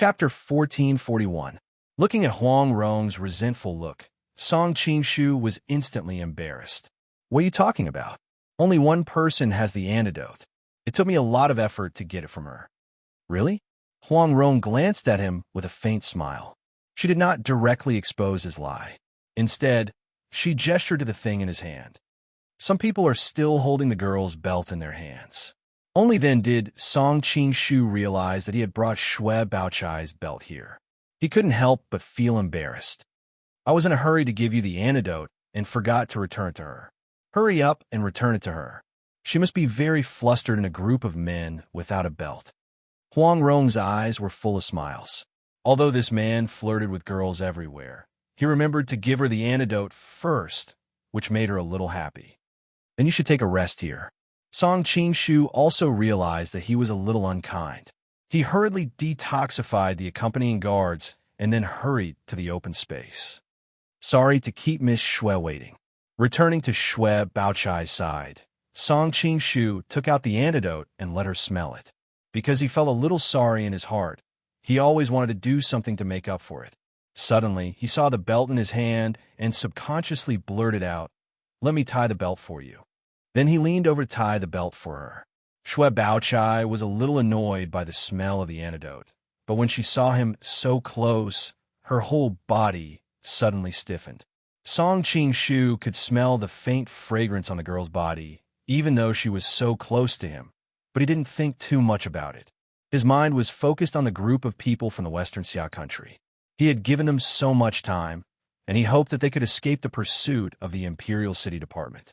Chapter 1441. Looking at Huang Rong's resentful look, Song Qingshu was instantly embarrassed. What are you talking about? Only one person has the antidote. It took me a lot of effort to get it from her. Really? Huang Rong glanced at him with a faint smile. She did not directly expose his lie. Instead, she gestured to the thing in his hand. Some people are still holding the girl's belt in their hands. Only then did Song Qingshu realize that he had brought Xue Baochai's belt here. He couldn't help but feel embarrassed. I was in a hurry to give you the antidote and forgot to return it to her. Hurry up and return it to her. She must be very flustered in a group of men without a belt. Huang Rong's eyes were full of smiles. Although this man flirted with girls everywhere, he remembered to give her the antidote first, which made her a little happy. Then you should take a rest here. Song Qingshu also realized that he was a little unkind. He hurriedly detoxified the accompanying guards and then hurried to the open space. Sorry to keep Miss Xue waiting. Returning to Xue Baochai's side, Song Qingshu took out the antidote and let her smell it. Because he felt a little sorry in his heart, he always wanted to do something to make up for it. Suddenly, he saw the belt in his hand and subconsciously blurted out, "Let me tie the belt for you." Then he leaned over to tie the belt for her. Xue Baochai was a little annoyed by the smell of the antidote, but when she saw him so close, her whole body suddenly stiffened. Song Qingshu could smell the faint fragrance on the girl's body, even though she was so close to him, but he didn't think too much about it. His mind was focused on the group of people from the Western Xia country. He had given them so much time, and he hoped that they could escape the pursuit of the Imperial City Department.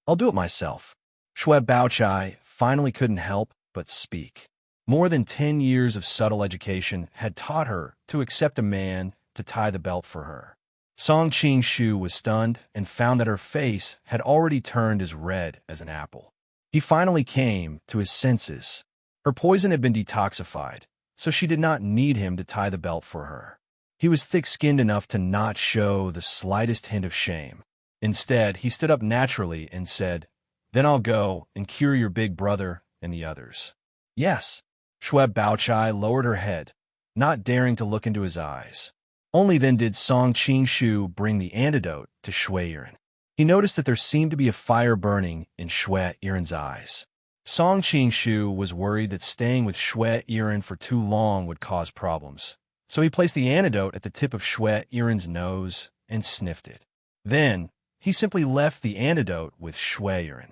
I'll do it myself. Xue Baochai finally couldn't help but speak. More than 10 years of subtle education had taught her to accept a man to tie the belt for her. Song Qingshu was stunned and found that her face had already turned as red as an apple. He finally came to his senses. Her poison had been detoxified, so she did not need him to tie the belt for her. He was thick-skinned enough to not show the slightest hint of shame. Instead, he stood up naturally and said, "Then I'll go and cure your big brother and the others." "Yes." Xue Baochai lowered her head, not daring to look into his eyes. Only then did Song Qingshu bring the antidote to Xue Yiren. He noticed that there seemed to be a fire burning in Xue Yiren's eyes. Song Qingshu was worried that staying with Xue Yiren for too long would cause problems, so he placed the antidote at the tip of Xue Yiren's nose and sniffed it. Then, he simply left the antidote with Xue Yiren.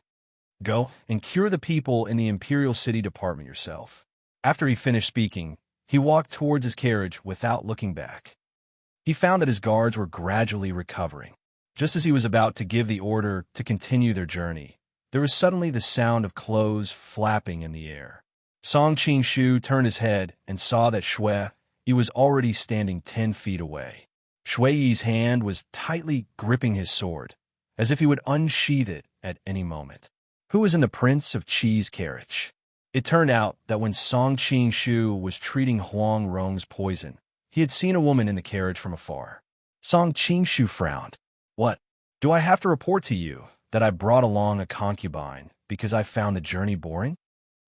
"Go and cure the people in the Imperial City Department yourself." After he finished speaking, he walked towards his carriage without looking back. He found that his guards were gradually recovering. Just as he was about to give the order to continue their journey, there was suddenly the sound of clothes flapping in the air. Song Qingshu turned his head and saw that Xue Yi was already standing 10 feet away. Xue Yi's hand was tightly gripping his sword, as if he would unsheath it at any moment. Who was in the Prince of Qi's carriage? It turned out that when Song Qingshu was treating Huang Rong's poison, he had seen a woman in the carriage from afar. Song Qingshu frowned. "What? Do I have to report to you that I brought along a concubine because I found the journey boring?"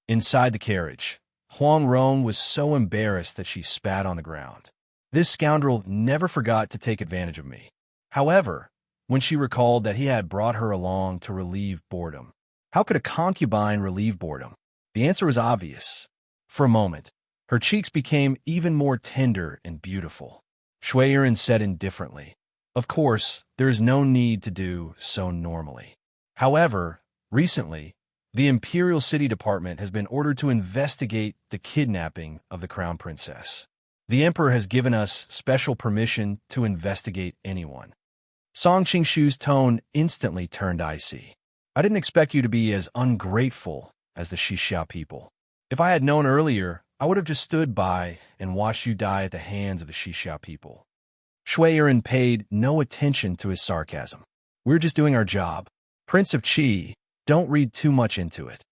Inside the carriage, Huang Rong was so embarrassed that she spat on the ground. This scoundrel never forgot to take advantage of me. However, when she recalled that he had brought her along to relieve boredom. How could a concubine relieve boredom? The answer was obvious. For a moment, her cheeks became even more tender and beautiful. Xue Yiren said indifferently, "Of course, there is no need to do so normally. However, recently, the Imperial City Department has been ordered to investigate the kidnapping of the Crown Princess. The Emperor has given us special permission to investigate anyone." Song Qingshu's tone instantly turned icy. "I didn't expect you to be as ungrateful as the Xixia people. If I had known earlier, I would have just stood by and watched you die at the hands of the Xixia people." Xue Yiren paid no attention to his sarcasm. "We're just doing our job. Prince of Qi, don't read too much into it."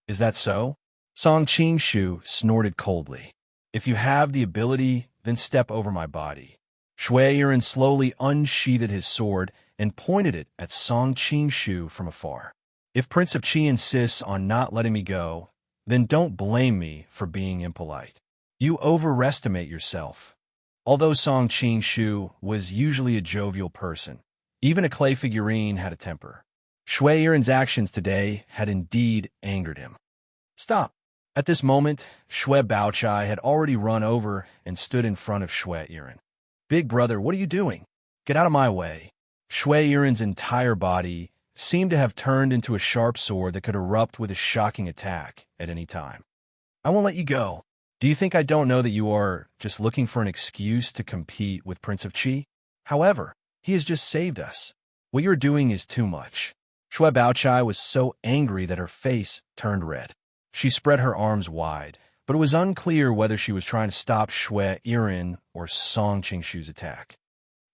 "Is that so?" Song Qingshu snorted coldly. "If you have the ability, then step over my body." Xue Yiren slowly unsheathed his sword and pointed it at Song Qingshu from afar. "If Prince of Qi insists on not letting me go, then don't blame me for being impolite." You overestimate yourself. Although Song Qing-shu was usually a jovial person, even a clay figurine had a temper. Shui Yiren's actions today had indeed angered him. Stop! At this moment, Shui Baochai had already run over and stood in front of Shui Yiren. Big brother, what are you doing? Get out of my way. Shui Yiren's entire body seemed to have turned into a sharp sword that could erupt with a shocking attack at any time. I won't let you go. Do you think I don't know that you are just looking for an excuse to compete with Prince of Qi? However, he has just saved us. What you're doing is too much. Shui Baochai was so angry that her face turned red. She spread her arms wide, but it was unclear whether she was trying to stop Shui Yiren or Song Qingshu's attack.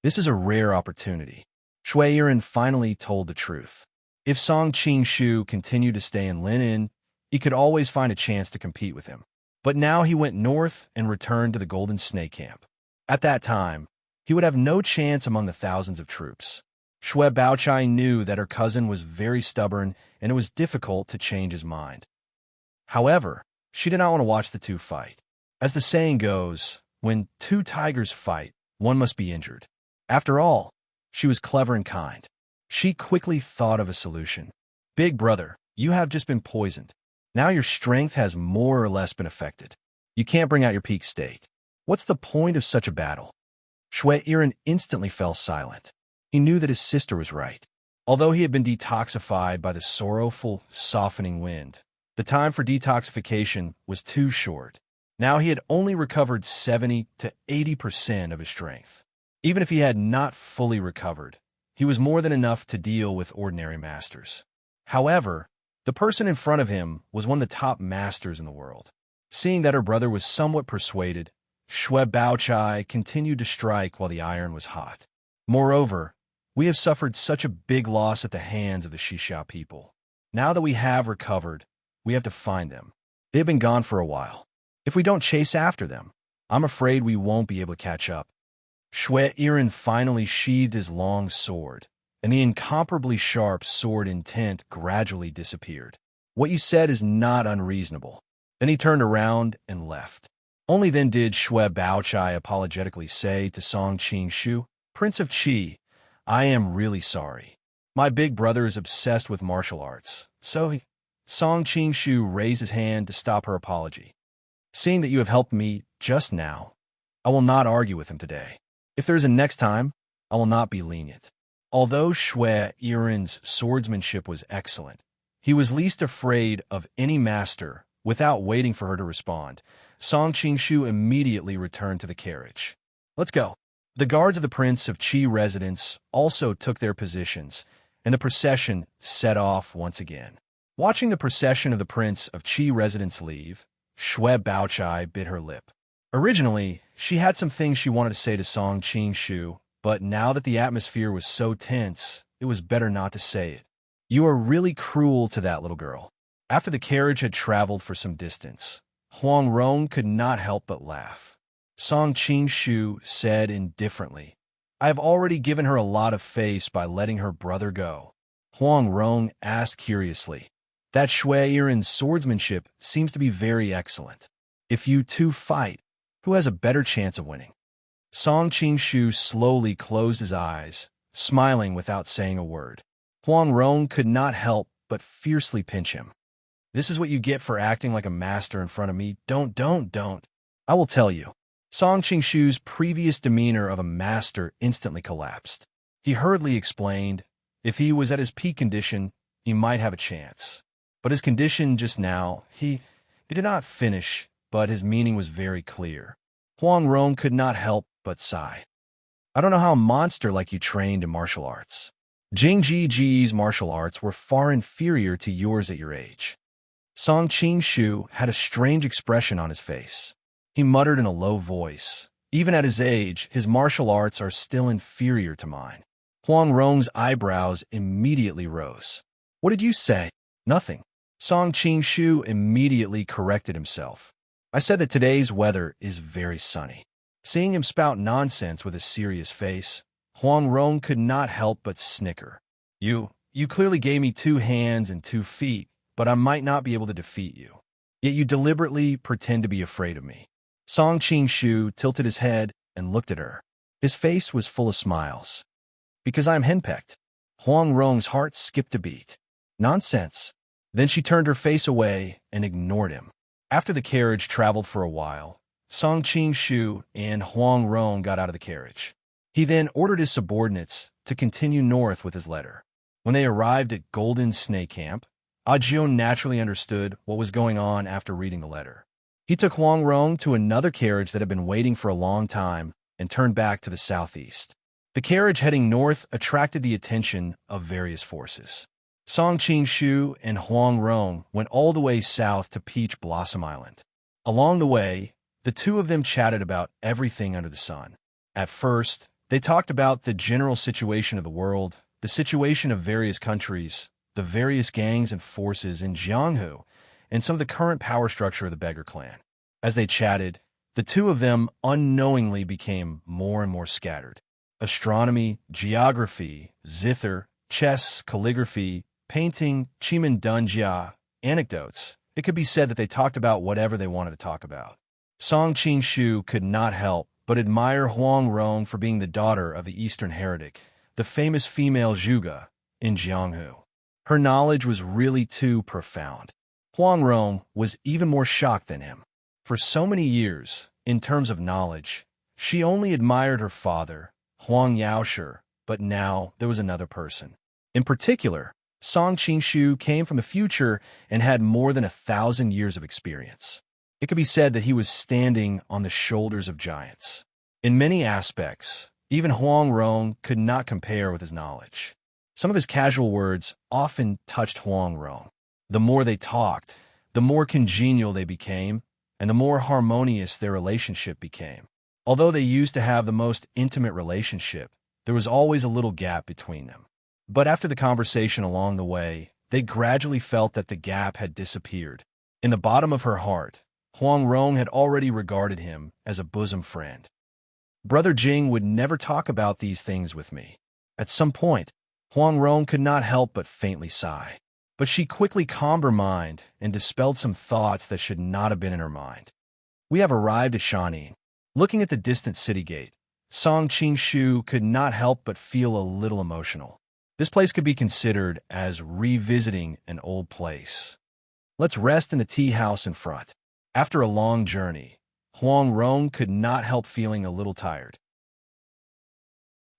This is a rare opportunity. Shui Yiren finally told the truth. If Song Qingshu continued to stay in Linen, he could always find a chance to compete with him. But now he went north and returned to the Golden Snake Camp. At that time, he would have no chance among the thousands of troops. Shui Baochai knew that her cousin was very stubborn and it was difficult to change his mind. However, she did not want to watch the two fight. As the saying goes, when two tigers fight, one must be injured. After all, she was clever and kind. She quickly thought of a solution. Big brother, you have just been poisoned. Now your strength has more or less been affected. You can't bring out your peak state. What's the point of such a battle? Shui Yiren instantly fell silent. He knew that his sister was right. Although he had been detoxified by the sorrowful, softening wind, the time for detoxification was too short. Now he had only recovered 70 to 80% of his strength. Even if he had not fully recovered, he was more than enough to deal with ordinary masters. However, the person in front of him was one of the top masters in the world. Seeing that her brother was somewhat persuaded, Shui Baochai continued to strike while the iron was hot. Moreover, we have suffered such a big loss at the hands of the Xixia people. Now that we have recovered, we have to find them. They have been gone for a while. If we don't chase after them, I'm afraid we won't be able to catch up. Shui Yiren finally sheathed his long sword, and the incomparably sharp sword intent gradually disappeared. What you said is not unreasonable. Then he turned around and left. Only then did Shui Baochai apologetically say to Song Qingshu, Prince of Qi, I am really sorry. My big brother is obsessed with martial arts, so Song Qingshu raised his hand to stop her apology. Seeing that you have helped me just now, I will not argue with him today. If there is a next time, I will not be lenient. Although Shui Yiren's swordsmanship was excellent, he was least afraid of any master. Without waiting for her to respond, Song Qingshu immediately returned to the carriage. Let's go. The guards of the Prince of Qi residence also took their positions, and the procession set off once again. Watching the procession of the Prince of Qi residence leave, Shui Baochai bit her lip. Originally, she had some things she wanted to say to Song Qingshu, but now that the atmosphere was so tense, it was better not to say it. You are really cruel to that little girl. After the carriage had traveled for some distance, Huang Rong could not help but laugh. Song Qingshu said indifferently, I have already given her a lot of face by letting her brother go. Huang Rong asked curiously, that Shui Yiren's swordsmanship seems to be very excellent. If you two fight, who has a better chance of winning? Song Qingshu slowly closed his eyes, smiling without saying a word. Huang Rong could not help but fiercely pinch him. This is what you get for acting like a master in front of me. Don't. I will tell you. Song Qingshu's previous demeanor of a master instantly collapsed. He hurriedly explained, if he was at his peak condition, he might have a chance. But his condition just now, he did not finish, but his meaning was very clear. Huang Rong could not help but sigh. I don't know how a monster like you trained in martial arts. Jing Ji's martial arts were far inferior to yours at your age. Song Qingshu had a strange expression on his face. He muttered in a low voice, even at his age, his martial arts are still inferior to mine. Huang Rong's eyebrows immediately rose. What did you say? Nothing. Song Qingshu immediately corrected himself. I said that today's weather is very sunny. Seeing him spout nonsense with a serious face, Huang Rong could not help but snicker. You clearly gave me 2 hands and 2 feet, but I might not be able to defeat you. Yet you deliberately pretend to be afraid of me. Song Qing-shu tilted his head and looked at her. His face was full of smiles. Because I am henpecked. Huang Rong's heart skipped a beat. Nonsense. Then she turned her face away and ignored him. After the carriage traveled for a while, Song Qing-shu and Huang Rong got out of the carriage. He then ordered his subordinates to continue north with his letter. When they arrived at Golden Snake Camp, Ajion naturally understood what was going on after reading the letter. He took Huang Rong to another carriage that had been waiting for a long time and turned back to the southeast. The carriage heading north attracted the attention of various forces. Song Qing-shu and Huang Rong went all the way south to Peach Blossom Island. Along the way, the two of them chatted about everything under the sun. At first, they talked about the general situation of the world, the situation of various countries, the various gangs and forces in Jianghu, and some of the current power structure of the Beggar clan. As they chatted, the two of them unknowingly became more and more scattered. Astronomy, geography, zither, chess, calligraphy, painting, chimendunjia, anecdotes. It could be said that they talked about whatever they wanted to talk about. Song Qing-shu could not help but admire Huang Rong for being the daughter of the Eastern heretic, the famous female Zhuge, in Jianghu. Her knowledge was really too profound. Huang Rong was even more shocked than him. For so many years, in terms of knowledge, she only admired her father, Huang Yaoshi, but now there was another person. In particular, Song Qing-shu came from the future and had more than 1,000 years of experience. It could be said that he was standing on the shoulders of giants. In many aspects, even Huang Rong could not compare with his knowledge. Some of his casual words often touched Huang Rong. The more they talked, the more congenial they became, and the more harmonious their relationship became. Although they used to have the most intimate relationship, there was always a little gap between them. But after the conversation along the way, they gradually felt that the gap had disappeared. In the bottom of her heart, Huang Rong had already regarded him as a bosom friend. Brother Jing would never talk about these things with me. At some point, Huang Rong could not help but faintly sigh. But she quickly calmed her mind and dispelled some thoughts that should not have been in her mind. We have arrived at Shanin. Looking at the distant city gate, Song Qing-shu could not help but feel a little emotional. This place could be considered as revisiting an old place. Let's rest in the tea house in front. After a long journey, Huang Rong could not help feeling a little tired.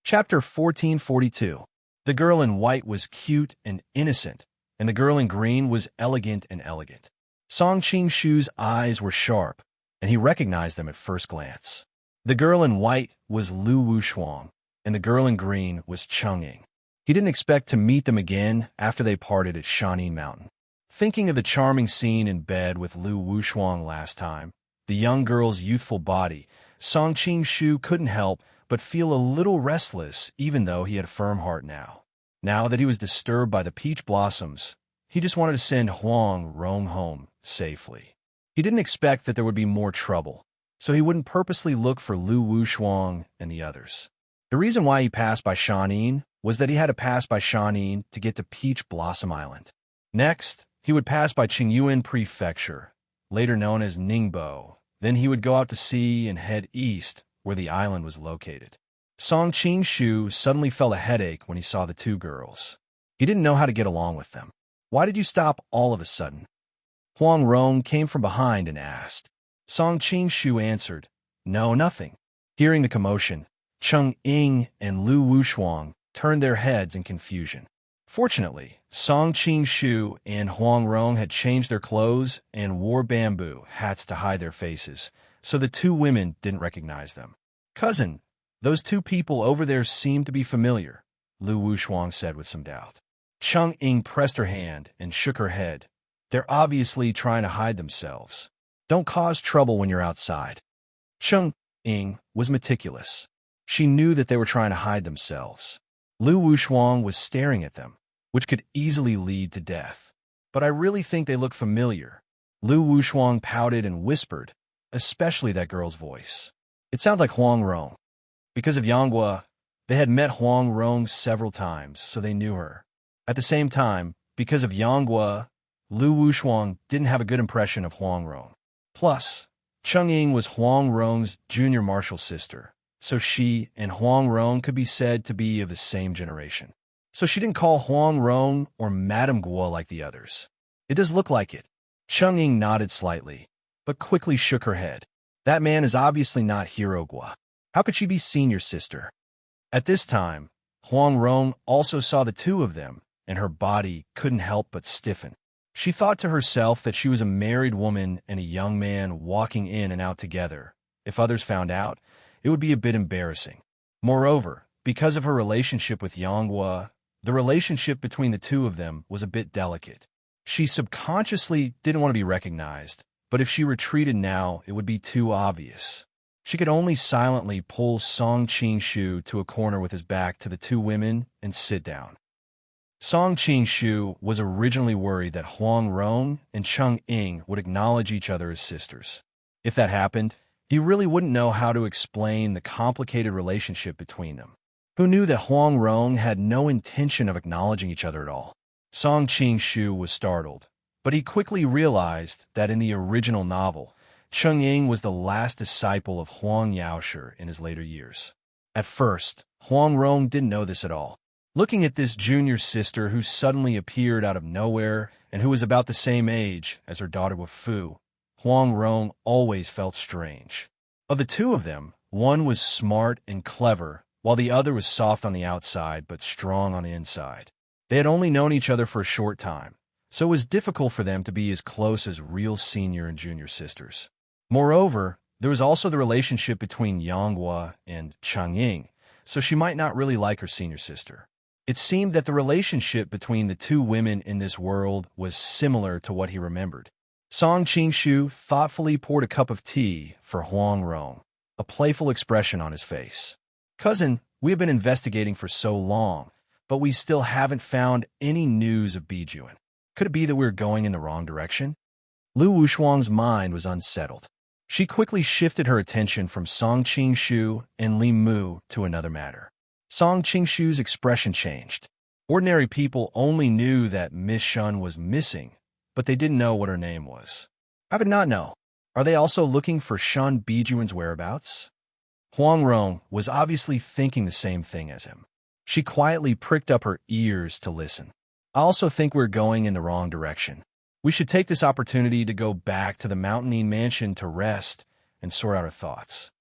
Chapter 1442. The girl in white was cute and innocent, and the girl in green was elegant and elegant. Song Qing-shu's eyes were sharp, and he recognized them at first glance. The girl in white was Lu Wushuang, and the girl in green was Cheng Ying. He didn't expect to meet them again after they parted at Shanin Mountain. Thinking of the charming scene in bed with Lu Wushuang last time, the young girl's youthful body, Song Qing-shu couldn't help but feel a little restless even though he had a firm heart now. Now that he was disturbed by the peach blossoms, he just wanted to send Huang Rong home safely. He didn't expect that there would be more trouble, so he wouldn't purposely look for Lu Wushuang and the others. The reason why he passed by Shanin was that he had to pass by Shanin to get to Peach Blossom Island. Next, he would pass by Qingyuan Prefecture, later known as Ningbo. Then he would go out to sea and head east, where the island was located. Song Qing-shu suddenly felt a headache when he saw the two girls. He didn't know how to get along with them. Why did you stop all of a sudden? Huang Rong came from behind and asked. Song Qing-shu answered, No, nothing. Hearing the commotion, Cheng Ying and Lu Wushuang turned their heads in confusion. Fortunately, Song Qing-shu and Huang Rong had changed their clothes and wore bamboo hats to hide their faces, so the two women didn't recognize them. Cousin, those two people over there seem to be familiar, Lu Wushuang said with some doubt. Cheng Ying pressed her hand and shook her head. They're obviously trying to hide themselves. Don't cause trouble when you're outside. Cheng Ying was meticulous. She knew that they were trying to hide themselves. Lu Wushuang was staring at them, which could easily lead to death. But I really think they look familiar. Lu Wushuang pouted and whispered, especially that girl's voice. It sounds like Huang Rong. Because of Yanghua, they had met Huang Rong several times, so they knew her. At the same time, because of Yanghua, Lu Wushuang didn't have a good impression of Huang Rong. Plus, Cheng Ying was Huang Rong's junior martial sister, so she and Huang Rong could be said to be of the same generation. So she didn't call Huang Rong or Madame Guo like the others. It does look like it. Cheng Ying nodded slightly, but quickly shook her head. That man is obviously not Hero Guo. How could she be senior sister? At this time, Huang Rong also saw the two of them, and her body couldn't help but stiffen. She thought to herself that she was a married woman and a young man walking in and out together. If others found out, it would be a bit embarrassing. Moreover, because of her relationship with Yang Guo, the relationship between the two of them was a bit delicate. She subconsciously didn't want to be recognized, but if she retreated now, it would be too obvious. She could only silently pull Song Qing-shu to a corner with his back to the two women and sit down. Song Qing-shu was originally worried that Huang Rong and Cheng Ying would acknowledge each other as sisters. If that happened, he really wouldn't know how to explain the complicated relationship between them. Who knew that Huang Rong had no intention of acknowledging each other at all? Song Qing-shu was startled, but he quickly realized that in the original novel, Cheng Ying was the last disciple of Huang Yaoshi in his later years. At first, Huang Rong didn't know this at all. Looking at this junior sister who suddenly appeared out of nowhere and who was about the same age as her daughter Wu Fu, Huang Rong always felt strange. Of the two of them, one was smart and clever, while the other was soft on the outside but strong on the inside. They had only known each other for a short time, so it was difficult for them to be as close as real senior and junior sisters. Moreover, there was also the relationship between Yang Guo and Cheng Ying, so she might not really like her senior sister. It seemed that the relationship between the two women in this world was similar to what he remembered. Song Qing-shu thoughtfully poured a cup of tea for Huang Rong, a playful expression on his face. "Cousin, we have been investigating for so long, but we still haven't found any news of Bijuan. Could it be that we're going in the wrong direction?" Lu Wushuang's mind was unsettled. She quickly shifted her attention from Song Qing-shu and Li Mu to another matter. Song Qing-shu's expression changed. Ordinary people only knew that Miss Shun was missing, but they didn't know what her name was. How could not know? Are they also looking for Shun Bijuan's whereabouts? Huang Rong was obviously thinking the same thing as him. She quietly pricked up her ears to listen. "I also think we're going in the wrong direction. We should take this opportunity to go back to the Mountain Mansion to rest and sort out our thoughts."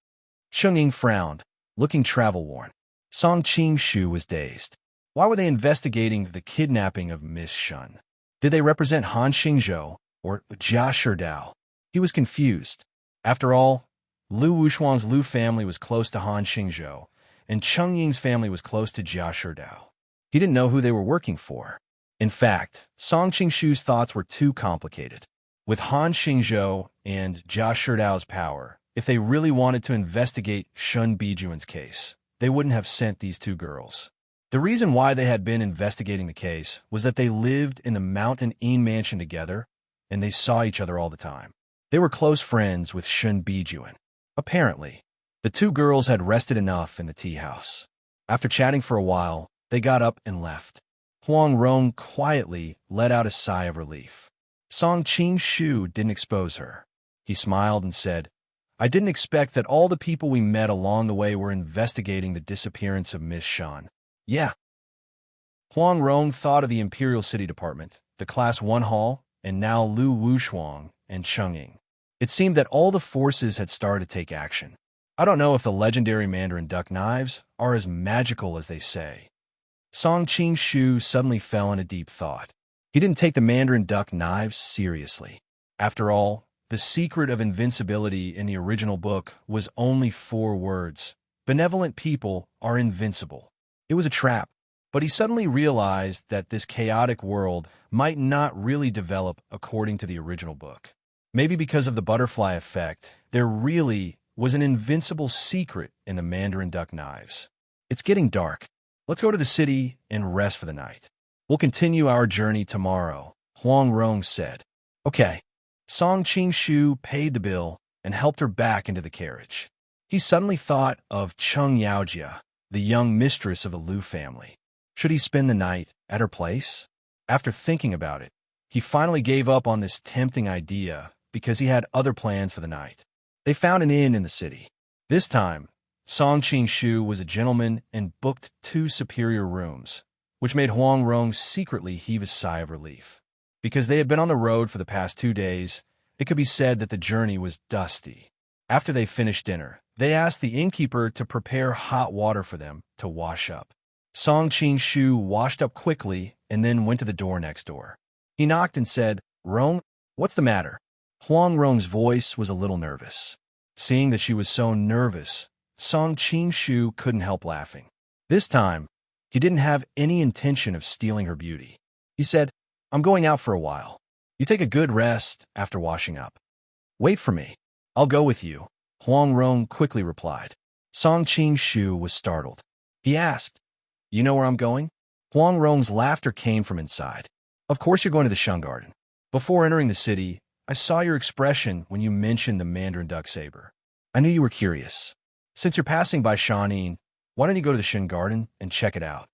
Cheng Ying frowned, looking travel-worn. Song Qing-shu was dazed. Why were they investigating the kidnapping of Miss Shun? Did they represent Han Xingzhou or Jia Sherdao? He was confused. After all, Lu Wushuang's Lu family was close to Han Xingzhou, and Cheng Ying's family was close to Jia Sherdao. He didn't know who they were working for. In fact, Song Qing-shu's thoughts were too complicated. With Han Xingzhou and Jia Sherdao's power, if they really wanted to investigate Shun Bijuan's case, they wouldn't have sent these two girls. The reason why they had been investigating the case was that they lived in the Mountain Mansion together, and they saw each other all the time. They were close friends with Shun Bijuan. Apparently, the two girls had rested enough in the tea house. After chatting for a while, they got up and left. Huang Rong quietly let out a sigh of relief. Song Qing-shu didn't expose her. He smiled and said, "I didn't expect that all the people we met along the way were investigating the disappearance of Miss Shun." "Yeah." Huang Rong thought of the Imperial City Department, the Class 1 Hall, and now Lu Wushuang and Cheng Ying. It seemed that all the forces had started to take action. I don't know if the legendary Mandarin duck knives are as magical as they say. Song Qing-shu suddenly fell in a deep thought. He didn't take the Mandarin duck knives seriously. After all, the secret of invincibility in the original book was only 4 words. Benevolent people are invincible. It was a trap, but he suddenly realized that this chaotic world might not really develop according to the original book. Maybe because of the butterfly effect, there really was an invincible secret in the Mandarin duck knives. It's getting dark. Let's go to the city and rest for the night. We'll continue our journey tomorrow, Huang Rong said. Okay. Song Qing-shu paid the bill and helped her back into the carriage. He suddenly thought of Cheng Yaojia, the young mistress of the Lu family. Should he spend the night at her place? After thinking about it, he finally gave up on this tempting idea because he had other plans for the night. They found an inn in the city. This time, Song Qing-shu was a gentleman and booked 2 superior rooms, which made Huang Rong secretly heave a sigh of relief. Because they had been on the road for the past 2 days, it could be said that the journey was dusty. After they finished dinner, they asked the innkeeper to prepare hot water for them to wash up. Song Qing-shu washed up quickly and then went to the door next door. He knocked and said, "Rong, what's the matter?" Huang Rong's voice was a little nervous. Seeing that she was so nervous, Song Qing-shu couldn't help laughing. This time, he didn't have any intention of stealing her beauty. He said, "I'm going out for a while. You take a good rest after washing up. Wait for me. I'll go with you," Huang Rong quickly replied. Song Qing-shu was startled. He asked, "You know where I'm going?" Huang Rong's laughter came from inside. "Of course you're going to the Shun Garden. Before entering the city, I saw your expression when you mentioned the Mandarin duck saber. I knew you were curious. Since you're passing by Shanin, why don't you go to the Shun Garden and check it out?"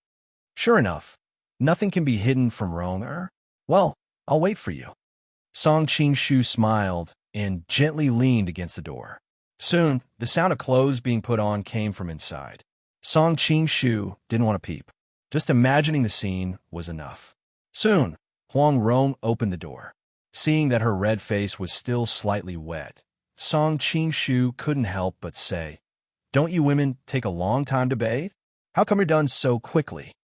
"Sure enough, nothing can be hidden from Rong. Well, I'll wait for you." Song Qing-shu smiled and gently leaned against the door. Soon, the sound of clothes being put on came from inside. Song Qing-shu didn't want to peep. Just imagining the scene was enough. Soon, Huang Rong opened the door. Seeing that her red face was still slightly wet, Song Qing-shu couldn't help but say, "Don't you women take a long time to bathe? How come you're done so quickly?"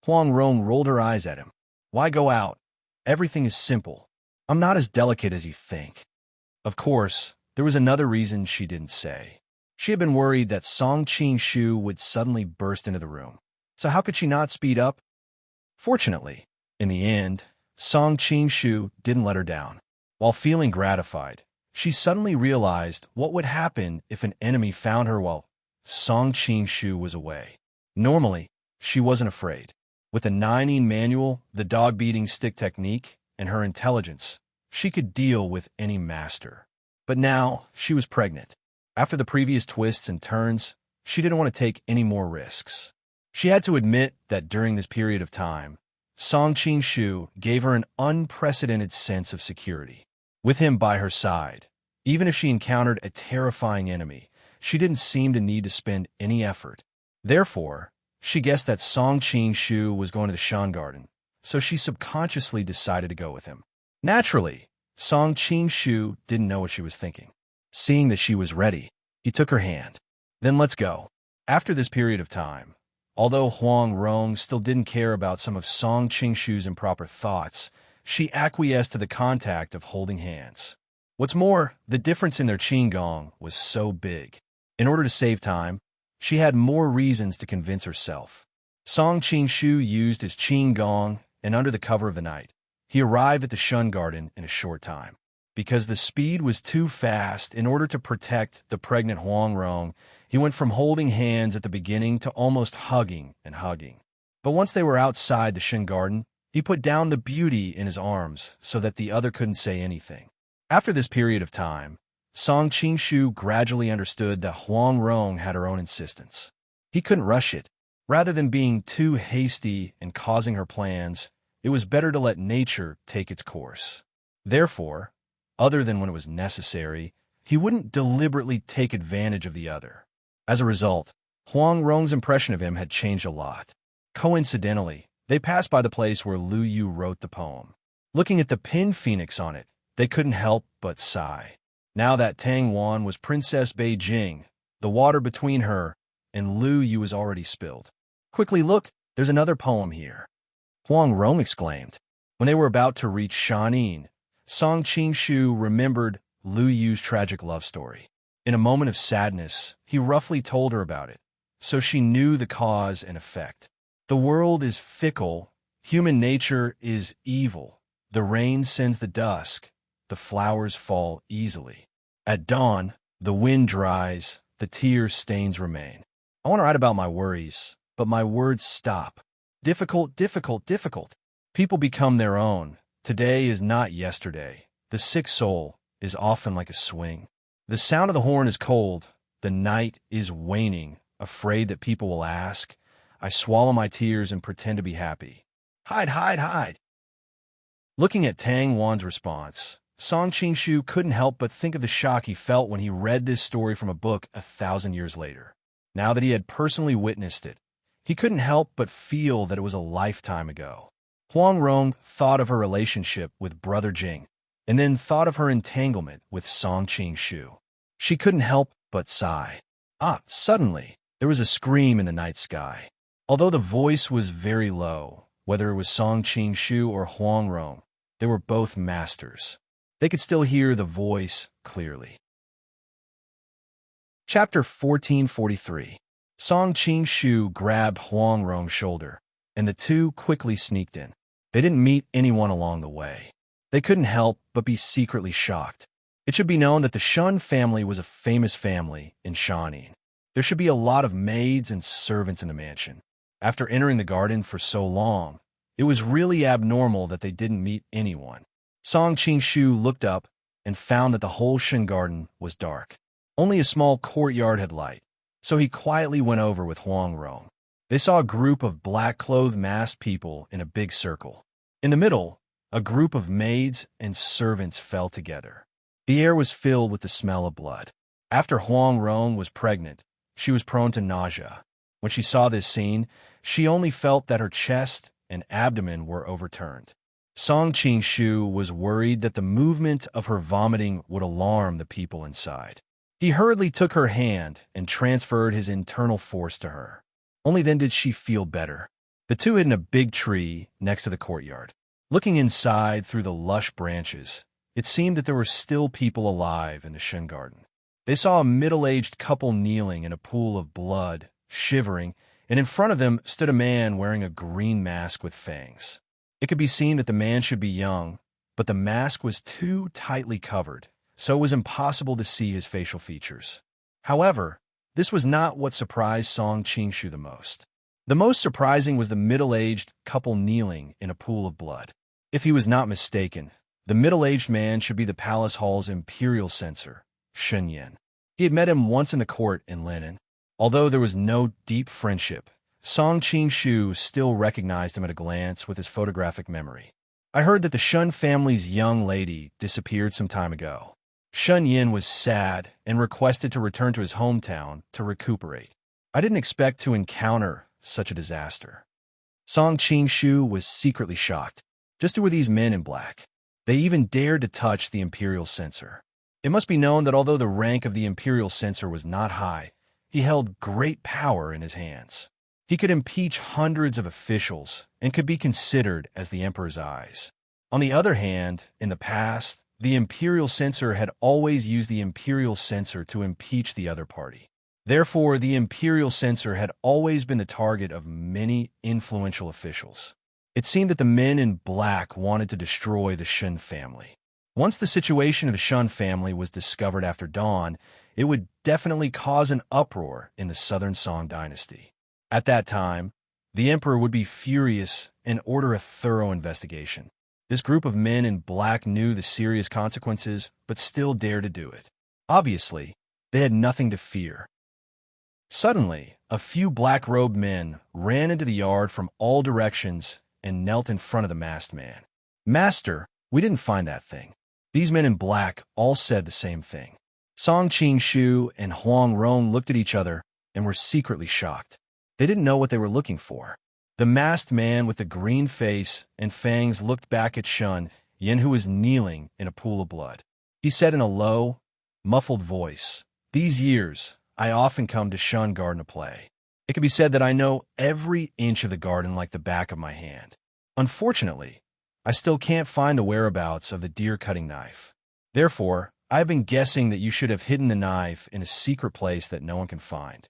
Huang Rong rolled her eyes at him. "Why go out? Everything is simple. I'm not as delicate as you think." Of course, there was another reason she didn't say. She had been worried that Song Qing-shu would suddenly burst into the room. So how could she not speed up? Fortunately, in the end, Song Qing-shu didn't let her down. While feeling gratified, she suddenly realized what would happen if an enemy found her while Song Qing-shu was away. Normally, she wasn't afraid. With the 9 manual, the dog-beating stick technique, and her intelligence, she could deal with any master. But now, she was pregnant. After the previous twists and turns, she didn't want to take any more risks. She had to admit that during this period of time, Song Qing-shu gave her an unprecedented sense of security. With him by her side, even if she encountered a terrifying enemy, she didn't seem to need to spend any effort. Therefore, she guessed that Song Qing-shu was going to the Shun Garden, so she subconsciously decided to go with him. Naturally, Song Qing-shu didn't know what she was thinking. Seeing that she was ready, he took her hand. "Then let's go." After this period of time, although Huang Rong still didn't care about some of Song Qing-shu's improper thoughts, she acquiesced to the contact of holding hands. What's more, the difference in their qigong was so big. In order to save time, she had more reasons to convince herself. Song Qing-shu used his qigong, and under the cover of the night, he arrived at the Shun Garden in a short time. Because the speed was too fast, in order to protect the pregnant Huang Rong, he went from holding hands at the beginning to almost hugging and hugging. But once they were outside the Shun Garden, he put down the beauty in his arms so that the other couldn't say anything. After this period of time, Song Qing-shu gradually understood that Huang Rong had her own insistence. He couldn't rush it. Rather than being too hasty and causing her plans, it was better to let nature take its course. Therefore, other than when it was necessary, he wouldn't deliberately take advantage of the other. As a result, Huang Rong's impression of him had changed a lot. Coincidentally, they passed by the place where Lu Yu wrote the poem. Looking at the pinned phoenix on it, they couldn't help but sigh. Now that Tang Wan was Princess Beijing, the water between her and Lu Yu was already spilled. "Quickly look, there's another poem here," Huang Rong exclaimed. When they were about to reach Shanin, Song Qing-shu remembered Lu Yu's tragic love story. In a moment of sadness, he roughly told her about it, so she knew the cause and effect. The world is fickle, human nature is evil. The rain sends the dusk, the flowers fall easily. At dawn, the wind dries, the tear stains remain. I want to write about my worries, but my words stop. Difficult, difficult, difficult. People become their own. Today is not yesterday. The sick soul is often like a swing. The sound of the horn is cold. The night is waning, afraid that people will ask. I swallow my tears and pretend to be happy. Hide, hide, hide. Looking at Tang Wan's response, Song Qingshu couldn't help but think of the shock he felt when he read this story from a book 1,000 years later. Now that he had personally witnessed it, he couldn't help but feel that it was a lifetime ago. Huang Rong thought of her relationship with Brother Jing, and then thought of her entanglement with Song Qingshu. She couldn't help but sigh. Suddenly, there was a scream in the night sky. Although the voice was very low, whether it was Song Qingshu or Huang Rong, they were both masters. They could still hear the voice clearly. Chapter 1443. Song Qingshu grabbed Huang Rong's shoulder, and the two quickly sneaked in. They didn't meet anyone along the way. They couldn't help but be secretly shocked. It should be known that the Shun family was a famous family in Shanin. There should be a lot of maids and servants in the mansion. After entering the garden for so long, it was really abnormal that they didn't meet anyone. Song Qingshu looked up and found that the whole Shun garden was dark. Only a small courtyard had light, so he quietly went over with Huang Rong. They saw a group of black-clothed masked people in a big circle. In the middle, a group of maids and servants fell together. The air was filled with the smell of blood. After Huang Rong was pregnant, she was prone to nausea. When she saw this scene, she only felt that her chest and abdomen were overturned. Song Qingshu was worried that the movement of her vomiting would alarm the people inside. He hurriedly took her hand and transferred his internal force to her. Only then did she feel better. The two hid in a big tree next to the courtyard. Looking inside through the lush branches, it seemed that there were still people alive in the Shun garden. They saw a middle-aged couple kneeling in a pool of blood, shivering, and in front of them stood a man wearing a green mask with fangs. It could be seen that the man should be young, but the mask was too tightly covered, so it was impossible to see his facial features. However, this was not what surprised Song Qingshu the most. The most surprising was the middle-aged couple kneeling in a pool of blood. If he was not mistaken, the middle-aged man should be the palace hall's imperial censor, Shun Yin. He had met him once in the court in Linen. Although there was no deep friendship, Song Qingshu still recognized him at a glance with his photographic memory. I heard that the Shun family's young lady disappeared some time ago. Shun Yin was sad and requested to return to his hometown to recuperate. I didn't expect to encounter such a disaster. Song Qingshu was secretly shocked. Just who were these men in black? They even dared to touch the imperial censor. It must be known that although the rank of the imperial censor was not high, he held great power in his hands. He could impeach hundreds of officials and could be considered as the emperor's eyes. On the other hand, in the past, the imperial censor had always used the imperial censor to impeach the other party. Therefore, the imperial censor had always been the target of many influential officials. It seemed that the men in black wanted to destroy the Shun family. Once the situation of the Shun family was discovered after dawn, it would definitely cause an uproar in the southern Song dynasty. At that time, the emperor would be furious and order a thorough investigation. This group of men in black knew the serious consequences, but still dared to do it. Obviously, they had nothing to fear. Suddenly, a few black-robed men ran into the yard from all directions and knelt in front of the masked man. "Master, we didn't find that thing." These men in black all said the same thing. Song Qingshu and Huang Rong looked at each other and were secretly shocked. They didn't know what they were looking for. The masked man with the green face and fangs looked back at Shun Yin, who was kneeling in a pool of blood. He said in a low, muffled voice, "These years, I often come to Shun Garden to play. It can be said that I know every inch of the garden like the back of my hand. Unfortunately, I still can't find the whereabouts of the deer-cutting knife. Therefore, I've been guessing that you should have hidden the knife in a secret place that no one can find."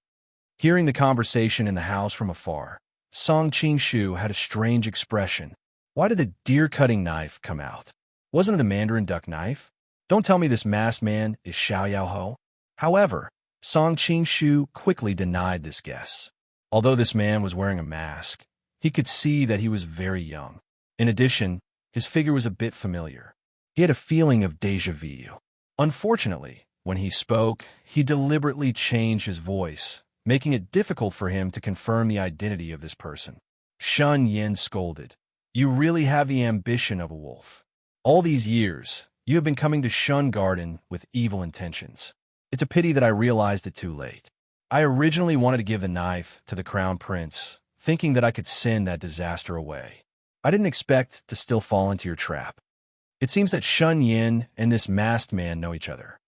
Hearing the conversation in the house from afar, Song Qingshu had a strange expression. Why did the deer-cutting knife come out? Wasn't it the mandarin duck knife? Don't tell me this masked man is Xiao Yao Ho. However, Song Qingshu quickly denied this guess. Although this man was wearing a mask, he could see that he was very young. In addition, his figure was a bit familiar. He had a feeling of déjà vu. Unfortunately, when he spoke, he deliberately changed his voice, making it difficult for him to confirm the identity of this person. Shun Yin scolded, "You really have the ambition of a wolf. All these years, You have been coming to Shun Garden with evil intentions. It's a pity that I realized it too late. I originally wanted to give the knife to the Crown Prince, thinking that I could send that disaster away. I didn't expect to still fall into your trap. It seems that Shun Yin and this masked man know each other.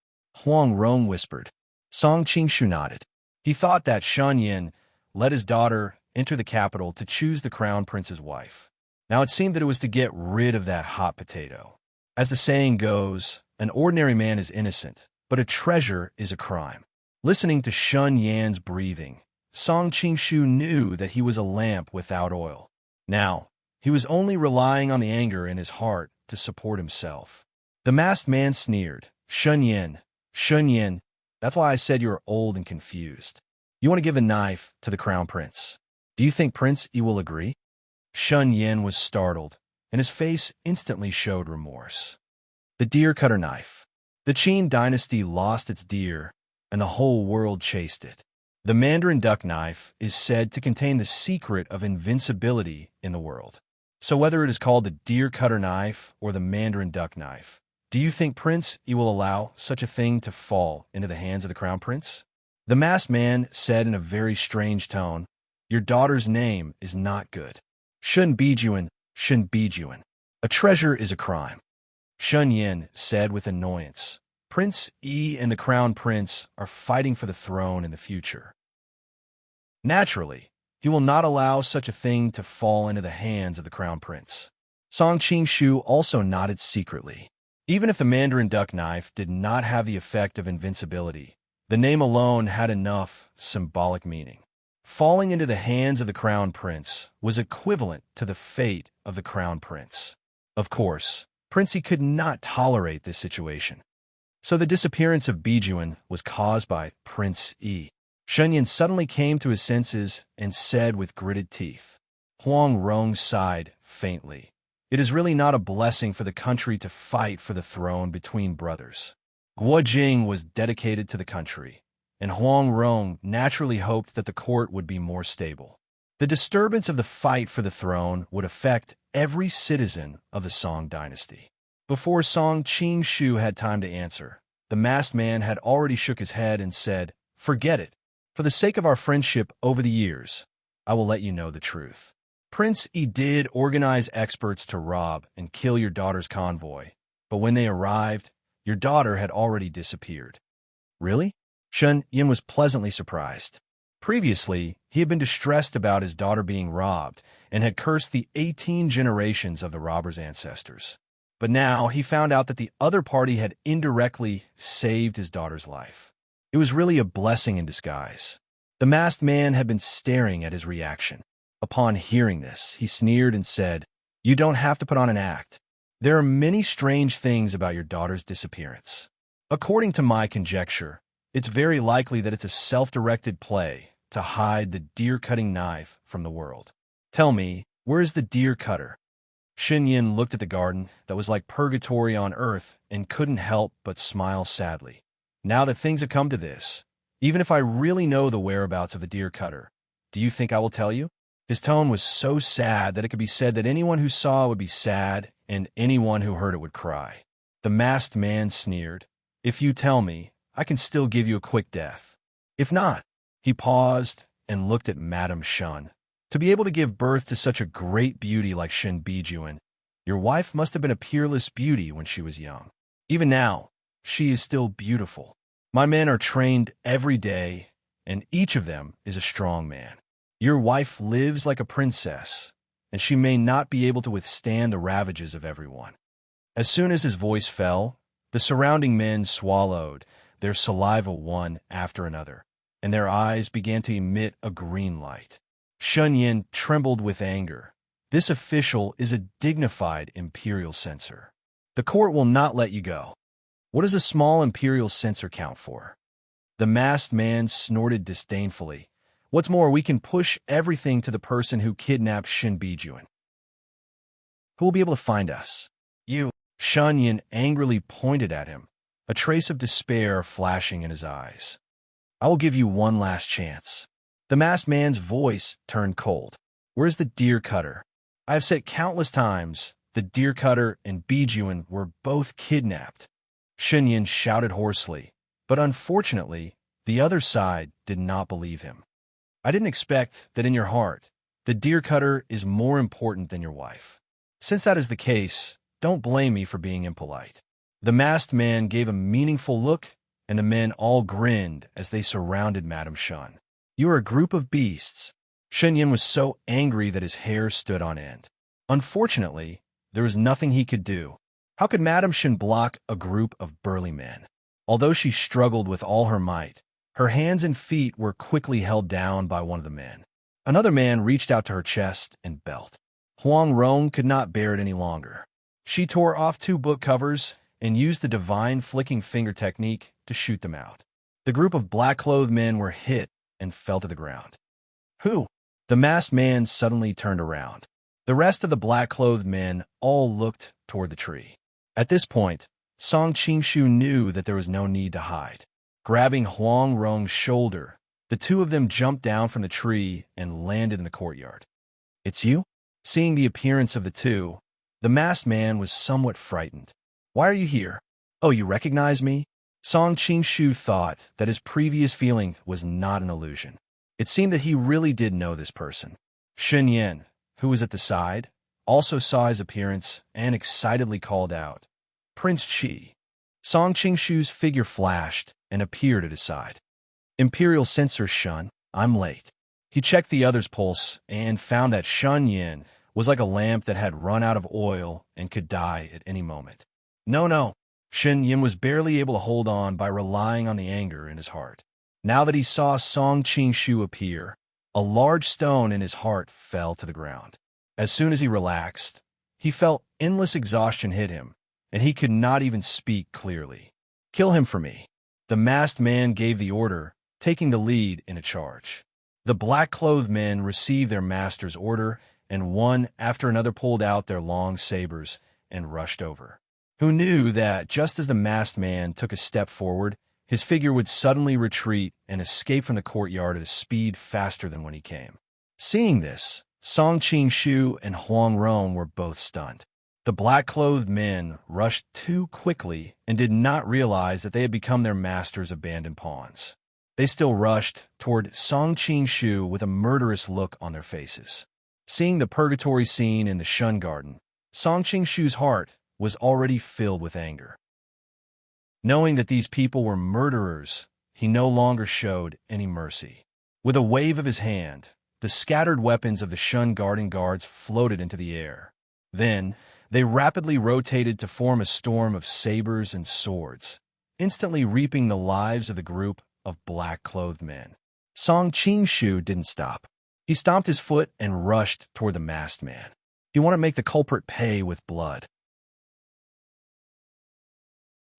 Huang Rong whispered. Song Qingshu nodded. He thought that Shun Yin let his daughter enter the capital to choose the Crown Prince's wife. Now it seemed that it was to get rid of that hot potato. As the saying goes, an ordinary man is innocent, but a treasure is a crime. Listening to Shun Yan's breathing, Song Qingshu knew that he was a lamp without oil. Now, he was only relying on the anger in his heart to support himself. The masked man sneered. Shun Yin, that's why I said you are old and confused. You want to give a knife to the Crown Prince. Do you think Prince Yi will agree? Shun Yin was startled, and his face instantly showed remorse. The deer cutter knife. The Qin dynasty lost its deer, and the whole world chased it. The Mandarin duck knife is said to contain the secret of invincibility in the world. So whether it is called the deer cutter knife or the Mandarin duck knife, do you think Prince Yi will allow such a thing to fall into the hands of the Crown Prince? The masked man said in a very strange tone, Your daughter's name is not good. Shun Bijuan. A treasure is a crime. Shun Yin said with annoyance, Prince Yi and the Crown Prince are fighting for the throne in the future. Naturally, he will not allow such a thing to fall into the hands of the Crown Prince. Song Qingshu also nodded secretly. Even if the Mandarin duck knife did not have the effect of invincibility, the name alone had enough symbolic meaning. Falling into the hands of the Crown Prince was equivalent to the fate of the Crown Prince. Of course, Prince Yi could not tolerate this situation. So the disappearance of Bijuan was caused by Prince Yi. Shun Yin suddenly came to his senses and said with gritted teeth. Huang Rong sighed faintly. It is really not a blessing for the country to fight for the throne between brothers. Guo Jing was dedicated to the country, and Huang Rong naturally hoped that the court would be more stable. The disturbance of the fight for the throne would affect every citizen of the Song dynasty. Before Song Qingshu had time to answer, the masked man had already shook his head and said, Forget it. For the sake of our friendship over the years, I will let you know the truth. Prince Yi did organize experts to rob and kill your daughter's convoy, but when they arrived, your daughter had already disappeared. Really? Shun Yin was pleasantly surprised. Previously, he had been distressed about his daughter being robbed and had cursed the 18 generations of the robber's ancestors. But now he found out that the other party had indirectly saved his daughter's life. It was really a blessing in disguise. The masked man had been staring at his reaction. Upon hearing this, he sneered and said, You don't have to put on an act. There are many strange things about your daughter's disappearance. According to my conjecture, it's very likely that it's a self-directed play to hide the deer-cutting knife from the world. Tell me, where is the deer cutter? Shun Yin looked at the garden that was like purgatory on earth and couldn't help but smile sadly. Now that things have come to this, even if I really know the whereabouts of the deer cutter, do you think I will tell you? His tone was so sad that it could be said that anyone who saw it would be sad and anyone who heard it would cry. The masked man sneered. If you tell me, I can still give you a quick death. If not, he paused and looked at Madame Shun. To be able to give birth to such a great beauty like Shin Bijuan, your wife must have been a peerless beauty when she was young. Even now, she is still beautiful. My men are trained every day, and each of them is a strong man. Your wife lives like a princess, and she may not be able to withstand the ravages of everyone. As soon as his voice fell, the surrounding men swallowed their saliva one after another, and their eyes began to emit a green light. Shun Yin trembled with anger. This official is a dignified imperial censor. The court will not let you go. What does a small imperial censor count for? The masked man snorted disdainfully. What's more, we can push everything to the person who kidnapped Shin Bijuan. Who will be able to find us? You. Shun Yin angrily pointed at him, a trace of despair flashing in his eyes. I will give you one last chance. The masked man's voice turned cold. Where's the deer cutter? I have said countless times the deer cutter and Bijuan were both kidnapped. Shenyan shouted hoarsely, but unfortunately, the other side did not believe him. I didn't expect that in your heart, the deer cutter is more important than your wife. Since that is the case, don't blame me for being impolite. The masked man gave a meaningful look, and the men all grinned as they surrounded Madame Shun. You are a group of beasts. Shenyan was so angry that his hair stood on end. Unfortunately, there was nothing he could do. How could Madame Shun block a group of burly men? Although she struggled with all her might, her hands and feet were quickly held down by one of the men. Another man reached out to her chest and belt. Huang Rong could not bear it any longer. She tore off 2 book covers and used the divine flicking finger technique to shoot them out. The group of black-clothed men were hit and fell to the ground. Who? The masked man suddenly turned around. The rest of the black-clothed men all looked toward the tree. At this point, Song Qingshu knew that there was no need to hide. Grabbing Huang Rong's shoulder, the two of them jumped down from the tree and landed in the courtyard. It's you? Seeing the appearance of the two, the masked man was somewhat frightened. Why are you here? Oh, you recognize me? Song Qingshu thought that his previous feeling was not an illusion. It seemed that he really did know this person. Shen Yan, who was at the side, also saw his appearance and excitedly called out, Prince Qi. Song Qingshu's figure flashed and appeared at his side. Imperial Censor Shun, I'm late. He checked the other's pulse and found that Shun Yin was like a lamp that had run out of oil and could die at any moment. No. Shen Yin was barely able to hold on by relying on the anger in his heart. Now that he saw Song Qingshu appear, a large stone in his heart fell to the ground. As soon as he relaxed, he felt endless exhaustion hit him, and he could not even speak clearly. Kill him for me. The masked man gave the order, taking the lead in a charge. The black-clothed men received their master's order, and one after another pulled out their long sabers and rushed over. Who knew that just as the masked man took a step forward, his figure would suddenly retreat and escape from the courtyard at a speed faster than when he came. Seeing this, Song Qingshu and Huang Rong were both stunned. The black-clothed men rushed too quickly and did not realize that they had become their master's abandoned pawns. They still rushed toward Song Qingshu with a murderous look on their faces. Seeing the purgatory scene in the Shun Garden, Song Qingshu's heart was already filled with anger. Knowing that these people were murderers, he no longer showed any mercy. With a wave of his hand, the scattered weapons of the Shun Garden guards floated into the air. Then, they rapidly rotated to form a storm of sabers and swords, instantly reaping the lives of the group of black-clothed men. Song Qingshu didn't stop. He stomped his foot and rushed toward the masked man. He wanted to make the culprit pay with blood.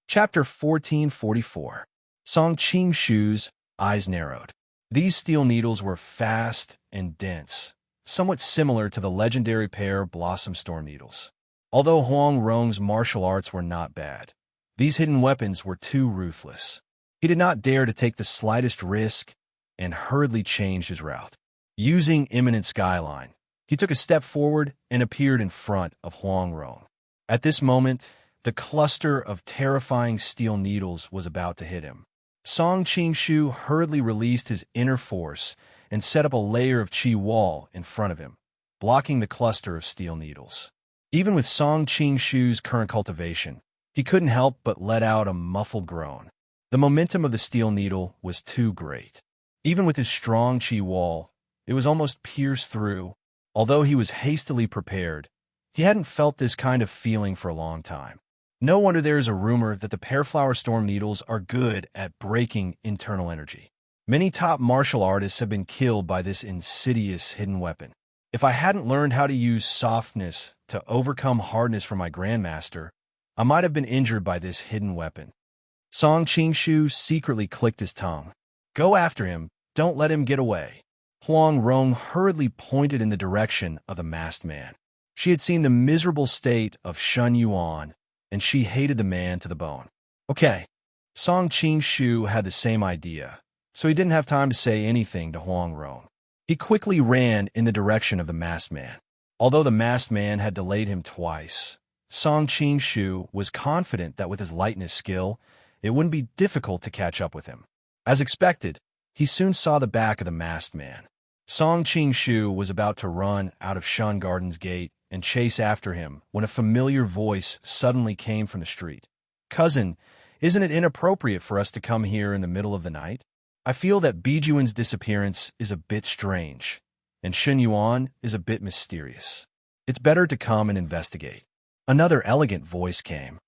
Chapter 1444. Song Qingshu's eyes narrowed. These steel needles were fast and dense, somewhat similar to the legendary pair Blossom Storm needles. Although Huang Rong's martial arts were not bad, these hidden weapons were too ruthless. He did not dare to take the slightest risk and hurriedly changed his route. Using imminent skyline, he took a step forward and appeared in front of Huang Rong. At this moment, the cluster of terrifying steel needles was about to hit him. Song Qingshu hurriedly released his inner force and set up a layer of qi wall in front of him, blocking the cluster of steel needles. Even with Song Qingshu's current cultivation, he couldn't help but let out a muffled groan. The momentum of the steel needle was too great. Even with his strong qi wall, it was almost pierced through. Although he was hastily prepared, he hadn't felt this kind of feeling for a long time. No wonder there is a rumor that the Pearflower Storm needles are good at breaking internal energy. Many top martial artists have been killed by this insidious hidden weapon. If I hadn't learned how to use softness to overcome hardness from my grandmaster, I might have been injured by this hidden weapon. Song Qingshu secretly clicked his tongue. Go after him, don't let him get away. Huang Rong hurriedly pointed in the direction of the masked man. She had seen the miserable state of Shun Yuan, and she hated the man to the bone. Okay. Song Qingshu had the same idea, so he didn't have time to say anything to Huang Rong. He quickly ran in the direction of the masked man. Although the masked man had delayed him twice, Song Qing-shu was confident that with his lightness skill, it wouldn't be difficult to catch up with him. As expected, he soon saw the back of the masked man. Song Qing-shu was about to run out of Shun Garden's gate and chase after him when a familiar voice suddenly came from the street. "Cousin, isn't it inappropriate for us to come here in the middle of the night? I feel that Bijuan's disappearance is a bit strange, and Shen Yuan is a bit mysterious. It's better to come and investigate." Another elegant voice came.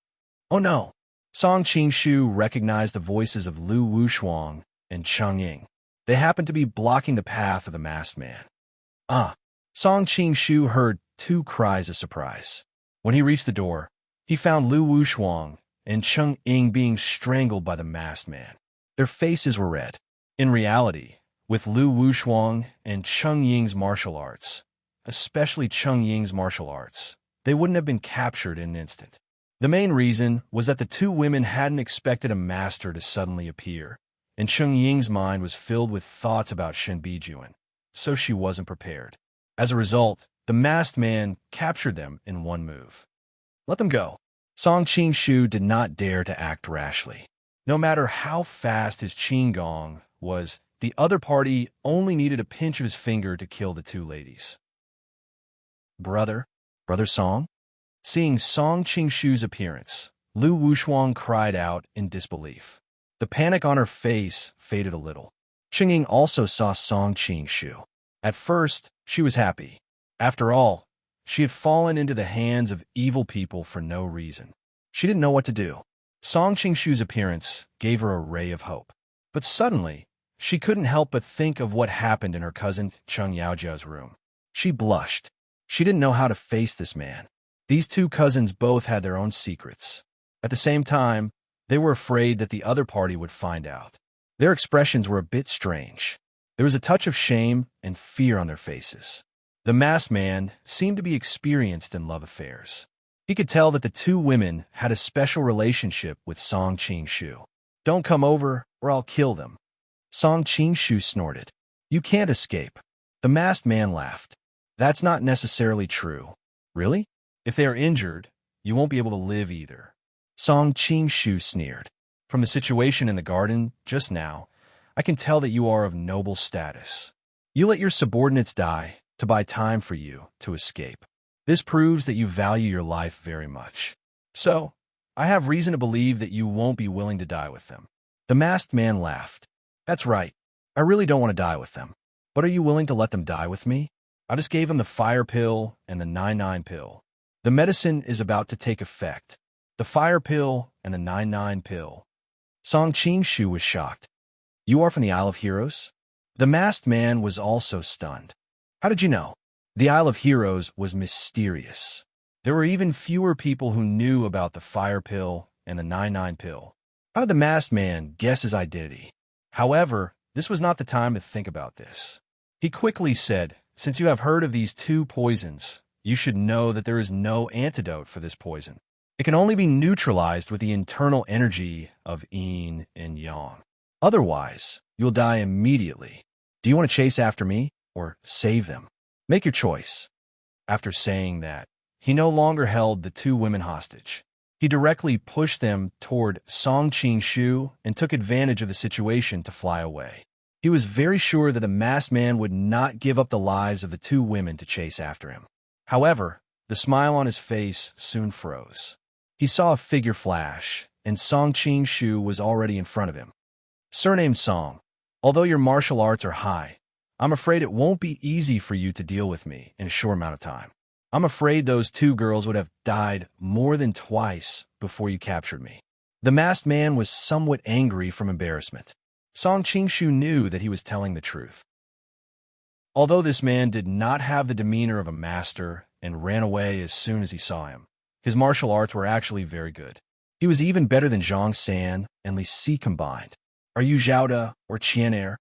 "Oh no!" Song Qing-shu recognized the voices of Lu Wushuang and Cheng Ying. They happened to be blocking the path of the masked man. "Ah!" Song Qing-shu heard two cries of surprise. When he reached the door, he found Lu Wushuang and Cheng Ying being strangled by the masked man. Their faces were red. In reality, with Lu Wushuang and Cheng Ying's martial arts, especially Cheng Ying's martial arts, they wouldn't have been captured in an instant. The main reason was that the two women hadn't expected a master to suddenly appear, and Cheng Ying's mind was filled with thoughts about Shen Bijuan, so she wasn't prepared. As a result, the masked man captured them in one move. "Let them go." Song Qing-shu did not dare to act rashly. No matter how fast his qinggong was, the other party only needed a pinch of his finger to kill the two ladies. Brother Song?" Seeing Song Qing-shu's appearance, Lu Wushuang cried out in disbelief. The panic on her face faded a little. Cheng Ying also saw Song Qing-shu. At first, she was happy. After all, she had fallen into the hands of evil people for no reason. She didn't know what to do. Song Qing-shu's appearance gave her a ray of hope. But suddenly, she couldn't help but think of what happened in her cousin Cheng Yaojia's room. She blushed. She didn't know how to face this man. These two cousins both had their own secrets. At the same time, they were afraid that the other party would find out. Their expressions were a bit strange. There was a touch of shame and fear on their faces. The masked man seemed to be experienced in love affairs. He could tell that the two women had a special relationship with Song Qing-shu. "Don't come over, or I'll kill them." Song Qing-shu snorted. "You can't escape." The masked man laughed. "That's not necessarily true." "Really? If they are injured, you won't be able to live either." Song Qing-shu sneered. "From the situation in the garden just now, I can tell that you are of noble status. You let your subordinates die to buy time for you to escape. This proves that you value your life very much. So, I have reason to believe that you won't be willing to die with them." The masked man laughed. "That's right. I really don't want to die with them. But are you willing to let them die with me? I just gave them the fire pill and the 99 pill. The medicine is about to take effect. The fire pill and the 99 pill." Song Qing-shu was shocked. "You are from the Isle of Heroes?" The masked man was also stunned. "How did you know?" The Isle of Heroes was mysterious. There were even fewer people who knew about the fire pill and the 99 pill. How did the masked man guess his identity? However, this was not the time to think about this. He quickly said, "Since you have heard of these two poisons, you should know that there is no antidote for this poison. It can only be neutralized with the internal energy of yin and yang. Otherwise, you'll die immediately. Do you want to chase after me or save them? Make your choice." After saying that, he no longer held the two women hostage. He directly pushed them toward Song Qing-shu and took advantage of the situation to fly away. He was very sure that the masked man would not give up the lives of the two women to chase after him. However, the smile on his face soon froze. He saw a figure flash, and Song Qing-shu was already in front of him. "Surnamed Song, although your martial arts are high, I'm afraid it won't be easy for you to deal with me in a short amount of time. I'm afraid those two girls would have died more than twice before you captured me." The masked man was somewhat angry from embarrassment. Song Qing-shu knew that he was telling the truth. Although this man did not have the demeanor of a master and ran away as soon as he saw him, his martial arts were actually very good. He was even better than Zhang San and Li Si combined. "Are you Zhao De or Qian?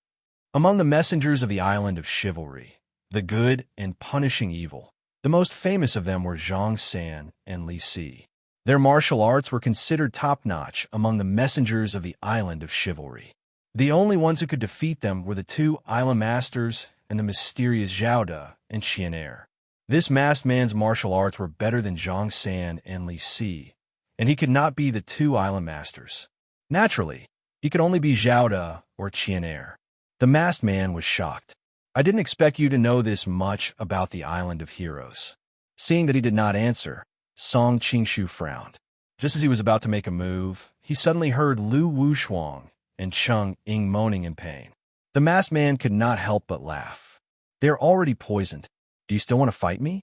Among the messengers of the island of chivalry, the good and punishing evil, the most famous of them were Zhang San and Li Si. Their martial arts were considered top-notch among the messengers of the island of chivalry. The only ones who could defeat them were the two island masters and the mysterious Zhao De and Qian. This masked man's martial arts were better than Zhang San and Li Si, and he could not be the two island masters. Naturally, he could only be Zhao De or Qian Er. The masked man was shocked. I didn't expect you to know this much about the Island of Heroes. Seeing that he did not answer, Song Qingshu frowned. Just as he was about to make a move, he suddenly heard Lu Wushuang and Cheng Ying moaning in pain. The masked man could not help but laugh. They are already poisoned. Do you still want to fight me?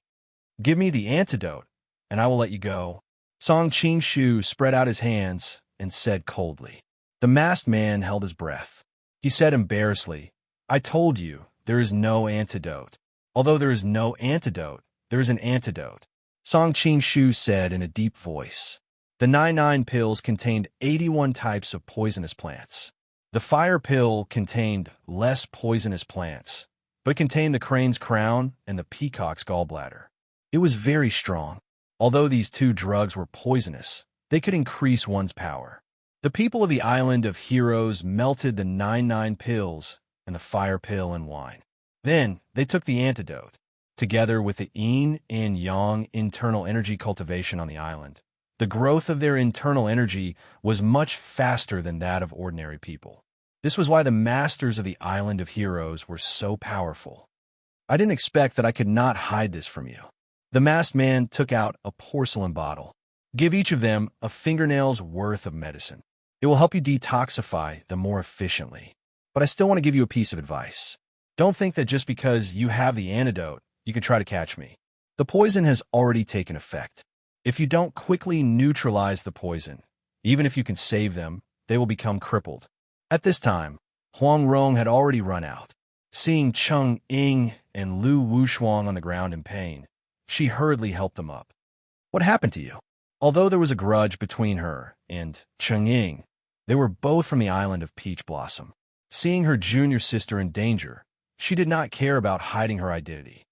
Give me the antidote, and I will let you go. Song Qingshu spread out his hands and said coldly. The masked man held his breath. He said embarrassedly, I told you, there is no antidote. Although there is no antidote, there is an antidote. Song Qingshu said in a deep voice. The 99 pills contained 81 types of poisonous plants. The fire pill contained less poisonous plants, but it contained the crane's crown and the peacock's gallbladder. It was very strong. Although these two drugs were poisonous, they could increase one's power. The people of the Island of Heroes melted the 99 pills and the fire pill in wine. Then they took the antidote, together with the yin and yang internal energy cultivation on the island. The growth of their internal energy was much faster than that of ordinary people. This was why the masters of the Island of Heroes were so powerful. I didn't expect that I could not hide this from you. The masked man took out a porcelain bottle. Give each of them a fingernail's worth of medicine. It will help you detoxify them more efficiently. But I still want to give you a piece of advice. Don't think that just because you have the antidote, you can try to catch me. The poison has already taken effect. If you don't quickly neutralize the poison, even if you can save them, they will become crippled. At this time, Huang Rong had already run out. Seeing Cheng Ying and Lu Wushuang on the ground in pain, she hurriedly helped them up. What happened to you? Although there was a grudge between her and Cheng Ying, they were both from the island of Peach Blossom. Seeing her junior sister in danger, she did not care about hiding her identity.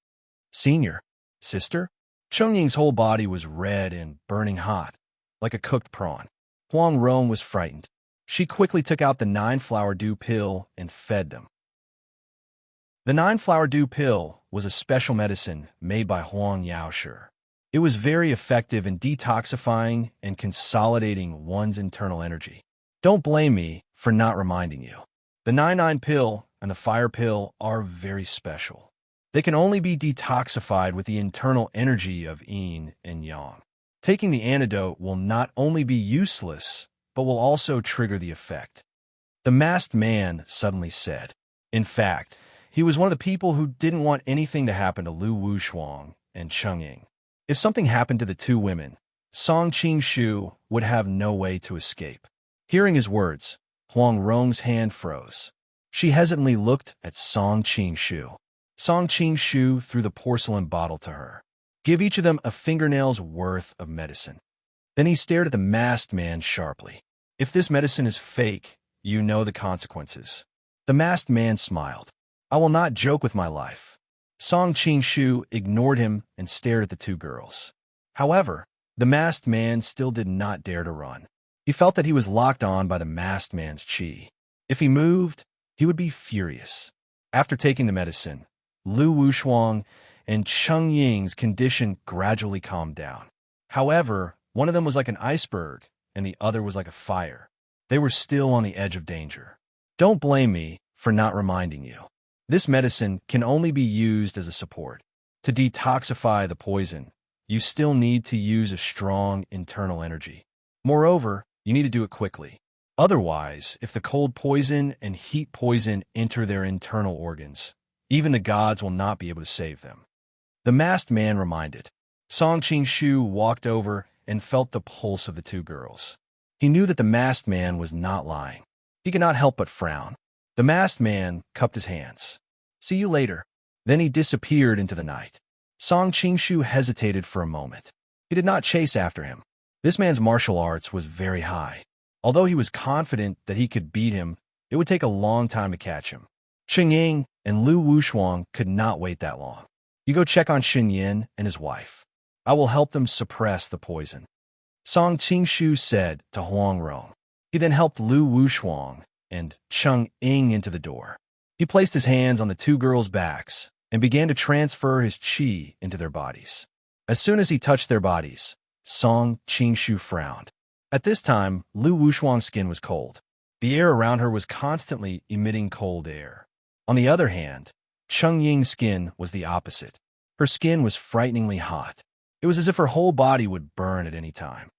Senior sister? Cheng Ying's whole body was red and burning hot, like a cooked prawn. Huang Rong was frightened. She quickly took out the 9-flower dew pill and fed them. The 9-flower dew pill was a special medicine made by Huang Yaoshi. It was very effective in detoxifying and consolidating one's internal energy. Don't blame me for not reminding you. The 99 pill and the fire pill are very special. They can only be detoxified with the internal energy of yin and yang. Taking the antidote will not only be useless, but will also trigger the effect. The masked man suddenly said. In fact, he was one of the people who didn't want anything to happen to Lu Wushuang and Cheng Ying. If something happened to the two women, Song Qingshu would have no way to escape. Hearing his words, Huang Rong's hand froze. She hesitantly looked at Song Qingshu. Song Qingshu threw the porcelain bottle to her. Give each of them a fingernail's worth of medicine. Then he stared at the masked man sharply. If this medicine is fake, you know the consequences. The masked man smiled. I will not joke with my life. Song Qingshu ignored him and stared at the two girls. However, the masked man still did not dare to run. He felt that he was locked on by the masked man's qi. If he moved, he would be furious. After taking the medicine, Lu Wushuang and Cheng Ying's condition gradually calmed down. However, one of them was like an iceberg, and the other was like a fire. They were still on the edge of danger. Don't blame me for not reminding you. This medicine can only be used as a support. To detoxify the poison, you still need to use a strong internal energy. Moreover, you need to do it quickly. Otherwise, if the cold poison and heat poison enter their internal organs, even the gods will not be able to save them. The masked man reminded. Song Qingshu walked over and felt the pulse of the two girls. He knew that the masked man was not lying. He could not help but frown. The masked man cupped his hands. See you later. Then he disappeared into the night. Song Qingshu hesitated for a moment. He did not chase after him. This man's martial arts was very high. Although he was confident that he could beat him, it would take a long time to catch him. Cheng Ying and Lu Wushuang could not wait that long. You go check on Xin Yin and his wife. I will help them suppress the poison. Song Qingshu said to Huang Rong. He then helped Lu Wushuang and Cheng Ying into the door. He placed his hands on the two girls' backs and began to transfer his qi into their bodies. As soon as he touched their bodies, Song Qingshu frowned. At this time, Lu Wushuang's skin was cold. The air around her was constantly emitting cold air. On the other hand, Cheng Ying's skin was the opposite. Her skin was frighteningly hot. It was as if her whole body would burn at any time.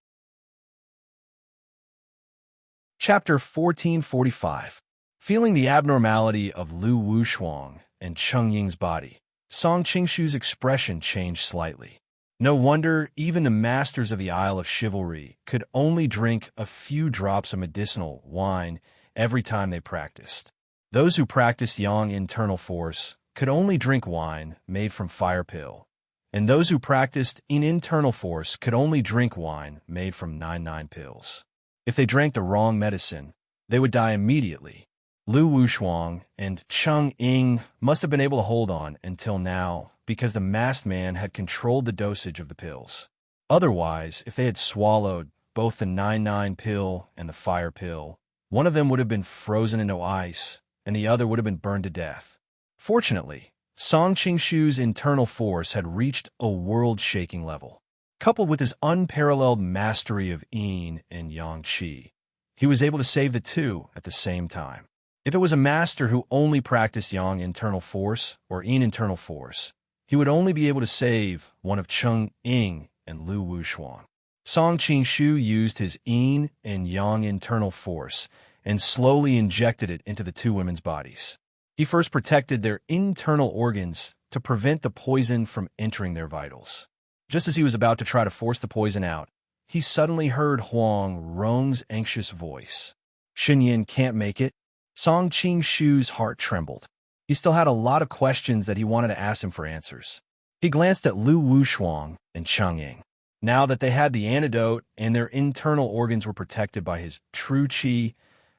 Chapter 1445. Feeling the abnormality of Lu Wushuang and Cheng Ying's body, Song Qingshu's expression changed slightly. No wonder even the masters of the Isle of Chivalry could only drink a few drops of medicinal wine every time they practiced. Those who practiced Yang internal force could only drink wine made from fire pill, and those who practiced in internal force could only drink wine made from 99 pills. If they drank the wrong medicine, they would die immediately. Lu Wushuang and Cheng Ying must have been able to hold on until now because the masked man had controlled the dosage of the pills. Otherwise, if they had swallowed both the 99 pill and the fire pill, one of them would have been frozen into ice, and the other would have been burned to death. Fortunately, Song Qingshu's internal force had reached a world-shaking level. Coupled with his unparalleled mastery of yin and yang qi, he was able to save the two at the same time. If it was a master who only practiced yang internal force or yin internal force, he would only be able to save one of Cheng Ying and Lu Wushuang. Song Qingshu used his yin and yang internal force and slowly injected it into the two women's bodies. He first protected their internal organs to prevent the poison from entering their vitals. Just as he was about to try to force the poison out, he suddenly heard Huang Rong's anxious voice. Xinyan can't make it. Song Qingshu's heart trembled. He still had a lot of questions that he wanted to ask him for answers. He glanced at Lu Wushuang and Cheng Ying. Now that they had the antidote and their internal organs were protected by his true qi,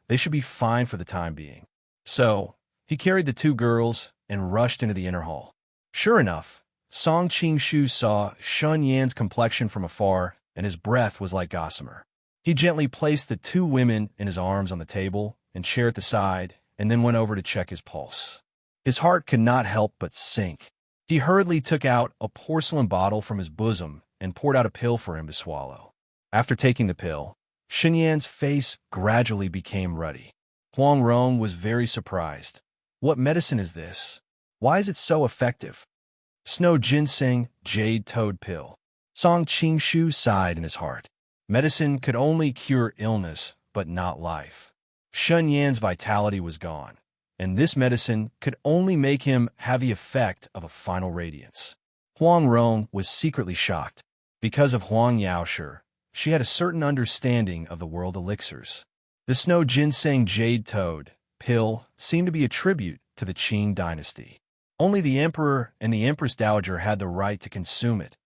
they should be fine for the time being. So, he carried the two girls and rushed into the inner hall. Sure enough, Song Qingshu saw Shun Yan's complexion from afar, and his breath was like gossamer. He gently placed the two women in his arms on the table and chair at the side, and then went over to check his pulse. His heart could not help but sink. He hurriedly took out a porcelain bottle from his bosom and poured out a pill for him to swallow. After taking the pill, Xinyan's face gradually became ruddy. Huang Rong was very surprised. What medicine is this? Why is it so effective? Snow ginseng, jade toad pill. Song Qingshu sighed in his heart. Medicine could only cure illness, but not life. Shun Yan's vitality was gone, and this medicine could only make him have the effect of a final radiance. Huang Rong was secretly shocked. Because of Huang Yaoshi, she had a certain understanding of the world elixirs. The snow ginseng jade toad pill seemed to be a tribute to the Qing dynasty. Only the emperor and the empress dowager had the right to consume it.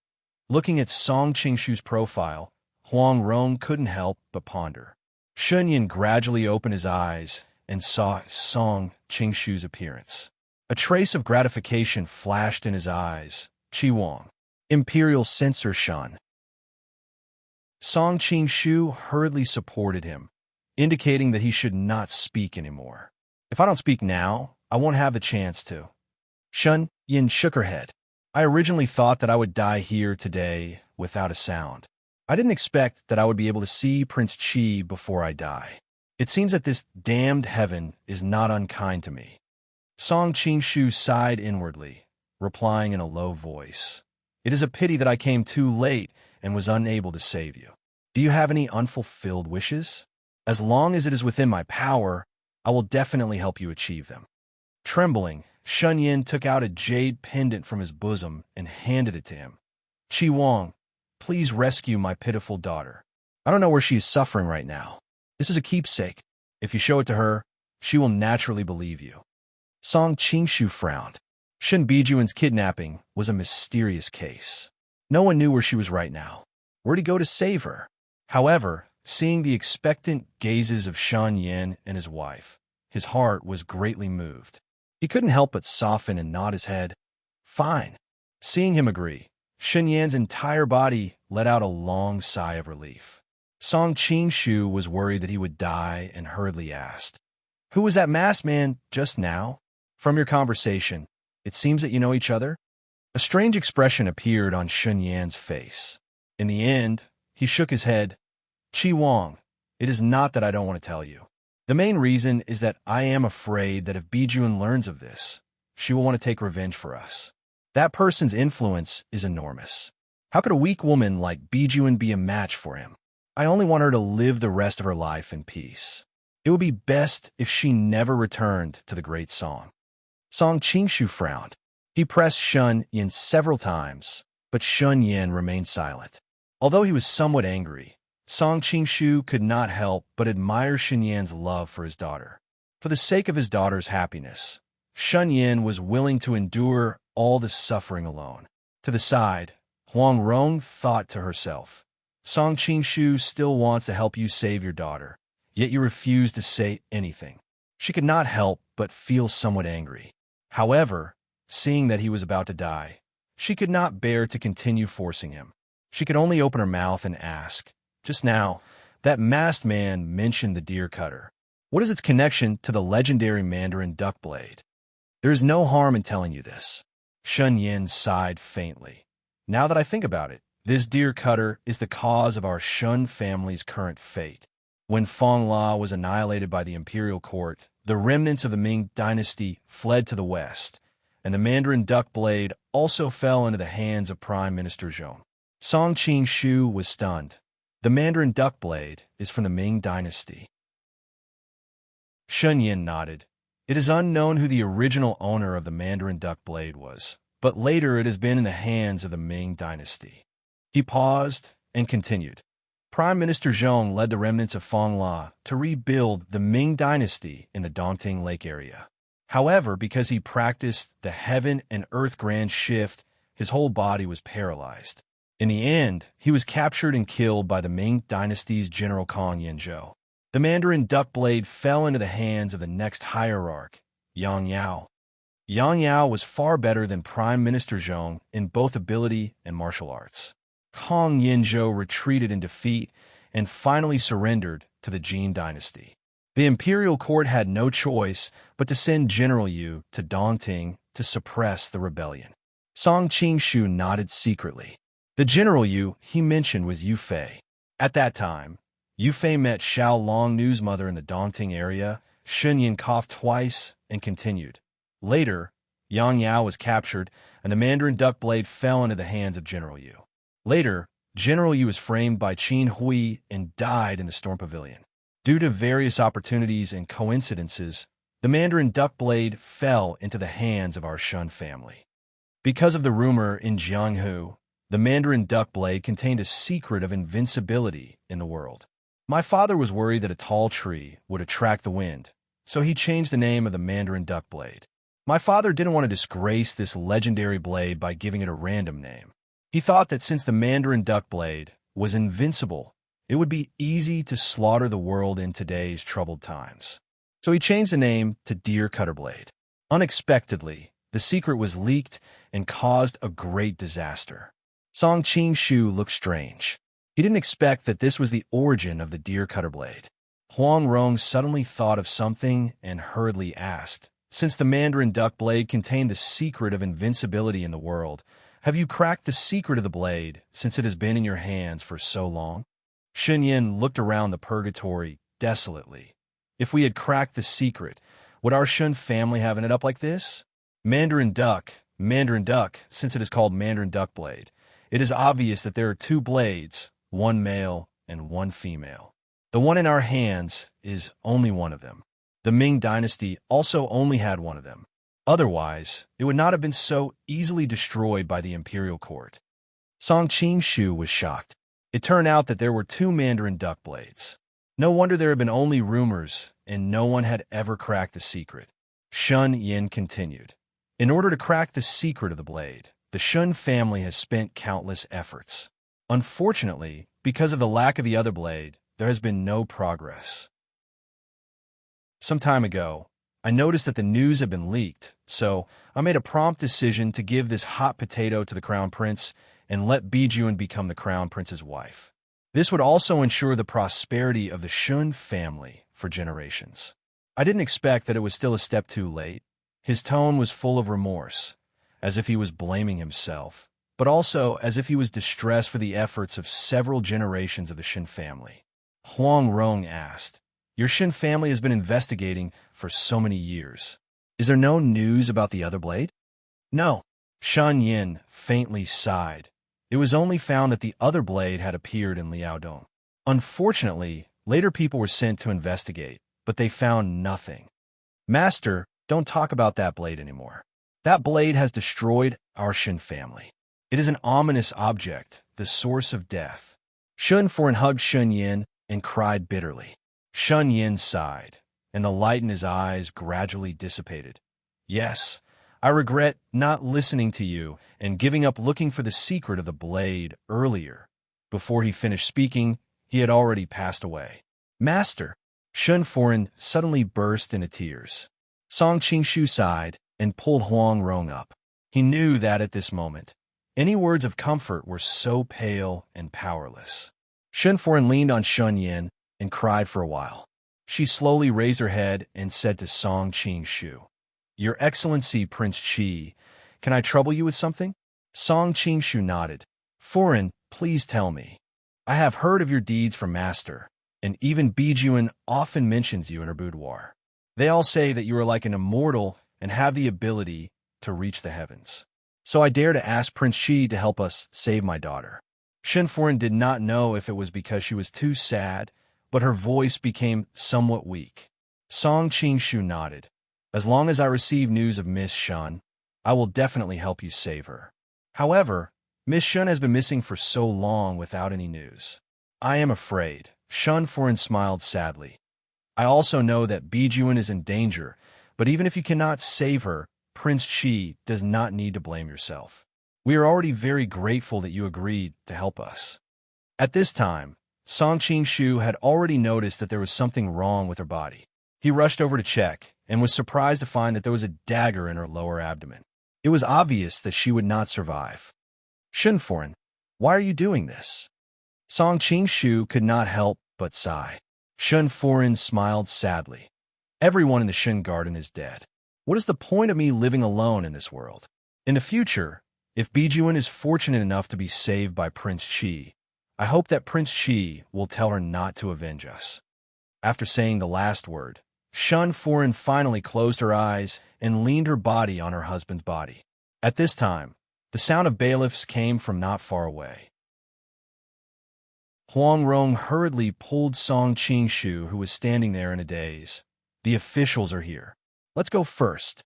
Looking at Song Qingshu's profile, Huang Rong couldn't help but ponder. Shunyan gradually opened his eyes and saw Song Qingshu's appearance. A trace of gratification flashed in his eyes. Qi Wang, Imperial Censor Shun. Song Qingshu hurriedly supported him, indicating that he should not speak anymore. If I don't speak now, I won't have the chance to. Shun Yin shook her head. I originally thought that I would die here today without a sound. I didn't expect that I would be able to see Prince Qi before I die. It seems that this damned heaven is not unkind to me. Song Qingshu sighed inwardly, replying in a low voice. It is a pity that I came too late and was unable to save you. Do you have any unfulfilled wishes? As long as it is within my power, I will definitely help you achieve them. Trembling, Shun Yin took out a jade pendant from his bosom and handed it to him. Qi Wang, please rescue my pitiful daughter. I don't know where she is suffering right now. This is a keepsake. If you show it to her, she will naturally believe you. Song Qingshu frowned. Shen Bijuan's kidnapping was a mysterious case. No one knew where she was right now. Where'd he go to save her? However, seeing the expectant gazes of Shun Yin and his wife, his heart was greatly moved. He couldn't help but soften and nod his head. Fine. Seeing him agree, Shun Yan's entire body let out a long sigh of relief. Song Qingshu was worried that he would die and hurriedly asked, "Who was that masked man just now?" From your conversation, It seems that you know each other? A strange expression appeared on Shun Yan's face. In the end, he shook his head. Qi Wang, it is not that I don't want to tell you. The main reason is that I am afraid that if Bijun learns of this, she will want to take revenge for us. That person's influence is enormous. How could a weak woman like Bijun be a match for him? I only want her to live the rest of her life in peace. It would be best if she never returned to the great song. Song Qingshu frowned. He pressed Shun Yan several times, but Shun Yan remained silent. Although he was somewhat angry, Song Qingshu could not help but admire Shun Yan's love for his daughter. For the sake of his daughter's happiness, Shun Yan was willing to endure all the suffering alone. To the side, Huang Rong thought to herself, Song Qingshu still wants to help you save your daughter, yet you refuse to say anything. She could not help but feel somewhat angry. However, seeing that he was about to die, she could not bear to continue forcing him. She could only open her mouth and ask, just now, that masked man mentioned the deer cutter. What is its connection to the legendary Mandarin duck blade? There is no harm in telling you this. Shun Yan sighed faintly. Now that I think about it, this deer cutter is the cause of our Shun family's current fate. When Feng La was annihilated by the imperial court, the remnants of the Ming dynasty fled to the west, and the Mandarin duck blade also fell into the hands of Prime Minister Zhong. Song Qingshu was stunned. The Mandarin duck blade is from the Ming dynasty. Shun Yan nodded. It is unknown who the original owner of the Mandarin duck blade was, but later it has been in the hands of the Ming dynasty. He paused and continued. Prime Minister Zhong led the remnants of Feng La to rebuild the Ming dynasty in the Dongting Lake area. However, because he practiced the heaven and earth grand shift, his whole body was paralyzed. In the end, he was captured and killed by the Ming dynasty's General Kong Yanzhou. The Mandarin duck blade fell into the hands of the next hierarch, Yang Yao. Yang Yao was far better than Prime Minister Zhong in both ability and martial arts. Kong Yanzhou retreated in defeat and finally surrendered to the Jin dynasty. The imperial court had no choice but to send General Yu to Dongting to suppress the rebellion. Song Qingshu nodded secretly. The General Yu he mentioned was Yu Fei. At that time, Yu Fei met Xiao Longnu's mother in the Dongting area. Shun Yan coughed twice and continued. Later, Yang Yao was captured, and the Mandarin duck blade fell into the hands of General Yu. Later, General Yu was framed by Qin Hui and died in the Storm Pavilion. Due to various opportunities and coincidences, the Mandarin duck blade fell into the hands of our Shun family. Because of the rumor in Jianghu, the Mandarin duck blade contained a secret of invincibility in the world. My father was worried that a tall tree would attract the wind, so he changed the name of the Mandarin duck blade. My father didn't want to disgrace this legendary blade by giving it a random name. He thought that since the Mandarin duck blade was invincible, it would be easy to slaughter the world in today's troubled times. So he changed the name to Deer Cutter Blade. Unexpectedly, the secret was leaked and caused a great disaster. Song Qingshu looked strange. He didn't expect that this was the origin of the Deer Cutter Blade. Huang Rong suddenly thought of something and hurriedly asked, since the Mandarin duck blade contained the secret of invincibility in the world, have you cracked the secret of the blade since it has been in your hands for so long? Shun Yan looked around the purgatory desolately. If we had cracked the secret, would our Shun family have ended up like this? Mandarin duck, since it is called Mandarin duck blade. It is obvious that there are two blades, one male and one female. The one in our hands is only one of them. The Ming dynasty also only had one of them. Otherwise, it would not have been so easily destroyed by the imperial court. Song Qingshu was shocked. It turned out that there were two Mandarin duck blades. No wonder there had been only rumors, and no one had ever cracked the secret. Shun Yan continued. In order to crack the secret of the blade, the Shun family has spent countless efforts. Unfortunately, because of the lack of the other blade, there has been no progress. Some time ago, I noticed that the news had been leaked, so I made a prompt decision to give this hot potato to the crown prince and let Bijun become the crown prince's wife. This would also ensure the prosperity of the Shun family for generations. I didn't expect that it was still a step too late. His tone was full of remorse, as if he was blaming himself, but also as if he was distressed for the efforts of several generations of the Shin family. Huang Rong asked, "Your Shin family has been investigating for so many years. Is there no news about the other blade?" "No." Shan Yin faintly sighed. It was only found that the other blade had appeared in Liaodong. Unfortunately, later people were sent to investigate, but they found nothing. "Master, don't talk about that blade anymore. That blade has destroyed our Shin family. It is an ominous object, the source of death." Shun Foran hugged Shun Yin and cried bitterly. Shun Yin sighed, and the light in his eyes gradually dissipated. "Yes, I regret not listening to you and giving up looking for the secret of the blade earlier." Before he finished speaking, he had already passed away. "Master!" Shun Foran suddenly burst into tears. Song Qingshu sighed and pulled Huang Rong up. He knew that at this moment, any words of comfort were so pale and powerless. Shun Foran leaned on Shun Yin and cried for a while. She slowly raised her head and said to Song Qingshu, "Your Excellency, Prince Qi, can I trouble you with something?" Song Qingshu nodded. "Foran, please tell me. I have heard of your deeds from Master, and even Bijuan often mentions you in her boudoir. They all say that you are like an immortal and have the ability to reach the heavens. So I dare to ask Prince Qi to help us save my daughter." Shen Foran did not know if it was because she was too sad, but her voice became somewhat weak. Song Qingshu nodded. "As long as I receive news of Miss Shun, I will definitely help you save her. However, Miss Shun has been missing for so long without any news. I am afraid." Shun Foran smiled sadly. "I also know that Bijuan is in danger, but even if you cannot save her, Prince Qi does not need to blame yourself. We are already very grateful that you agreed to help us." At this time, Song Qingshu had already noticed that there was something wrong with her body. He rushed over to check and was surprised to find that there was a dagger in her lower abdomen. It was obvious that she would not survive. "Shen Foran, why are you doing this?" Song Qingshu could not help but sigh. Shen Foran smiled sadly. "Everyone in the Shen garden is dead. What is the point of me living alone in this world? In the future, if Bijuan is fortunate enough to be saved by Prince Qi, I hope that Prince Qi will tell her not to avenge us." After saying the last word, Shun Foran finally closed her eyes and leaned her body on her husband's body. At this time, the sound of bailiffs came from not far away. Huang Rong hurriedly pulled Song Qingshu, who was standing there in a daze. "The officials are here. Let's go first."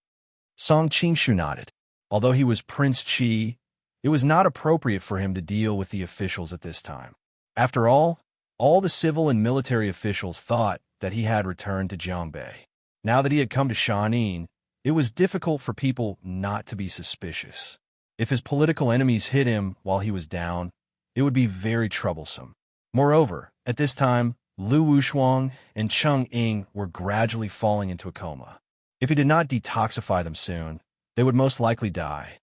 Song Qingshu nodded. Although he was Prince Qi, it was not appropriate for him to deal with the officials at this time. After all the civil and military officials thought that he had returned to Jiangbei. Now that he had come to Shanin, it was difficult for people not to be suspicious. If his political enemies hit him while he was down, it would be very troublesome. Moreover, at this time, Lu Wushuang and Cheng Ying were gradually falling into a coma. If he did not detoxify them soon, they would most likely die.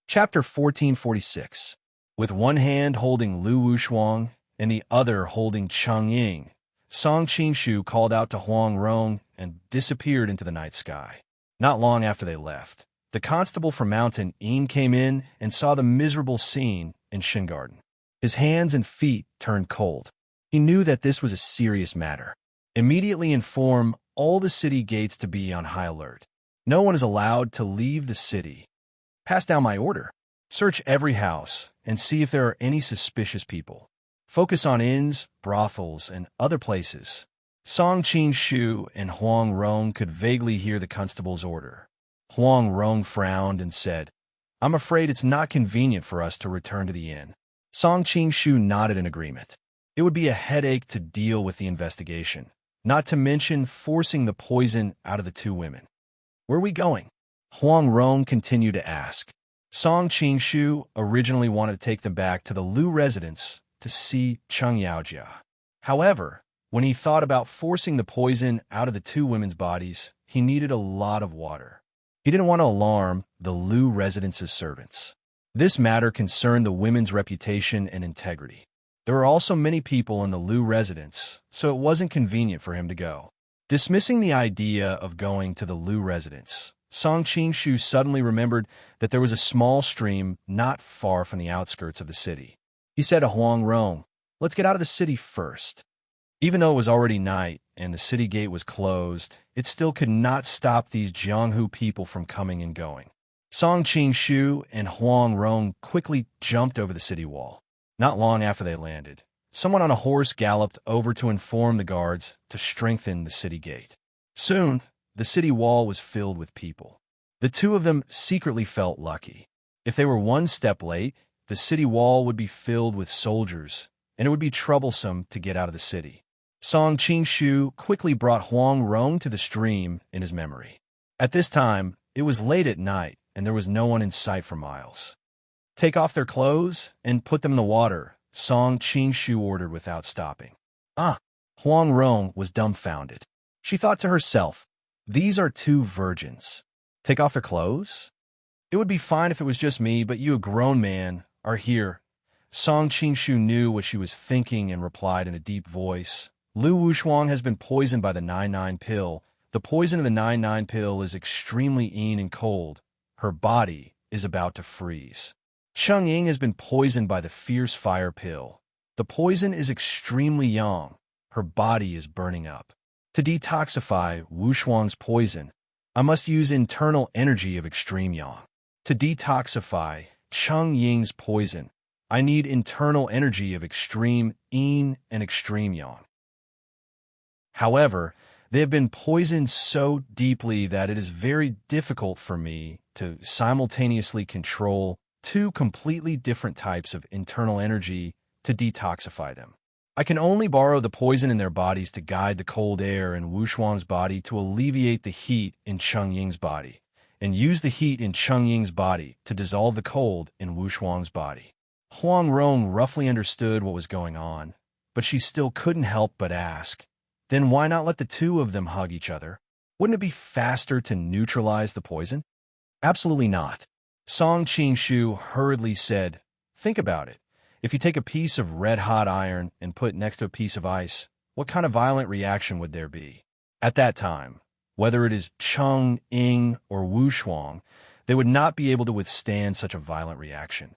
Chapter 1446. With one hand holding Lu Wushuang and the other holding Cheng Ying, Song Qingshu called out to Huang Rong and disappeared into the night sky. Not long after they left, the constable from Mountain Ying came in and saw the miserable scene in Shin Garden. His hands and feet turned cold. He knew that this was a serious matter. "Immediately inform all the city gates to be on high alert. No one is allowed to leave the city. Pass down my order. Search every house and see if there are any suspicious people. Focus on inns, brothels, and other places." Song Qingshu and Huang Rong could vaguely hear the constable's order. Huang Rong frowned and said, "I'm afraid it's not convenient for us to return to the inn." Song Qingshu nodded in agreement. It would be a headache to deal with the investigation, not to mention forcing the poison out of the two women. "Where are we going?" Huang Rong continued to ask. Song Qingshu originally wanted to take them back to the Lu residence to see Cheng Yaojia. However, when he thought about forcing the poison out of the two women's bodies, he needed a lot of water. He didn't want to alarm the Lu residence's servants. This matter concerned the women's reputation and integrity. There were also many people in the Lu residence, so it wasn't convenient for him to go. Dismissing the idea of going to the Lu residence, Song Qingshu suddenly remembered that there was a small stream not far from the outskirts of the city. He said to Huang Rong, "Let's get out of the city first." Even though it was already night and the city gate was closed, it still could not stop these Jianghu people from coming and going. Song Qingshu and Huang Rong quickly jumped over the city wall. Not long after they landed, someone on a horse galloped over to inform the guards to strengthen the city gate. Soon, the city wall was filled with people. The two of them secretly felt lucky. If they were one step late, the city wall would be filled with soldiers, and it would be troublesome to get out of the city. Song Qingshu quickly brought Huang Rong to the stream in his memory. At this time, it was late at night, and there was no one in sight for miles. "Take off their clothes and put them in the water," Song Qingshu ordered without stopping. Huang Rong was dumbfounded. She thought to herself, "These are two virgins. Take off their clothes? It would be fine if it was just me, but you, a grown man, are here." Song Qingshu knew what she was thinking and replied in a deep voice, "Lu Wushuang has been poisoned by the 99 pill. The poison of the 99 pill is extremely and cold. Her body is about to freeze. Cheng Ying has been poisoned by the fierce fire pill. The poison is extremely young. Her body is burning up. To detoxify Wushuang's poison, I must use internal energy of extreme yang. To detoxify Cheng Ying's poison, I need internal energy of extreme yin and extreme yang. However, they have been poisoned so deeply that it is very difficult for me to simultaneously control two completely different types of internal energy to detoxify them. I can only borrow the poison in their bodies to guide the cold air in Wushuang's body to alleviate the heat in Cheng Ying's body, and use the heat in Cheng Ying's body to dissolve the cold in Wushuang's body." Huang Rong roughly understood what was going on, but she still couldn't help but ask, "Then why not let the two of them hug each other? Wouldn't it be faster to neutralize the poison?" "Absolutely not." Song Qingshu hurriedly said, "Think about it. If you take a piece of red-hot iron and put it next to a piece of ice, what kind of violent reaction would there be? At that time, whether it is Cheng Ying or Wushuang, they would not be able to withstand such a violent reaction.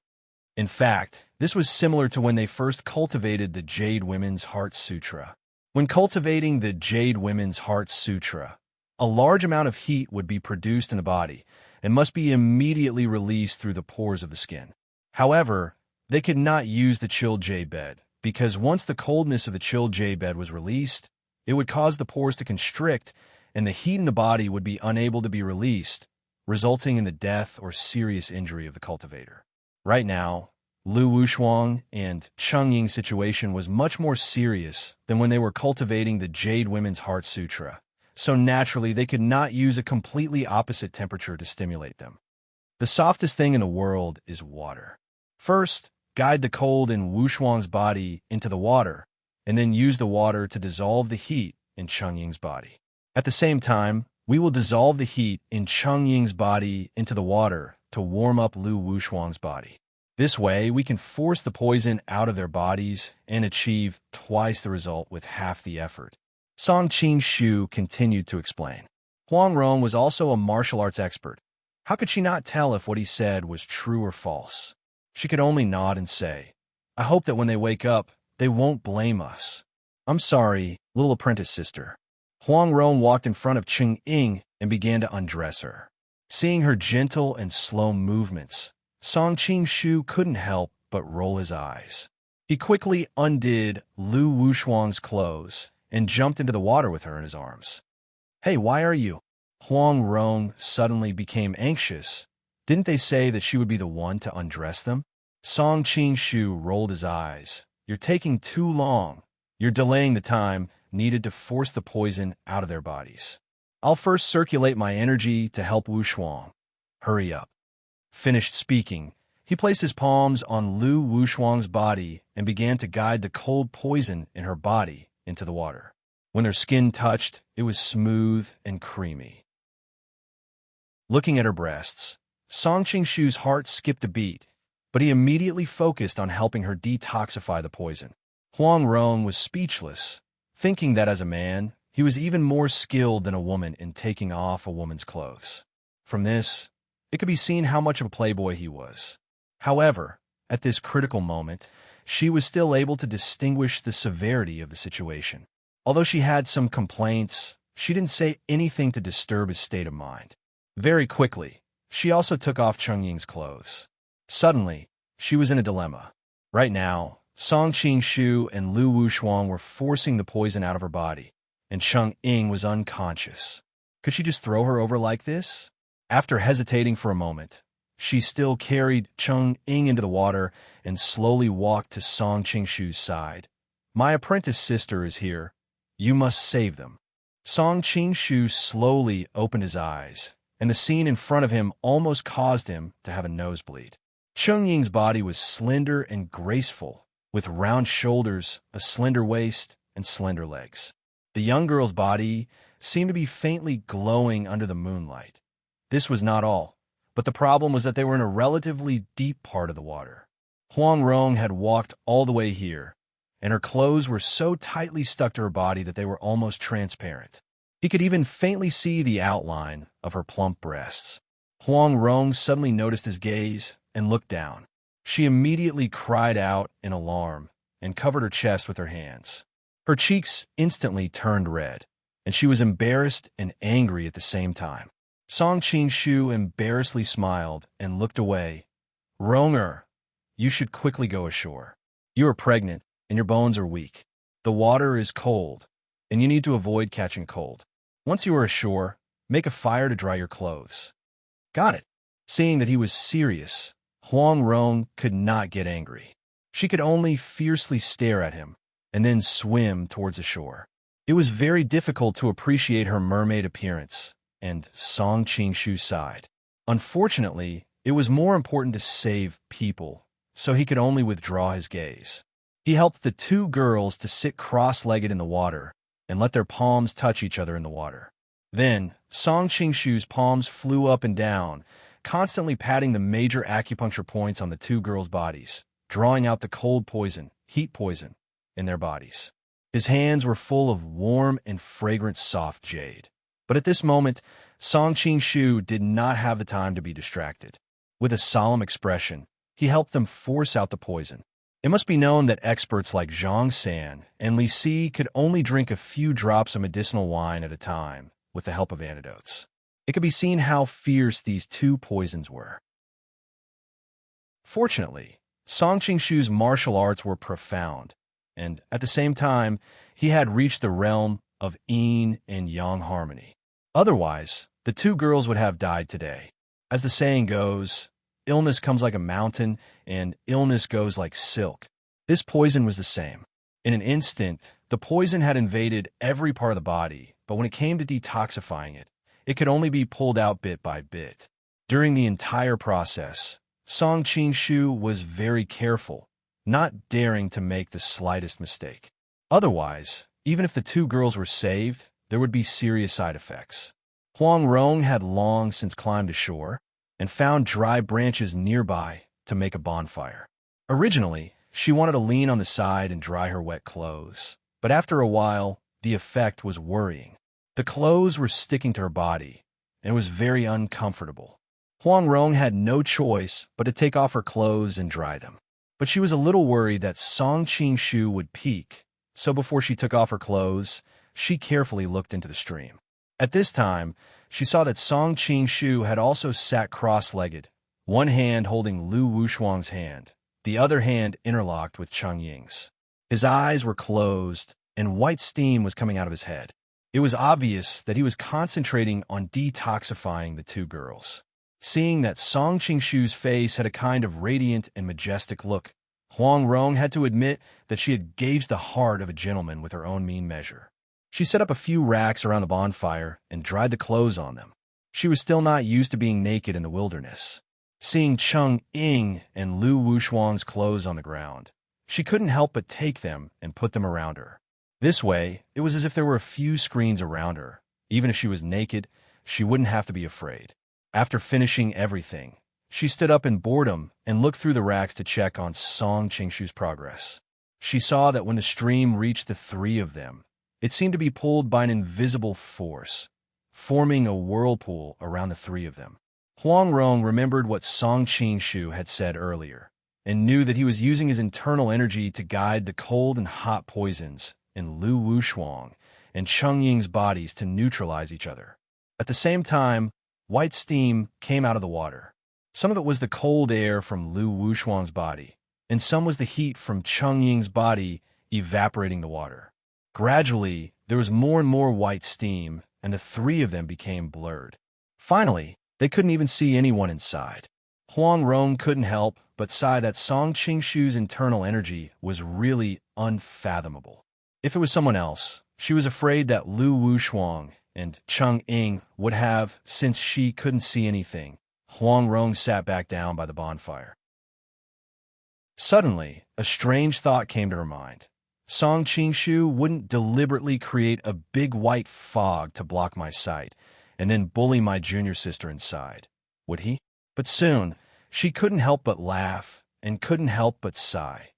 In fact, this was similar to when they first cultivated the Jade Women's Heart Sutra. When cultivating the Jade Women's Heart Sutra, a large amount of heat would be produced in the body and must be immediately released through the pores of the skin. However, they could not use the chilled jade bed, because once the coldness of the chilled jade bed was released, it would cause the pores to constrict, and the heat in the body would be unable to be released, resulting in the death or serious injury of the cultivator. Right now, Lu Wushuang and Cheng Ying's situation was much more serious than when they were cultivating the Jade Women's Heart Sutra, so naturally they could not use a completely opposite temperature to stimulate them. The softest thing in the world is water. First, guide the cold in Wushuang's body into the water, and then use the water to dissolve the heat in Cheng Ying's body. At the same time, we will dissolve the heat in Cheng Ying's body into the water to warm up Lu Wushuang's body. This way, we can force the poison out of their bodies and achieve twice the result with half the effort." Song Qingshu continued to explain. Huang Rong was also a martial arts expert. How could she not tell if what he said was true or false? She could only nod and say, "I hope that when they wake up, they won't blame us." "I'm sorry, little apprentice sister." Huang Rong walked in front of Cheng Ying and began to undress her. Seeing her gentle and slow movements, Song Qingshu couldn't help but roll his eyes. He quickly undid Lu Wushuang's clothes and jumped into the water with her in his arms. "Hey, why are you?" Huang Rong suddenly became anxious. Didn't they say that she would be the one to undress them? Song Qingshu rolled his eyes. "You're taking too long. You're delaying the time needed to force the poison out of their bodies. I'll first circulate my energy to help Wushuang. Hurry up." Finished speaking, he placed his palms on Lu Wushuang's body and began to guide the cold poison in her body into the water. When their skin touched, it was smooth and creamy. Looking at her breasts, Song Qingshu's heart skipped a beat, but he immediately focused on helping her detoxify the poison. Huang Rong was speechless, thinking that as a man, He was even more skilled than a woman in taking off a woman's clothes. From this, it could be seen how much of a playboy he was. However, at this critical moment, she was still able to distinguish the severity of the situation. Although she had some complaints, she didn't say anything to disturb his state of mind. Very quickly, she also took off Cheng Ying's clothes. Suddenly, she was in a dilemma. Right now, Song Qing-shu and Lu Wushuang were forcing the poison out of her body, and Cheng Ying was unconscious. Could she just throw her over like this? After hesitating for a moment, she still carried Cheng Ying into the water and slowly walked to Song Qing-shu's side. "My apprentice sister is here. You must save them." Song Qing-shu slowly opened his eyes, and the scene in front of him almost caused him to have a nosebleed. Cheng Ying's body was slender and graceful, with round shoulders, a slender waist, and slender legs. The young girl's body seemed to be faintly glowing under the moonlight. This was not all, but the problem was that they were in a relatively deep part of the water. Huang Rong had walked all the way here, and her clothes were so tightly stuck to her body that they were almost transparent. He could even faintly see the outline of her plump breasts. Huang Rong suddenly noticed his gaze and looked down. She immediately cried out in alarm and covered her chest with her hands. Her cheeks instantly turned red, and she was embarrassed and angry at the same time. Song Qing-shu embarrassedly smiled and looked away. "Ronger, you should quickly go ashore. You are pregnant, and your bones are weak. The water is cold, and you need to avoid catching cold. Once you are ashore, make a fire to dry your clothes." "Got it." Seeing that he was serious, Huang Rong could not get angry. She could only fiercely stare at him and then swim towards the shore. It was very difficult to appreciate her mermaid appearance, and Song Qing-shu sighed. Unfortunately, it was more important to save people, so he could only withdraw his gaze. He helped the two girls to sit cross-legged in the water and let their palms touch each other in the water. Then, Song Qing-shu's palms flew up and down, constantly patting the major acupuncture points on the two girls' bodies, drawing out the cold poison, heat poison, in their bodies. His hands were full of warm and fragrant soft jade. But at this moment, Song Qing-shu did not have the time to be distracted. With a solemn expression, he helped them force out the poison. It must be known that experts like Zhang San and Li Si could only drink a few drops of medicinal wine at a time with the help of antidotes. It could be seen how fierce these two poisons were. Fortunately, Song Qing-shu's martial arts were profound, and at the same time, he had reached the realm of yin and yang harmony. Otherwise, the two girls would have died today. As the saying goes, illness comes like a mountain, and illness goes like silk. This poison was the same. In an instant, the poison had invaded every part of the body, but when it came to detoxifying it, it could only be pulled out bit by bit. During the entire process, Song Qing-shu was very careful, not daring to make the slightest mistake. Otherwise, even if the two girls were saved, there would be serious side effects. Huang Rong had long since climbed ashore and found dry branches nearby to make a bonfire. Originally, she wanted to lean on the side and dry her wet clothes, but after a while, the effect was worrying. The clothes were sticking to her body, and it was very uncomfortable. Huang Rong had no choice but to take off her clothes and dry them. But she was a little worried that Song Qing-shu would peek, so before she took off her clothes, she carefully looked into the stream. At this time, she saw that Song Qing-shu had also sat cross-legged, one hand holding Lu Wushuang's hand, the other hand interlocked with Cheng Ying's. His eyes were closed, and white steam was coming out of his head. It was obvious that he was concentrating on detoxifying the two girls. Seeing that Song Qing-shu's face had a kind of radiant and majestic look, Huang Rong had to admit that she had gauged the heart of a gentleman with her own mean measure. She set up a few racks around the bonfire and dried the clothes on them. She was still not used to being naked in the wilderness. Seeing Cheng Ying and Lu Wushuang's clothes on the ground, she couldn't help but take them and put them around her. This way, it was as if there were a few screens around her. Even if she was naked, she wouldn't have to be afraid. After finishing everything, she stood up in boredom and looked through the racks to check on Song Qing-shu's progress. She saw that when the stream reached the three of them, It seemed to be pulled by an invisible force, forming a whirlpool around the three of them. Huang Rong remembered what Song Qingshu had said earlier, and knew that he was using his internal energy to guide the cold and hot poisons in Lu Wushuang and Cheng Ying's bodies to neutralize each other. At the same time, white steam came out of the water. Some of it was the cold air from Lu Wushuang's body, and some was the heat from Cheng Ying's body evaporating the water. Gradually, there was more and more white steam, and the three of them became blurred. Finally, they couldn't even see anyone inside. Huang Rong couldn't help but sigh that Song Qingshu's internal energy was really unfathomable. If it was someone else, she was afraid that Lu Wushuang and Cheng Ying would have, since she couldn't see anything. Huang Rong sat back down by the bonfire. Suddenly, a strange thought came to her mind. Song Qingshu wouldn't deliberately create a big white fog to block my sight and then bully my junior sister inside, would he? But soon, she couldn't help but laugh and couldn't help but sigh.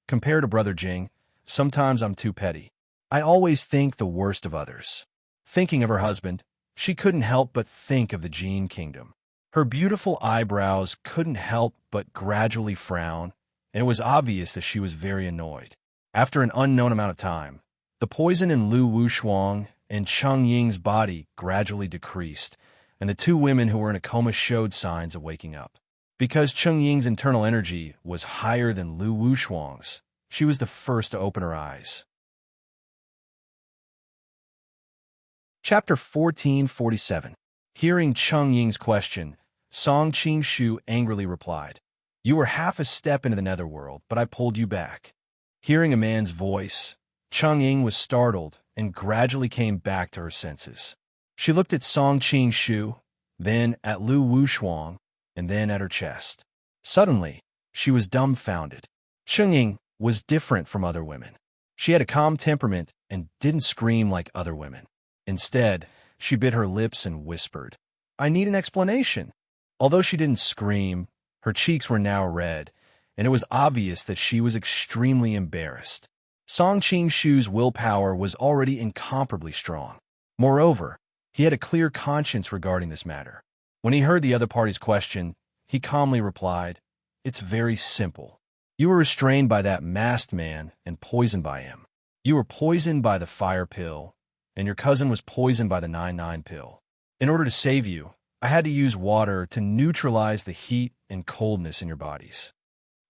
Compared to Brother Jing, sometimes I'm too petty. I always think the worst of others. Thinking of her husband, she couldn't help but think of the Jin kingdom. Her beautiful eyebrows couldn't help but gradually frown, and it was obvious that she was very annoyed. After an unknown amount of time, the poison in Lu Wushuang and Cheng Ying's body gradually decreased, and the two women who were in a coma showed signs of waking up. Because Cheng Ying's internal energy was higher than Lu Wushuang's, she was the first to open her eyes. Chapter 1447. Hearing Cheng Ying's question, Song Qingshu angrily replied, "You were half a step into the netherworld, but I pulled you back." Hearing a man's voice, Cheng Ying was startled and gradually came back to her senses. She looked at Song Qingshu, then at Lu Wushuang, and then at her chest. Suddenly, she was dumbfounded. Cheng Ying was different from other women. She had a calm temperament and didn't scream like other women. Instead, she bit her lips and whispered, "I need an explanation." Although she didn't scream, her cheeks were now red, and it was obvious that she was extremely embarrassed. Song Qingshu's willpower was already incomparably strong. Moreover, he had a clear conscience regarding this matter. When he heard the other party's question, he calmly replied, "It's very simple. You were restrained by that masked man and poisoned by him. You were poisoned by the fire pill, and your cousin was poisoned by the 9-9 pill. In order to save you, I had to use water to neutralize the heat and coldness in your bodies."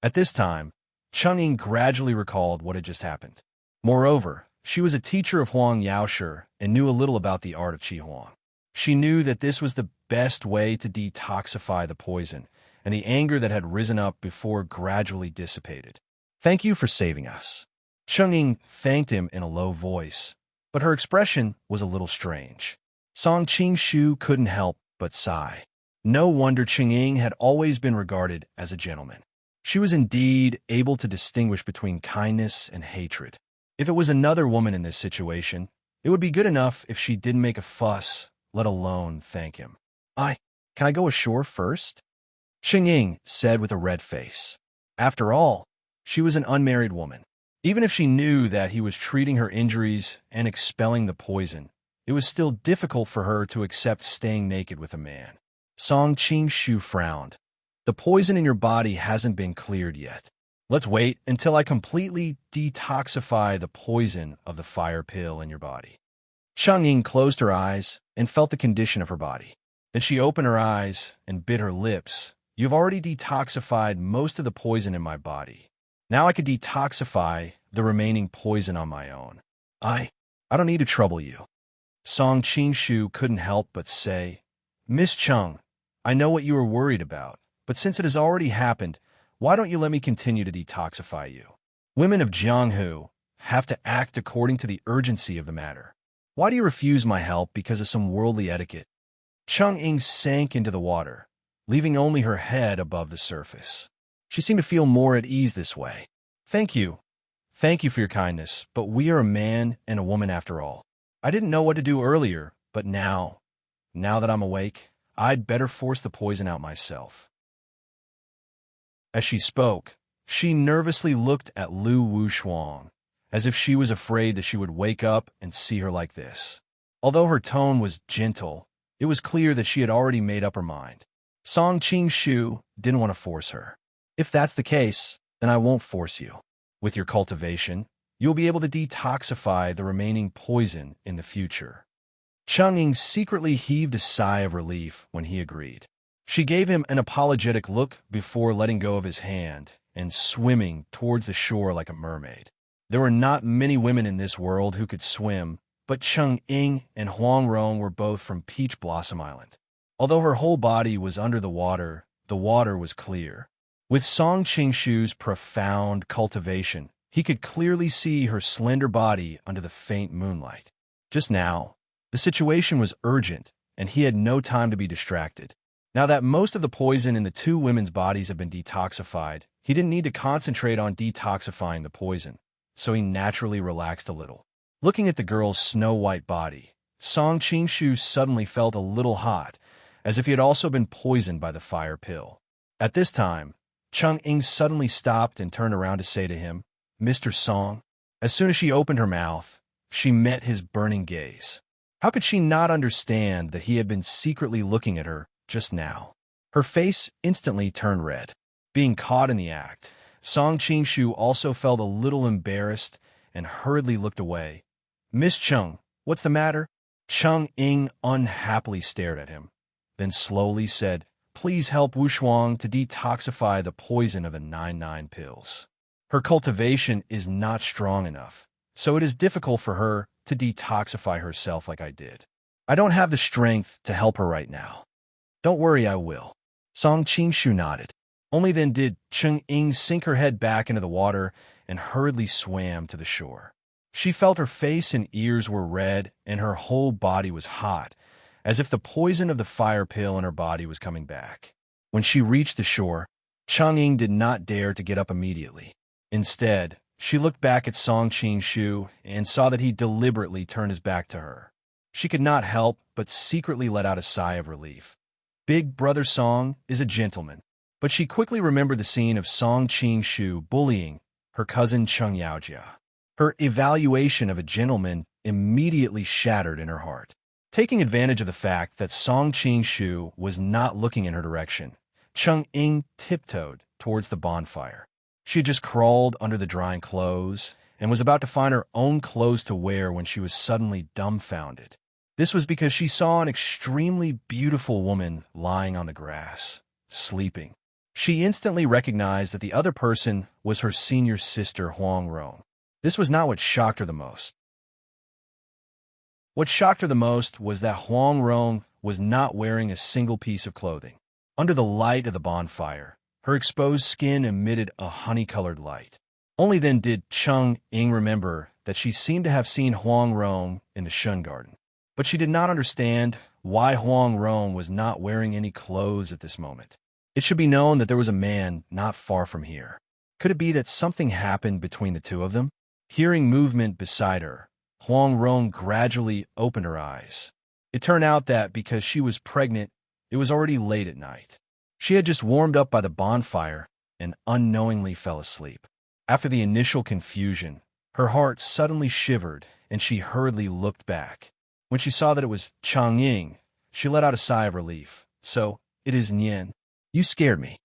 At this time, Cheng Ying gradually recalled what had just happened. Moreover, she was a teacher of Huang Yaoshi and knew a little about the art of Qi Huang. She knew that this was the best way to detoxify the poison, and the anger that had risen up before gradually dissipated. "Thank you for saving us." Cheng Ying thanked him in a low voice, but her expression was a little strange. Song Qingshu couldn't help but sigh. No wonder Cheng Ying had always been regarded as a gentleman. She was indeed able to distinguish between kindness and hatred. If it was another woman in this situation, it would be good enough if she didn't make a fuss, let alone thank him. Can I go ashore first?" Cheng Ying said with a red face. After all, she was an unmarried woman. Even if she knew that he was treating her injuries and expelling the poison, it was still difficult for her to accept staying naked with a man. Song Qingshu frowned. "The poison in your body hasn't been cleared yet. Let's wait until I completely detoxify the poison of the fire pill in your body." Cheng Ying closed her eyes and felt the condition of her body. Then she opened her eyes and bit her lips. "You've already detoxified most of the poison in my body. Now I could detoxify the remaining poison on my own. I don't need to trouble you." Song Qingshu couldn't help but say, "Miss Cheng, I know what you were worried about, but since it has already happened, why don't you let me continue to detoxify you? Women of Jianghu have to act according to the urgency of the matter. Why do you refuse my help because of some worldly etiquette?" Cheng Ying sank into the water, leaving only her head above the surface. She seemed to feel more at ease this way. Thank you for your kindness, but we are a man and a woman after all. I didn't know what to do earlier, but now that I'm awake, I'd better force the poison out myself." As she spoke, she nervously looked at Lu Wushuang, as if she was afraid that she would wake up and see her like this. Although her tone was gentle, it was clear that she had already made up her mind. Song Qing-shu didn't want to force her. If that's the case, then I won't force you. With your cultivation, you'll be able to detoxify the remaining poison in the future. Cheng-ying secretly heaved a sigh of relief when he agreed. She gave him an apologetic look before letting go of his hand and swimming towards the shore like a mermaid. There were not many women in this world who could swim, but Cheng-ying and Huang Rong were both from Peach Blossom Island. Although her whole body was under the water was clear. With Song Qing-shu's profound cultivation, he could clearly see her slender body under the faint moonlight. Just now, the situation was urgent, and he had no time to be distracted. Now that most of the poison in the two women's bodies had been detoxified, he didn't need to concentrate on detoxifying the poison, so he naturally relaxed a little. Looking at the girl's snow-white body, Song Qing-shu suddenly felt a little hot, as if he had also been poisoned by the fire pill. At this time, Cheng-ying suddenly stopped and turned around to say to him, "Mr. Song." As soon as she opened her mouth, she met his burning gaze. How could she not understand that he had been secretly looking at her just now? Her face instantly turned red. Being caught in the act, Song Qing-shu also felt a little embarrassed and hurriedly looked away. "Miss Cheng, what's the matter?" Cheng-ying unhappily stared at him, then slowly said, "Please help Wu Shuang to detoxify the poison of the 99 pills. Her cultivation is not strong enough, so it is difficult for her to detoxify herself like I did. I don't have the strength to help her right now." "Don't worry, I will." Song Qing-shu nodded. Only then did Cheng-ying sink her head back into the water and hurriedly swam to the shore. She felt her face and ears were red and her whole body was hot, as if the poison of the fire pill in her body was coming back. When she reached the shore, Cheng-ying did not dare to get up immediately. Instead, she looked back at Song Qing-shu and saw that he deliberately turned his back to her. She could not help but secretly let out a sigh of relief. Big Brother Song is a gentleman, but she quickly remembered the scene of Song Qing-shu bullying her cousin Cheng Yaojia. Her evaluation of a gentleman immediately shattered in her heart. Taking advantage of the fact that Song Qing-shu was not looking in her direction, Cheng-ying tiptoed towards the bonfire. She had just crawled under the drying clothes and was about to find her own clothes to wear when she was suddenly dumbfounded. This was because she saw an extremely beautiful woman lying on the grass, sleeping. She instantly recognized that the other person was her senior sister Huang Rong. This was not what shocked her the most. What shocked her the most was that Huang Rong was not wearing a single piece of clothing. Under the light of the bonfire, her exposed skin emitted a honey-colored light. Only then did Cheng-ying remember that she seemed to have seen Huang Rong in the Shun Garden. But she did not understand why Huang Rong was not wearing any clothes at this moment. It should be known that there was a man not far from here. Could it be that something happened between the two of them? Hearing movement beside her, Huang Rong gradually opened her eyes. It turned out that because she was pregnant, it was already late at night. She had just warmed up by the bonfire and unknowingly fell asleep. After the initial confusion, her heart suddenly shivered and she hurriedly looked back. When she saw that it was Cheng-ying, she let out a sigh of relief. "So, it is Nian. You scared me."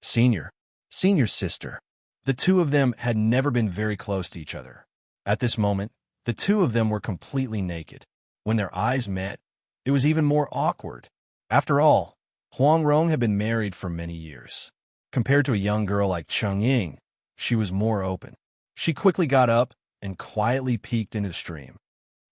Senior sister. The two of them had never been very close to each other. At this moment, the two of them were completely naked. When their eyes met, it was even more awkward. After all, Huang Rong had been married for many years. Compared to a young girl like Cheng-ying, she was more open. She quickly got up and quietly peeked into the stream.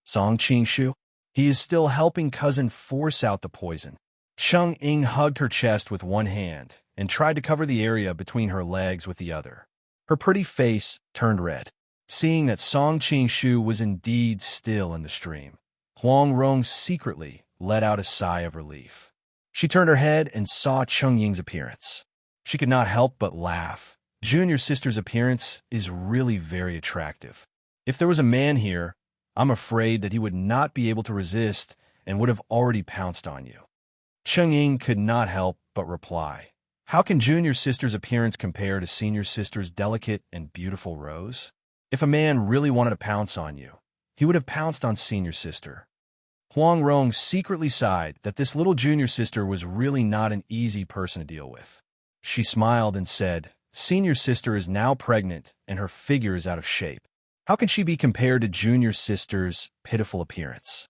Song Qing-shu? He is still helping cousin force out the poison. Cheng-ying hugged her chest with one hand and tried to cover the area between her legs with the other. Her pretty face turned red. Seeing that Song Qing-shu was indeed still in the stream, Huang Rong secretly let out a sigh of relief. She turned her head and saw Cheng-ying's appearance. She could not help but laugh. Junior sister's appearance is really very attractive. If there was a man here, I'm afraid that he would not be able to resist and would have already pounced on you. Cheng-ying could not help but reply. How can junior sister's appearance compare to senior sister's delicate and beautiful rose? If a man really wanted to pounce on you, he would have pounced on senior sister. Huang Rong secretly sighed that this little junior sister was really not an easy person to deal with. She smiled and said, "Senior sister is now pregnant and her figure is out of shape. How can she be compared to junior sister's pitiful appearance?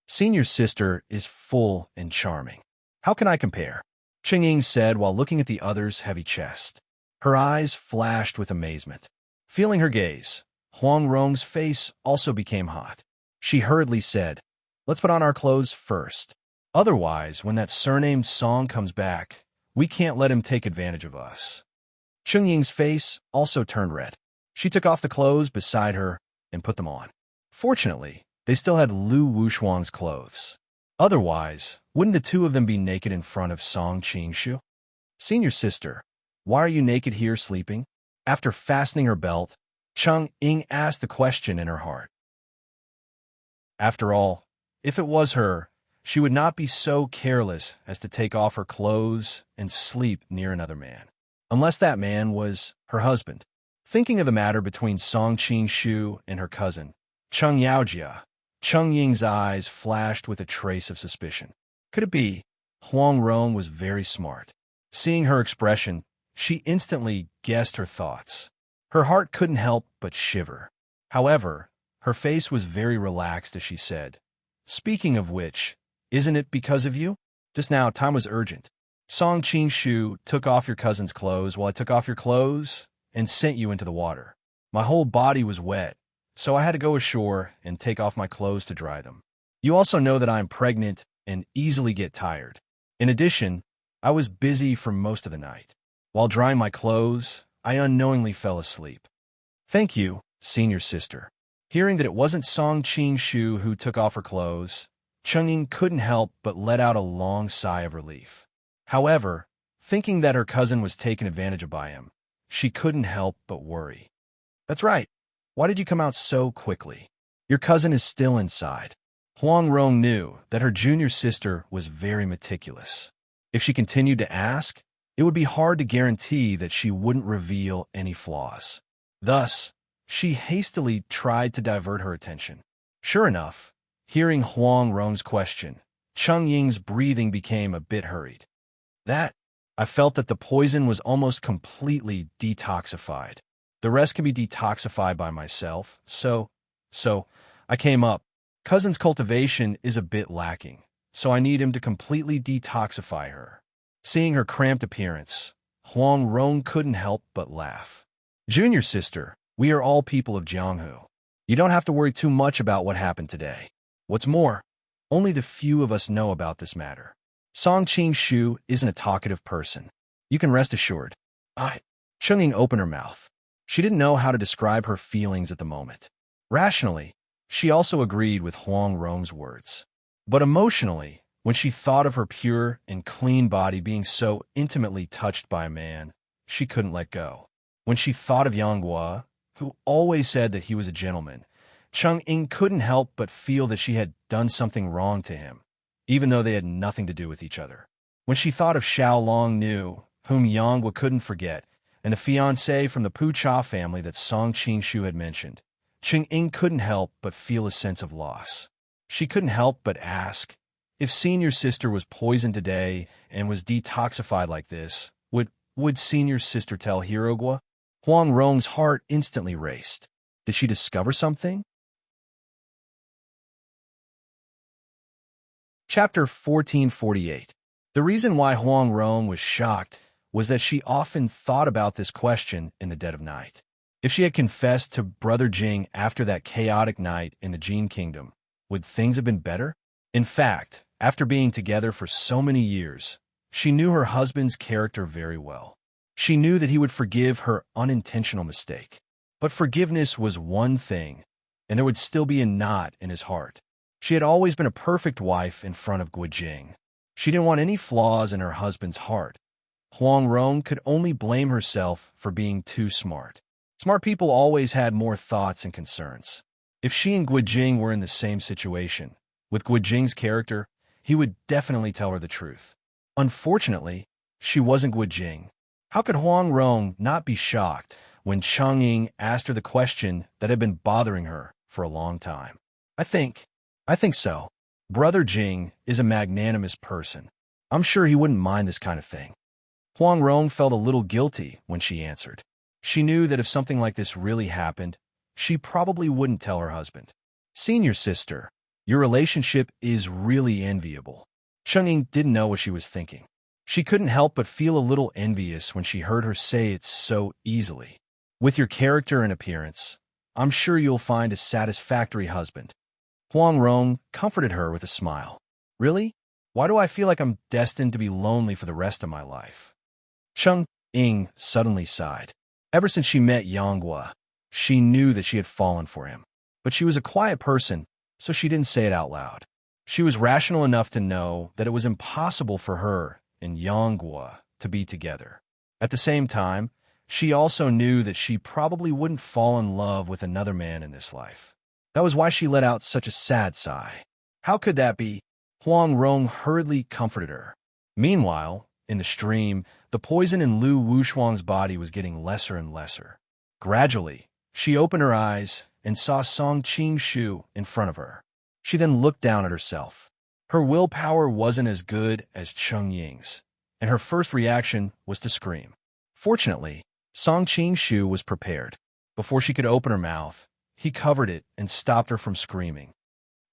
Senior sister is full and charming. How can I compare?" Ying said while looking at the other's heavy chest. Her eyes flashed with amazement. Feeling her gaze, Huang Rong's face also became hot. She hurriedly said, "Let's put on our clothes first. Otherwise, when that surnamed Song comes back, we can't let him take advantage of us." Ying's face also turned red. She took off the clothes beside her and put them on. Fortunately, they still had Lu Wushuang's clothes. Otherwise, wouldn't the two of them be naked in front of Song Qingshu? "Senior sister, why are you naked here sleeping?" After fastening her belt, Cheng Ying asked the question in her heart. After all, if it was her, she would not be so careless as to take off her clothes and sleep near another man, unless that man was her husband. Thinking of the matter between Song Qingshu and her cousin, Cheng Yaojia, Cheng Ying's eyes flashed with a trace of suspicion. Could it be? Huang Rong was very smart. Seeing her expression, she instantly guessed her thoughts. Her heart couldn't help but shiver. However, her face was very relaxed as she said, "Speaking of which, isn't it because of you? Just now, time was urgent. Song Qingshu took off your cousin's clothes while I took off your clothes and sent you into the water. My whole body was wet, so I had to go ashore and take off my clothes to dry them. You also know that I am pregnant and easily get tired. In addition, I was busy for most of the night. While drying my clothes, I unknowingly fell asleep." "Thank you, senior sister." Hearing that it wasn't Song Qingshu who took off her clothes, Cheng Ying couldn't help but let out a long sigh of relief. However, thinking that her cousin was taken advantage of by him, she couldn't help but worry. "That's right. Why did you come out so quickly? Your cousin is still inside." Huang Rong knew that her junior sister was very meticulous. If she continued to ask, it would be hard to guarantee that she wouldn't reveal any flaws. Thus, she hastily tried to divert her attention. Sure enough, hearing Huang Rong's question, Cheng Ying's breathing became a bit hurried. I felt that the poison was almost completely detoxified. The rest can be detoxified by myself, so I came up. Cousin's cultivation is a bit lacking, so I need him to completely detoxify her." Seeing her cramped appearance, Huang Rong couldn't help but laugh. "Junior sister, we are all people of Jianghu. You don't have to worry too much about what happened today. What's more, only the few of us know about this matter. Song Qingshu isn't a talkative person. You can rest assured." Cheng Ying opened her mouth. She didn't know how to describe her feelings at the moment. Rationally, she also agreed with Huang Rong's words. But emotionally, when she thought of her pure and clean body being so intimately touched by a man, she couldn't let go. When she thought of Yang Guo, who always said that he was a gentleman, Cheng Ying couldn't help but feel that she had done something wrong to him, even though they had nothing to do with each other. When she thought of Xiao Long Nu, whom Yang Guo couldn't forget, and the fiancé from the Pu Cha family that Song Qingshu had mentioned, Cheng Ying couldn't help but feel a sense of loss. She couldn't help but ask, if senior sister was poisoned today and was detoxified like this, would senior sister tell Hirogwa? Huang Rong's heart instantly raced. Did she discover something? Chapter 1448. The reason why Huang Rong was shocked was that she often thought about this question in the dead of night. If she had confessed to Brother Jing after that chaotic night in the Jin Kingdom, would things have been better? In fact, after being together for so many years, she knew her husband's character very well. She knew that he would forgive her unintentional mistake. But forgiveness was one thing, and there would still be a knot in his heart. She had always been a perfect wife in front of Guijing. She didn't want any flaws in her husband's heart. Huang Rong could only blame herself for being too smart. Smart people always had more thoughts and concerns. If she and Guijing were in the same situation, with Guijing's character, he would definitely tell her the truth. Unfortunately, she wasn't Guijing. How could Huang Rong not be shocked when Chang'ing asked her the question that had been bothering her for a long time. I think so. Brother Jing is a magnanimous person. I'm sure he wouldn't mind this kind of thing. Huang Rong felt a little guilty when she answered. She knew that if something like this really happened, she probably wouldn't tell her husband. Senior sister, your relationship is really enviable. Chang'ing didn't know what she was thinking. She couldn't help but feel a little envious when she heard her say it so easily. With your character and appearance, I'm sure you'll find a satisfactory husband. Huang Rong comforted her with a smile. Really? Why do I feel like I'm destined to be lonely for the rest of my life? Chang'ing suddenly sighed. Ever since she met Yanghua, she knew that she had fallen for him. But she was a quiet person, so she didn't say it out loud. She was rational enough to know that it was impossible for her and Yanghua to be together. At the same time, she also knew that she probably wouldn't fall in love with another man in this life. That was why she let out such a sad sigh. How could that be? Huang Rong hurriedly comforted her. Meanwhile, in the stream, the poison in Lu Wushuang's body was getting lesser and lesser. Gradually, she opened her eyes and saw Song Qingshu in front of her. She then looked down at herself. Her willpower wasn't as good as Chang'ing's, and her first reaction was to scream. Fortunately, Song Qingshu was prepared. Before she could open her mouth, he covered it and stopped her from screaming.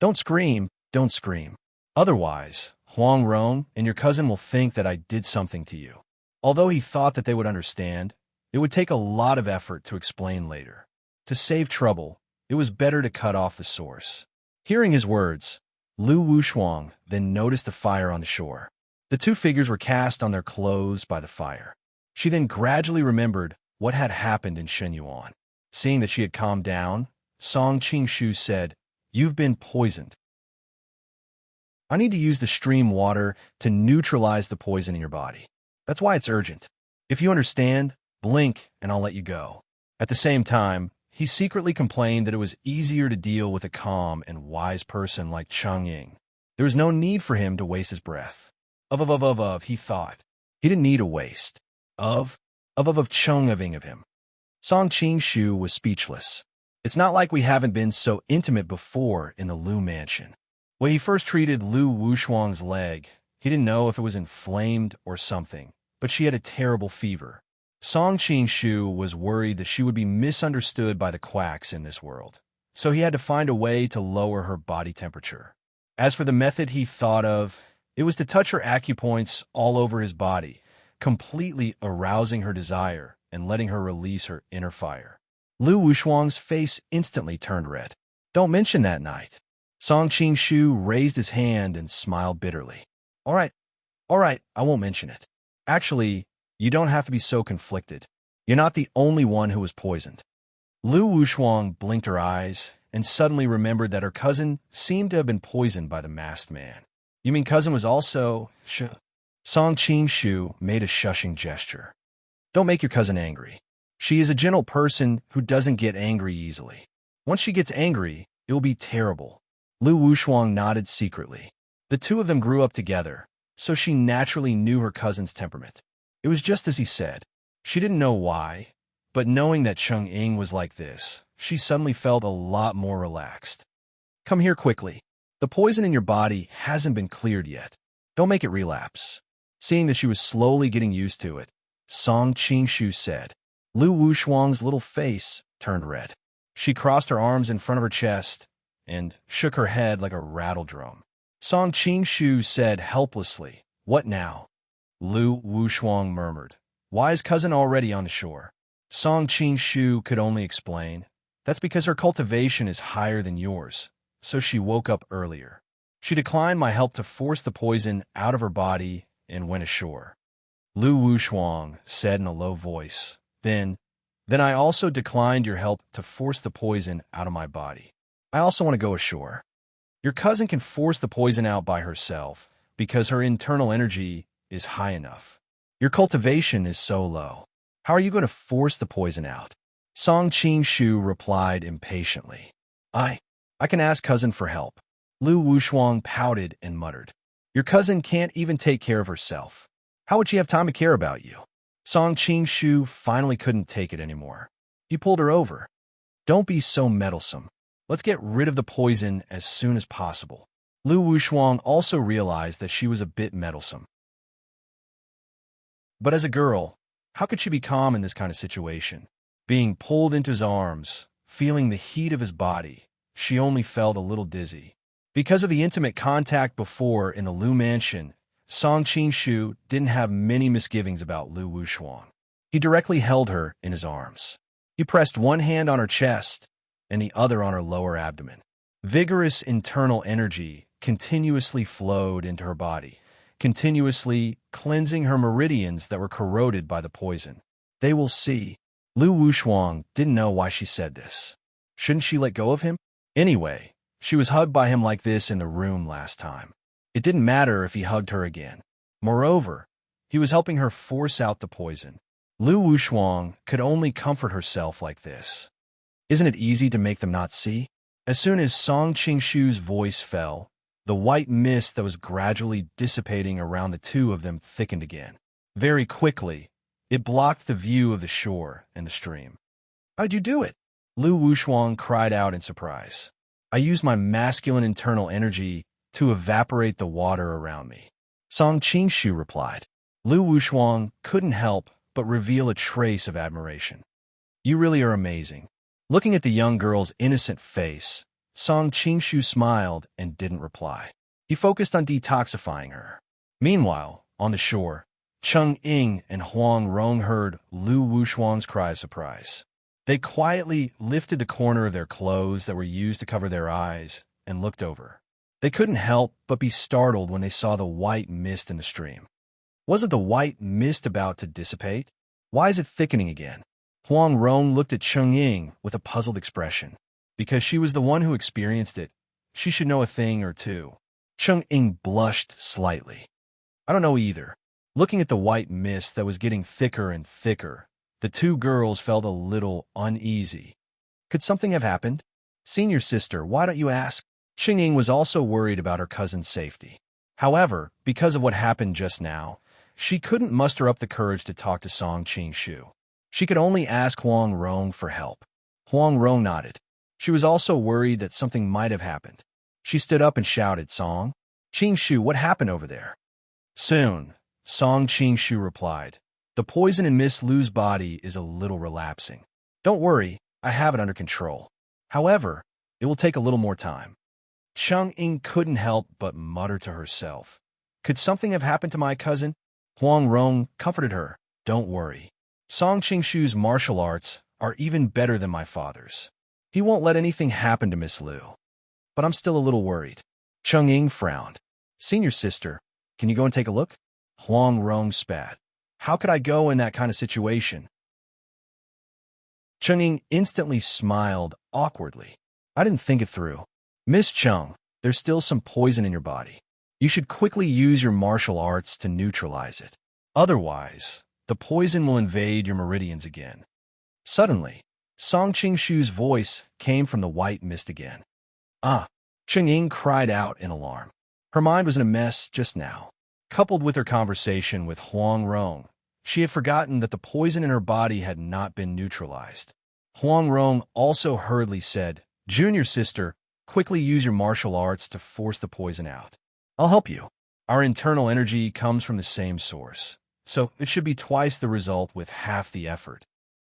Don't scream, don't scream. Otherwise, Huang Rong and your cousin will think that I did something to you. Although he thought that they would understand, it would take a lot of effort to explain later. To save trouble, it was better to cut off the source. Hearing his words, Lu Wushuang then noticed the fire on the shore. The two figures were cast on their clothes by the fire. She then gradually remembered what had happened in Shenyuan. Seeing that she had calmed down, Song Qingshu said, "You've been poisoned. I need to use the stream water to neutralize the poison in your body. That's why it's urgent. If you understand, blink and I'll let you go." At the same time, he secretly complained that it was easier to deal with a calm and wise person like Chang'ing. There was no need for him to waste his breath. He thought. He didn't need a waste. Chang'ing of him. Song Qingshu was speechless. It's not like we haven't been so intimate before in the Lu mansion. When he first treated Lu Wushuang's leg, he didn't know if it was inflamed or something, but she had a terrible fever. Song Qingshu was worried that she would be misunderstood by the quacks in this world, so he had to find a way to lower her body temperature. As for the method he thought of, it was to touch her acupoints all over his body, completely arousing her desire and letting her release her inner fire. Lu Wushuang's face instantly turned red. Don't mention that night. Song Qingshu raised his hand and smiled bitterly. All right, I won't mention it. Actually, you don't have to be so conflicted. You're not the only one who was poisoned. Lu Wushuang blinked her eyes and suddenly remembered that her cousin seemed to have been poisoned by the masked man. You mean cousin was also... Song Qingshu made a shushing gesture. Don't make your cousin angry. She is a gentle person who doesn't get angry easily. Once she gets angry, it will be terrible. Lu Wushuang nodded secretly. The two of them grew up together, so she naturally knew her cousin's temperament. It was just as he said. She didn't know why, but knowing that Chang'ing was like this, she suddenly felt a lot more relaxed. Come here quickly. The poison in your body hasn't been cleared yet. Don't make it relapse. Seeing that she was slowly getting used to it, Song Qingshu said. Lu Wushuang's little face turned red. She crossed her arms in front of her chest and shook her head like a rattle drum. Song Qingshu said helplessly, "What now?" Lu Wushuang murmured, "Why is cousin already on the shore?" Song Qingshu could only explain, "That's because her cultivation is higher than yours, so she woke up earlier. She declined my help to force the poison out of her body and went ashore." Lu Wushuang said in a low voice, Then I also declined your help to force the poison out of my body. I also want to go ashore. Your cousin can force the poison out by herself because her internal energy is high enough. Your cultivation is so low. How are you going to force the poison out? Song Qingshu replied impatiently. I can ask cousin for help. Lu Wushuang pouted and muttered. Your cousin can't even take care of herself. How would she have time to care about you? Song Qingshu finally couldn't take it anymore. He pulled her over. Don't be so meddlesome. Let's get rid of the poison as soon as possible. Lu Wushuang also realized that she was a bit meddlesome. But as a girl, how could she be calm in this kind of situation? Being pulled into his arms, feeling the heat of his body, she only felt a little dizzy. Because of the intimate contact before in the Lu mansion, Song Qingshu didn't have many misgivings about Lu Wushuang. He directly held her in his arms. He pressed one hand on her chest and the other on her lower abdomen. Vigorous internal energy continuously flowed into her body, continuously cleansing her meridians that were corroded by the poison. They will see. Lu Wushuang didn't know why she said this. Shouldn't she let go of him? Anyway, she was hugged by him like this in the room last time. It didn't matter if he hugged her again. Moreover, he was helping her force out the poison. Lu Wushuang could only comfort herself like this. Isn't it easy to make them not see? As soon as Song Qingshu's voice fell, the white mist that was gradually dissipating around the two of them thickened again. Very quickly, it blocked the view of the shore and the stream. How'd you do it? Lu Wushuang cried out in surprise. I used my masculine internal energy to evaporate the water around me. Song Qingshu replied. Lu Wushuang couldn't help but reveal a trace of admiration. You really are amazing. Looking at the young girl's innocent face, Song Qingshu smiled and didn't reply. He focused on detoxifying her. Meanwhile, on the shore, Cheng Ying and Huang Rong heard Lu Wushuang's cry of surprise. They quietly lifted the corner of their clothes that were used to cover their eyes and looked over. They couldn't help but be startled when they saw the white mist in the stream. Wasn't the white mist about to dissipate? Why is it thickening again? Huang Rong looked at Cheng Ying with a puzzled expression. Because she was the one who experienced it, she should know a thing or two. Cheng Ying blushed slightly. I don't know either. Looking at the white mist that was getting thicker and thicker, the two girls felt a little uneasy. Could something have happened? Senior sister, why don't you ask? Cheng Ying was also worried about her cousin's safety. However, because of what happened just now, she couldn't muster up the courage to talk to Song Qingshu. She could only ask Huang Rong for help. Huang Rong nodded. She was also worried that something might have happened. She stood up and shouted, Song Qingshu, what happened over there? Soon, Song Qingshu replied. The poison in Miss Lu's body is a little relapsing. Don't worry, I have it under control. However, it will take a little more time. Cheng Ying couldn't help but mutter to herself. Could something have happened to my cousin? Huang Rong comforted her. Don't worry. Song Qingshu's martial arts are even better than my father's. He won't let anything happen to Miss Lu. But I'm still a little worried. Cheng Ying frowned. Senior sister, can you go and take a look? Huang Rong spat. How could I go in that kind of situation? Cheng Ying instantly smiled awkwardly. I didn't think it through. Miss Cheng, there's still some poison in your body. You should quickly use your martial arts to neutralize it. Otherwise, the poison will invade your meridians again. Suddenly, Song Qingshu's voice came from the white mist again. Ah! Cheng Ying cried out in alarm. Her mind was in a mess just now. Coupled with her conversation with Huang Rong, she had forgotten that the poison in her body had not been neutralized. Huang Rong also hurriedly said, Junior sister, quickly use your martial arts to force the poison out. I'll help you. Our internal energy comes from the same source, so it should be twice the result with half the effort.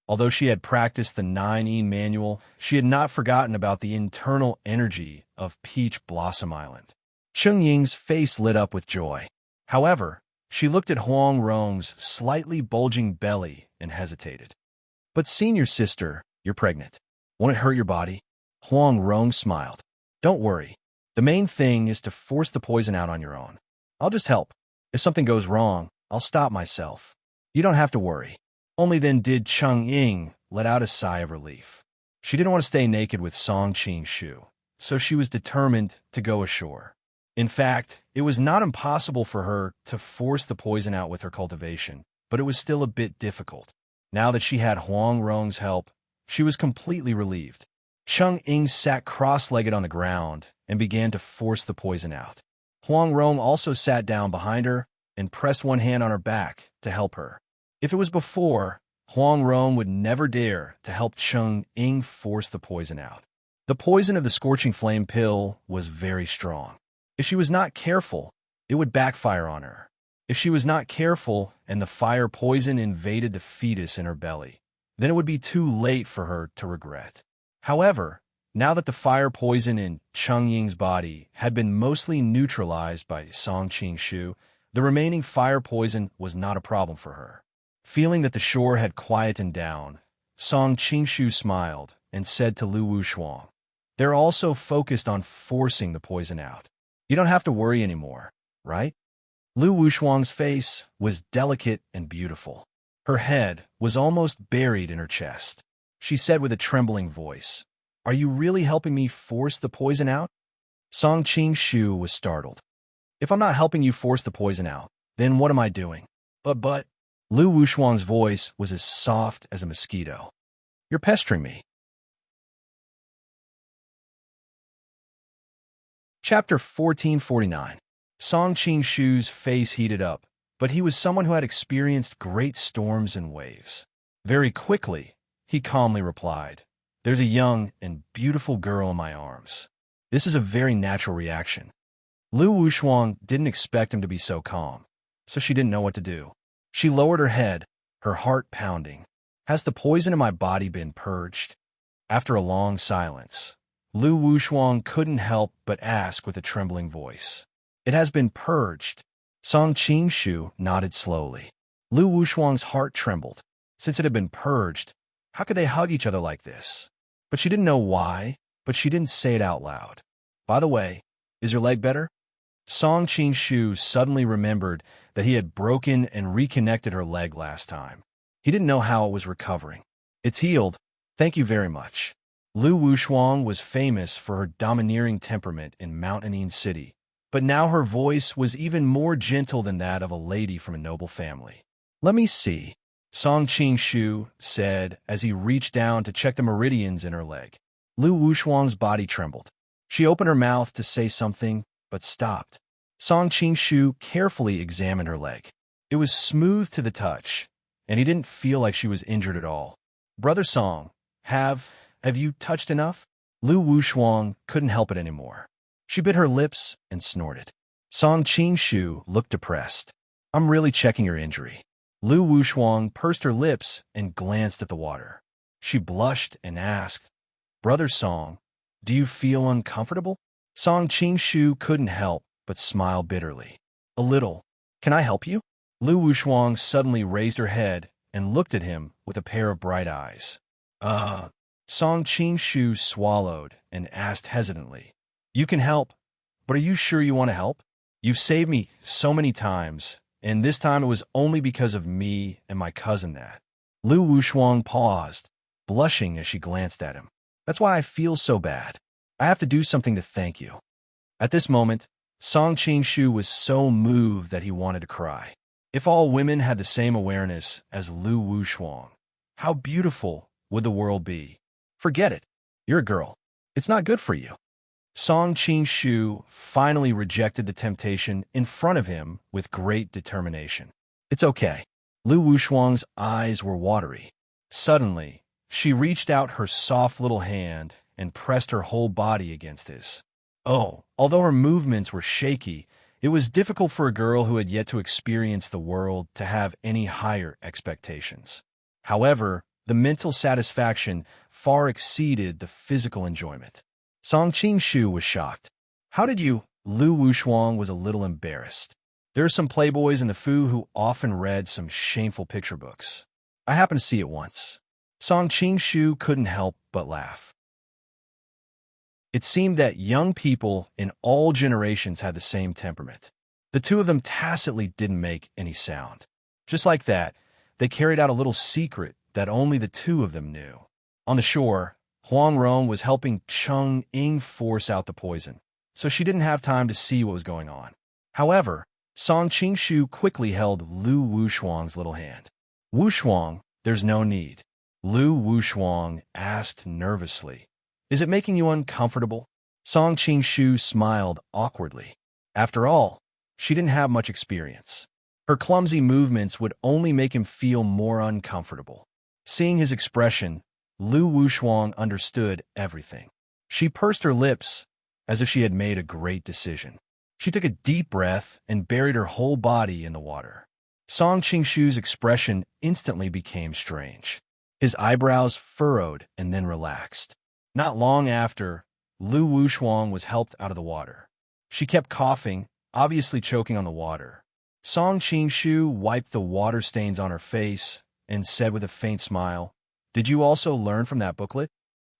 Although she had practiced the 9-yin manual, she had not forgotten about the internal energy of Peach Blossom Island. Cheng Ying's face lit up with joy. However, she looked at Huang Rong's slightly bulging belly and hesitated. But senior sister, you're pregnant. Won't it hurt your body? Huang Rong smiled. Don't worry. The main thing is to force the poison out on your own. I'll just help. If something goes wrong, I'll stop myself. You don't have to worry. Only then did Cheng Ying let out a sigh of relief. She didn't want to stay naked with Song Qingshu, so she was determined to go ashore. In fact, it was not impossible for her to force the poison out with her cultivation, but it was still a bit difficult. Now that she had Huang Rong's help, she was completely relieved. Cheng Ying sat cross-legged on the ground and began to force the poison out. Huang Rong also sat down behind her and pressed one hand on her back to help her. If it was before, Huang Rong would never dare to help Cheng Ying force the poison out. The poison of the scorching flame pill was very strong. If she was not careful, it would backfire on her. If she was not careful and the fire poison invaded the fetus in her belly, then it would be too late for her to regret. However, now that the fire poison in Cheng Ying's body had been mostly neutralized by Song Qingshu, the remaining fire poison was not a problem for her. Feeling that the shore had quietened down, Song Qingshu smiled and said to Lu Wushuang, "They're also focused on forcing the poison out. You don't have to worry anymore, right?" Lu Wushuang's face was delicate and beautiful. Her head was almost buried in her chest. She said with a trembling voice, "Are you really helping me force the poison out?" Song Qingshu was startled. "If I'm not helping you force the poison out, then what am I doing?" But, Lu Wushuang's voice was as soft as a mosquito. "You're pestering me." Chapter 1449. Song Qingshu's face heated up, but he was someone who had experienced great storms and waves. Very quickly, he calmly replied, "There's a young and beautiful girl in my arms. This is a very natural reaction." Lu Wushuang didn't expect him to be so calm, so she didn't know what to do. She lowered her head, her heart pounding. "Has the poison in my body been purged?" After a long silence, Lu Wushuang couldn't help but ask with a trembling voice. "It has been purged." Song Qingshu nodded slowly. Lu Wushuang's heart trembled. Since it had been purged, how could they hug each other like this? But she didn't know why, but she didn't say it out loud. "By the way, is your leg better?" Song Qingshu suddenly remembered that he had broken and reconnected her leg last time. He didn't know how it was recovering. "It's healed. Thank you very much." Lu Wushuang was famous for her domineering temperament in Mountain City, but now her voice was even more gentle than that of a lady from a noble family. "Let me see," Song Qingshu said as he reached down to check the meridians in her leg. Lu Wushuang's body trembled. She opened her mouth to say something, but stopped. Song Qingshu carefully examined her leg. It was smooth to the touch, and he didn't feel like she was injured at all. "Brother Song, have you touched enough?" Lu Wushuang couldn't help it anymore. She bit her lips and snorted. Song Qingshu looked depressed. "I'm really checking your injury." Lu Wushuang pursed her lips and glanced at the water. She blushed and asked, "Brother Song, do you feel uncomfortable?" Song Qingshu couldn't help but smile bitterly. "A little. Can I help you?" Lu Wushuang suddenly raised her head and looked at him with a pair of bright eyes. Song Qingshu swallowed and asked hesitantly, "You can help, but are you sure you want to help? You've saved me so many times, and this time it was only because of me and my cousin that." Lu Wushuang paused, blushing as she glanced at him. "That's why I feel so bad. I have to do something to thank you." At this moment, Song Qingshu was so moved that he wanted to cry. If all women had the same awareness as Lu Wushuang, how beautiful would the world be? "Forget it. You're a girl. It's not good for you." Song Qingshu finally rejected the temptation in front of him with great determination. "It's okay." Lu Wushuang's eyes were watery. Suddenly, she reached out her soft little hand and pressed her whole body against his. Although her movements were shaky, it was difficult for a girl who had yet to experience the world to have any higher expectations. However, the mental satisfaction far exceeded the physical enjoyment. Song Qingshu was shocked. "How did you?" Lu Wushuang was a little embarrassed. "There are some playboys in the Fu who often read some shameful picture books. I happened to see it once." Song Qingshu couldn't help but laugh. It seemed that young people in all generations had the same temperament. The two of them tacitly didn't make any sound. Just like that, they carried out a little secret that only the two of them knew. On the shore, Huang Rong was helping Cheng Ying force out the poison, so she didn't have time to see what was going on. However, Song Qingshu quickly held Lu Wushuang's little hand. "Wushuang, there's no need." Lu Wushuang asked nervously, "Is it making you uncomfortable?" Song Qingshu smiled awkwardly. After all, she didn't have much experience. Her clumsy movements would only make him feel more uncomfortable. Seeing his expression, Lu Wushuang understood everything. She pursed her lips as if she had made a great decision. She took a deep breath and buried her whole body in the water. Song Qingshu's expression instantly became strange. His eyebrows furrowed and then relaxed. Not long after, Lu Wushuang was helped out of the water. She kept coughing, obviously choking on the water. Song Qingshu wiped the water stains on her face and said with a faint smile, "Did you also learn from that booklet?"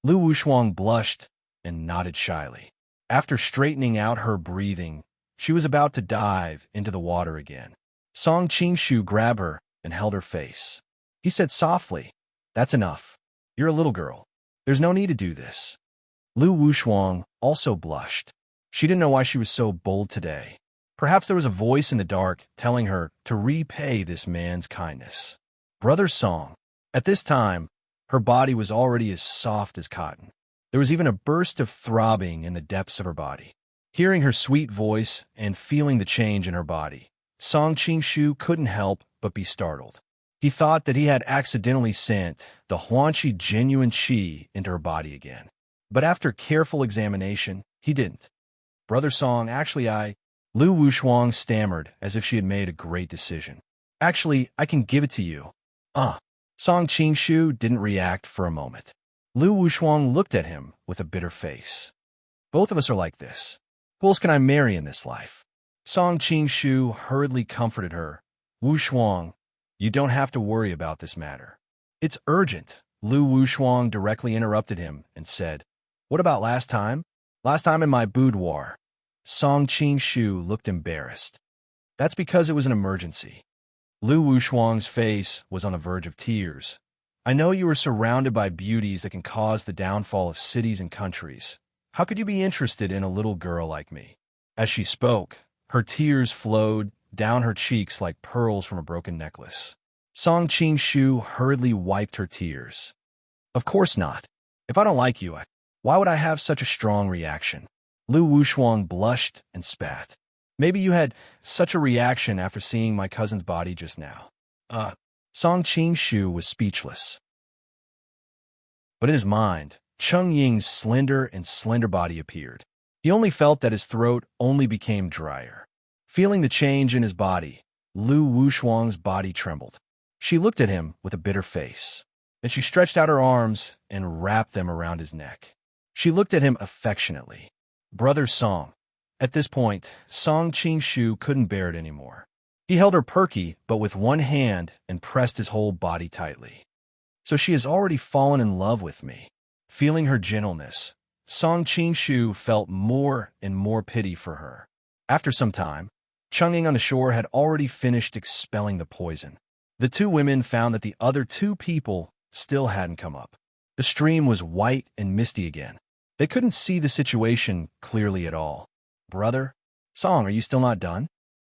Lu Wushuang blushed and nodded shyly. After straightening out her breathing, she was about to dive into the water again. Song Qingshu grabbed her and held her face. He said softly, "That's enough. You're a little girl. There's no need to do this." Lu Wushuang also blushed. She didn't know why she was so bold today. Perhaps there was a voice in the dark telling her to repay this man's kindness. Brother Song. At this time, her body was already as soft as cotton. There was even a burst of throbbing in the depths of her body. Hearing her sweet voice and feeling the change in her body, Song Qingshu couldn't help but be startled. He thought that he had accidentally sent the Huanqi genuine qi into her body again. But after careful examination, he didn't. Brother Song, Lu Wushuang stammered as if she had made a great decision. Actually, I can give it to you. Song Qingshu didn't react for a moment. Lu Wushuang looked at him with a bitter face. Both of us are like this. Who else can I marry in this life? Song Qingshu hurriedly comforted her. Wushuang, you don't have to worry about this matter. It's urgent. Lu Wushuang directly interrupted him and said, "What about last time? Last time in my boudoir." Song Qingshu looked embarrassed. "That's because it was an emergency." Lu Wushuang's face was on the verge of tears. "I know you are surrounded by beauties that can cause the downfall of cities and countries. How could you be interested in a little girl like me?" As she spoke, her tears flowed down her cheeks like pearls from a broken necklace. Song Qingshu hurriedly wiped her tears. "Of course not. If I don't like you, why would I have such a strong reaction?" Lu Wushuang blushed and spat. "Maybe you had such a reaction after seeing my cousin's body just now." Song Qingshu was speechless. But in his mind, Cheng Ying's slender body appeared. He only felt that his throat only became drier. Feeling the change in his body, Lu Wushuang's body trembled. She looked at him with a bitter face. Then she stretched out her arms and wrapped them around his neck. She looked at him affectionately. "Brother Song." At this point, Song Qingshu couldn't bear it anymore. He held her perky, but with one hand, and pressed his whole body tightly. So she has already fallen in love with me. Feeling her gentleness, Song Qingshu felt more and more pity for her. After some time, Cheng Ying on the shore had already finished expelling the poison. The two women found that the other two people still hadn't come up. The stream was white and misty again. They couldn't see the situation clearly at all. "Brother Song, are you still not done?"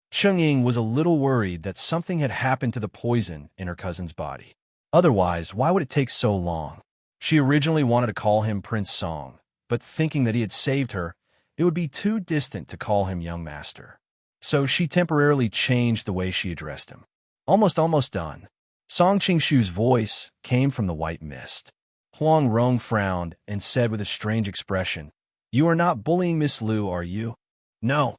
Cheng Ying was a little worried that something had happened to the poison in her cousin's body. Otherwise, why would it take so long? She originally wanted to call him Prince Song, but thinking that he had saved her, it would be too distant to call him young master. So she temporarily changed the way she addressed him. Almost done." Song Qingshu's voice came from the white mist. Huang Rong frowned and said with a strange expression, "You are not bullying Miss Lu, are you?" No.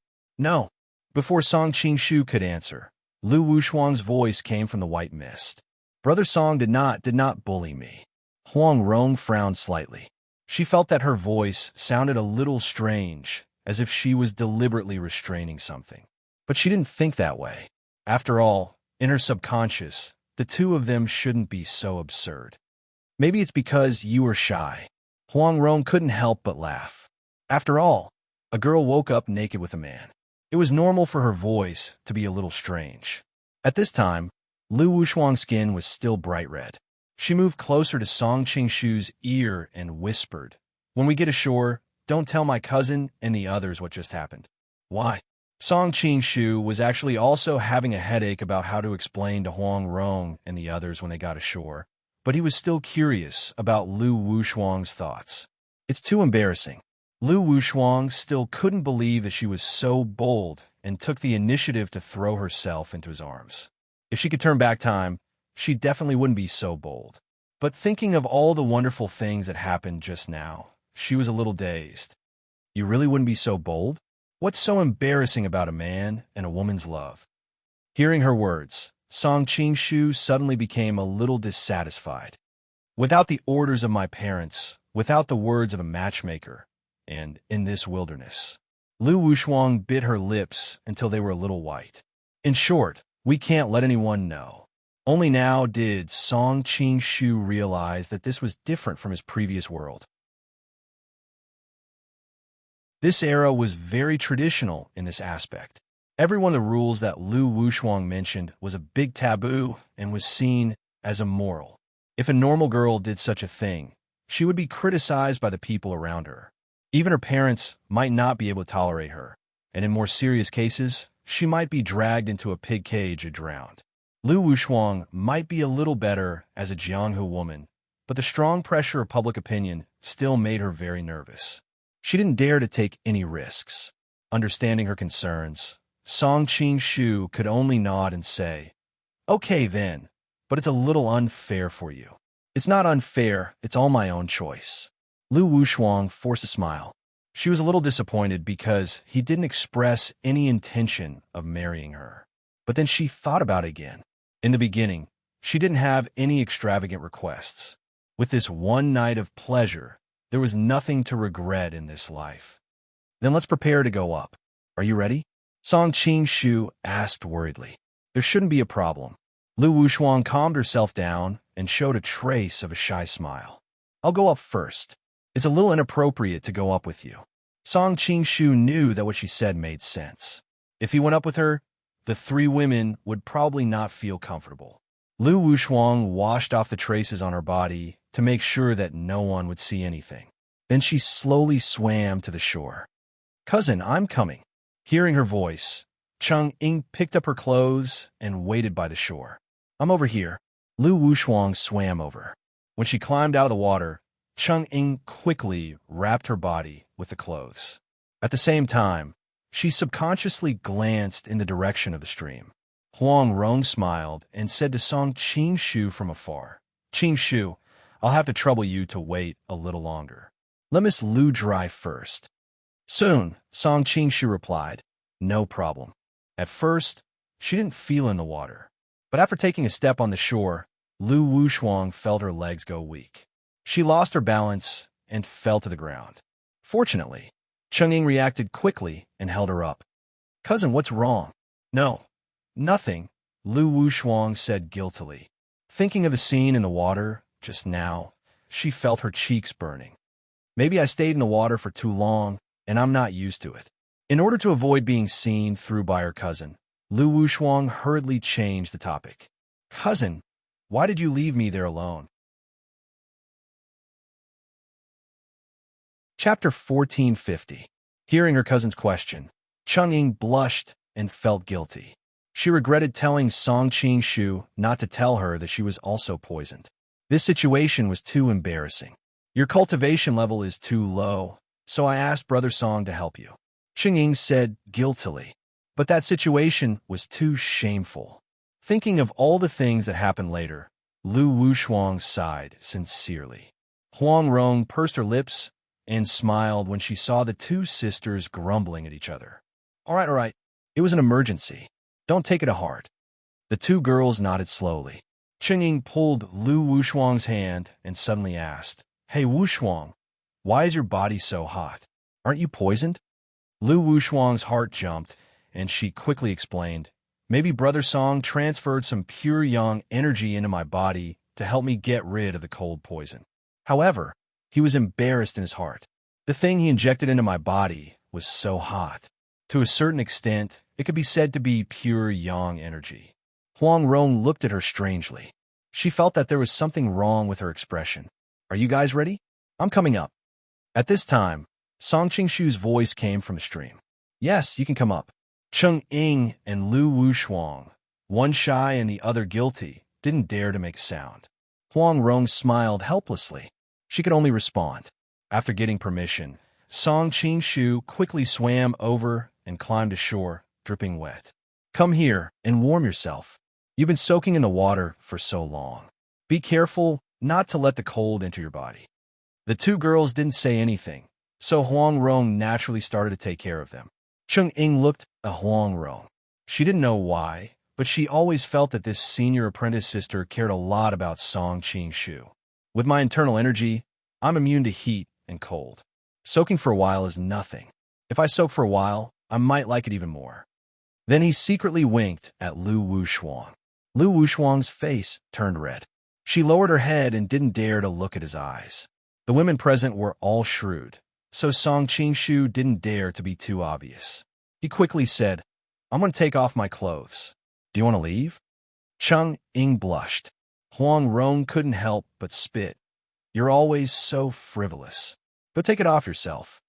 Before Song Qingshu could answer, Lu Wushuang's voice came from the white mist. "Brother Song did not bully me." Huang Rong frowned slightly. She felt that her voice sounded a little strange, as if she was deliberately restraining something. But she didn't think that way. After all, in her subconscious, the two of them shouldn't be so absurd. "Maybe it's because you were shy." Huang Rong couldn't help but laugh. After all, a girl woke up naked with a man. It was normal for her voice to be a little strange. At this time, Lu Wushuang's skin was still bright red. She moved closer to Song Qingshu's ear and whispered, "When we get ashore, don't tell my cousin and the others what just happened." "Why?" Song Qingshu was actually also having a headache about how to explain to Huang Rong and the others when they got ashore, but he was still curious about Lu Wushuang's thoughts. It's too embarrassing. Lu Wushuang still couldn't believe that she was so bold and took the initiative to throw herself into his arms. If she could turn back time, she definitely wouldn't be so bold. But thinking of all the wonderful things that happened just now, she was a little dazed. You really wouldn't be so bold? What's so embarrassing about a man and a woman's love? Hearing her words, Song Qingshu suddenly became a little dissatisfied. Without the orders of my parents, without the words of a matchmaker, and in this wilderness. Lu Wushuang bit her lips until they were a little white. In short, we can't let anyone know. Only now did Song Qingshu realize that this was different from his previous world. This era was very traditional in this aspect. Every one of the rules that Lu Wushuang mentioned was a big taboo and was seen as immoral. If a normal girl did such a thing, she would be criticized by the people around her. Even her parents might not be able to tolerate her, and in more serious cases, she might be dragged into a pig cage or drowned. Lu Wushuang might be a little better as a Jianghu woman, but the strong pressure of public opinion still made her very nervous. She didn't dare to take any risks. Understanding her concerns, Song Qingshu could only nod and say, "Okay then, but it's a little unfair for you." "It's not unfair, it's all my own choice." Lu Wushuang forced a smile. She was a little disappointed because he didn't express any intention of marrying her. But then she thought about it again. In the beginning, she didn't have any extravagant requests. With this one night of pleasure, there was nothing to regret in this life. "Then let's prepare to go up. Are you ready?" Song Qingshu asked worriedly. There shouldn't be a problem. Lu Wushuang calmed herself down and showed a trace of a shy smile. "I'll go up first. It's a little inappropriate to go up with you." Song Qingshu knew that what she said made sense. If he went up with her, the three women would probably not feel comfortable. Lu Wushuang washed off the traces on her body to make sure that no one would see anything. Then she slowly swam to the shore. "Cousin, I'm coming." Hearing her voice, Cheng Ying picked up her clothes and waited by the shore. "I'm over here." Lu Wushuang swam over. When she climbed out of the water, Cheng Ying quickly wrapped her body with the clothes. At the same time, she subconsciously glanced in the direction of the stream. Huang Rong smiled and said to Song Qingshu from afar, "Qingshu, I'll have to trouble you to wait a little longer. Let Miss Lu dry first." "Soon," Song Qingshu replied. "No problem." At first, she didn't feel in the water. But after taking a step on the shore, Lu Wushuang felt her legs go weak. She lost her balance and fell to the ground. Fortunately, Cheng Ying reacted quickly and held her up. "Cousin, what's wrong?" "No, nothing," Lu Wushuang said guiltily. Thinking of the scene in the water just now, she felt her cheeks burning. "Maybe I stayed in the water for too long, and I'm not used to it." In order to avoid being seen through by her cousin, Lu Wushuang hurriedly changed the topic. "Cousin, why did you leave me there alone?" Chapter 1450. Hearing her cousin's question, Cheng Ying blushed and felt guilty. She regretted telling Song Qingshu not to tell her that she was also poisoned. This situation was too embarrassing. "Your cultivation level is too low, so I asked Brother Song to help you," Cheng Ying said guiltily. But that situation was too shameful. Thinking of all the things that happened later, Lu Wushuang sighed sincerely. Huang Rong pursed her lips and smiled when she saw the two sisters grumbling at each other. All right. It was an emergency. Don't take it to heart." The two girls nodded slowly. Cheng Ying pulled Lu Wushuang's hand and suddenly asked, "Hey, Wushuang, why is your body so hot? Aren't you poisoned?" Lu Wushuang's heart jumped, and she quickly explained, "Maybe Brother Song transferred some pure yang energy into my body to help me get rid of the cold poison. However, he was embarrassed in his heart. The thing he injected into my body was so hot. To a certain extent, it could be said to be pure yang energy." Huang Rong looked at her strangely. She felt that there was something wrong with her expression. "Are you guys ready? I'm coming up." At this time, Song Qingshu's voice came from the stream. "Yes, you can come up." Cheng Ying and Lu Wushuang, one shy and the other guilty, didn't dare to make a sound. Huang Rong smiled helplessly. She could only respond. After getting permission, Song Qingshu quickly swam over and climbed ashore, dripping wet. "Come here and warm yourself. You've been soaking in the water for so long. Be careful not to let the cold enter your body. The two girls didn't say anything, so Huang Rong naturally started to take care of them. Cheng Ying looked at Huang Rong. She didn't know why, but she always felt that this senior apprentice sister cared a lot about Song Qing-shu. With my internal energy, I'm immune to heat and cold. Soaking for a while is nothing. If I soak for a while, I might like it even more. Then he secretly winked at Lu Wushuang. Lu Wushuang's face turned red. She lowered her head and didn't dare to look at his eyes. The women present were all shrewd, so Song Qing-shu didn't dare to be too obvious. He quickly said, "I'm going to take off my clothes. Do you want to leave?" Cheng Ying blushed. Huang Rong couldn't help but spit. "You're always so frivolous. Go take it off yourself."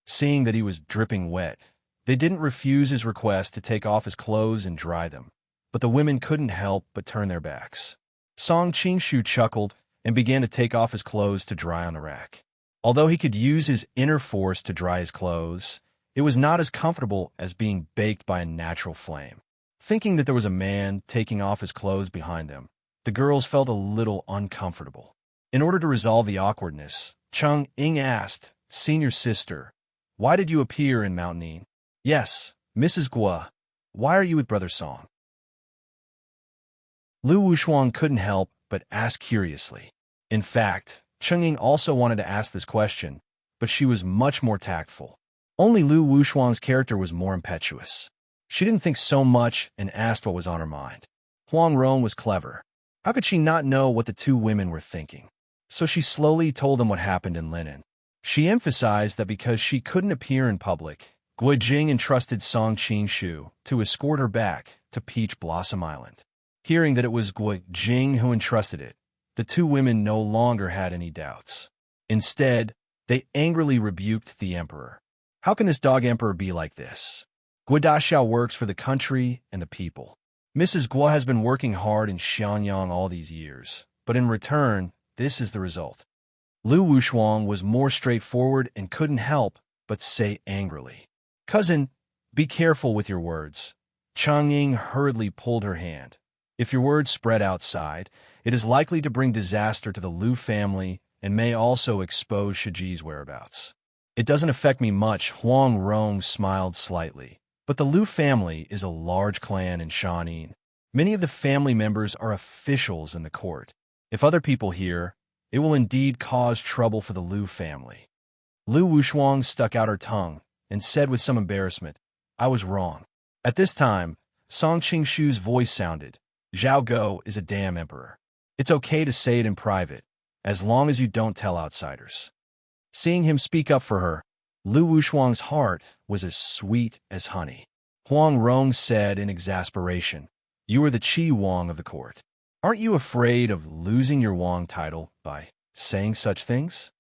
Seeing that he was dripping wet, they didn't refuse his request to take off his clothes and dry them, but the women couldn't help but turn their backs. Song Qing-shu chuckled and began to take off his clothes to dry on the rack. Although he could use his inner force to dry his clothes, it was not as comfortable as being baked by a natural flame. Thinking that there was a man taking off his clothes behind them, the girls felt a little uncomfortable. In order to resolve the awkwardness, Cheng Ying asked, "Senior sister, why did you appear in Mountain?" "Yes, Mrs. Guo. Why are you with Brother Song?" Lu Wushuang couldn't help but ask curiously. In fact, Cheng Ying also wanted to ask this question, but she was much more tactful. Only Lu Wushuang's character was more impetuous. She didn't think so much and asked what was on her mind. Huang Rong was clever. How could she not know what the two women were thinking? So she slowly told them what happened in Linen. She emphasized that because she couldn't appear in public, Gui Jing entrusted Song Qing-shu to escort her back to Peach Blossom Island. Hearing that it was Gui Jing who entrusted it, the two women no longer had any doubts. Instead, they angrily rebuked the emperor. How can this dog emperor be like this? Gui Daxiao works for the country and the people. Mrs. Guo has been working hard in Xianyang all these years, but in return, this is the result. Lu Wushuang was more straightforward and couldn't help but say angrily, "Cousin, be careful with your words." Cheng Ying hurriedly pulled her hand. "If your words spread outside, it is likely to bring disaster to the Lu family and may also expose Shiji's whereabouts." "It doesn't affect me much," Huang Rong smiled slightly. "But the Lu family is a large clan in Shanin. Many of the family members are officials in the court. If other people hear, it will indeed cause trouble for the Lu family." Lu Wushuang stuck out her tongue and said with some embarrassment, "I was wrong." At this time, Song Qing-shu's voice sounded, "Zhao Go is a damn emperor. It's okay to say it in private, as long as you don't tell outsiders." Seeing him speak up for her, Lu Wushuang's heart was as sweet as honey. Huang Rong said in exasperation, "You are the Qi Wang of the court. Aren't you afraid of losing your Wang title by saying such things?"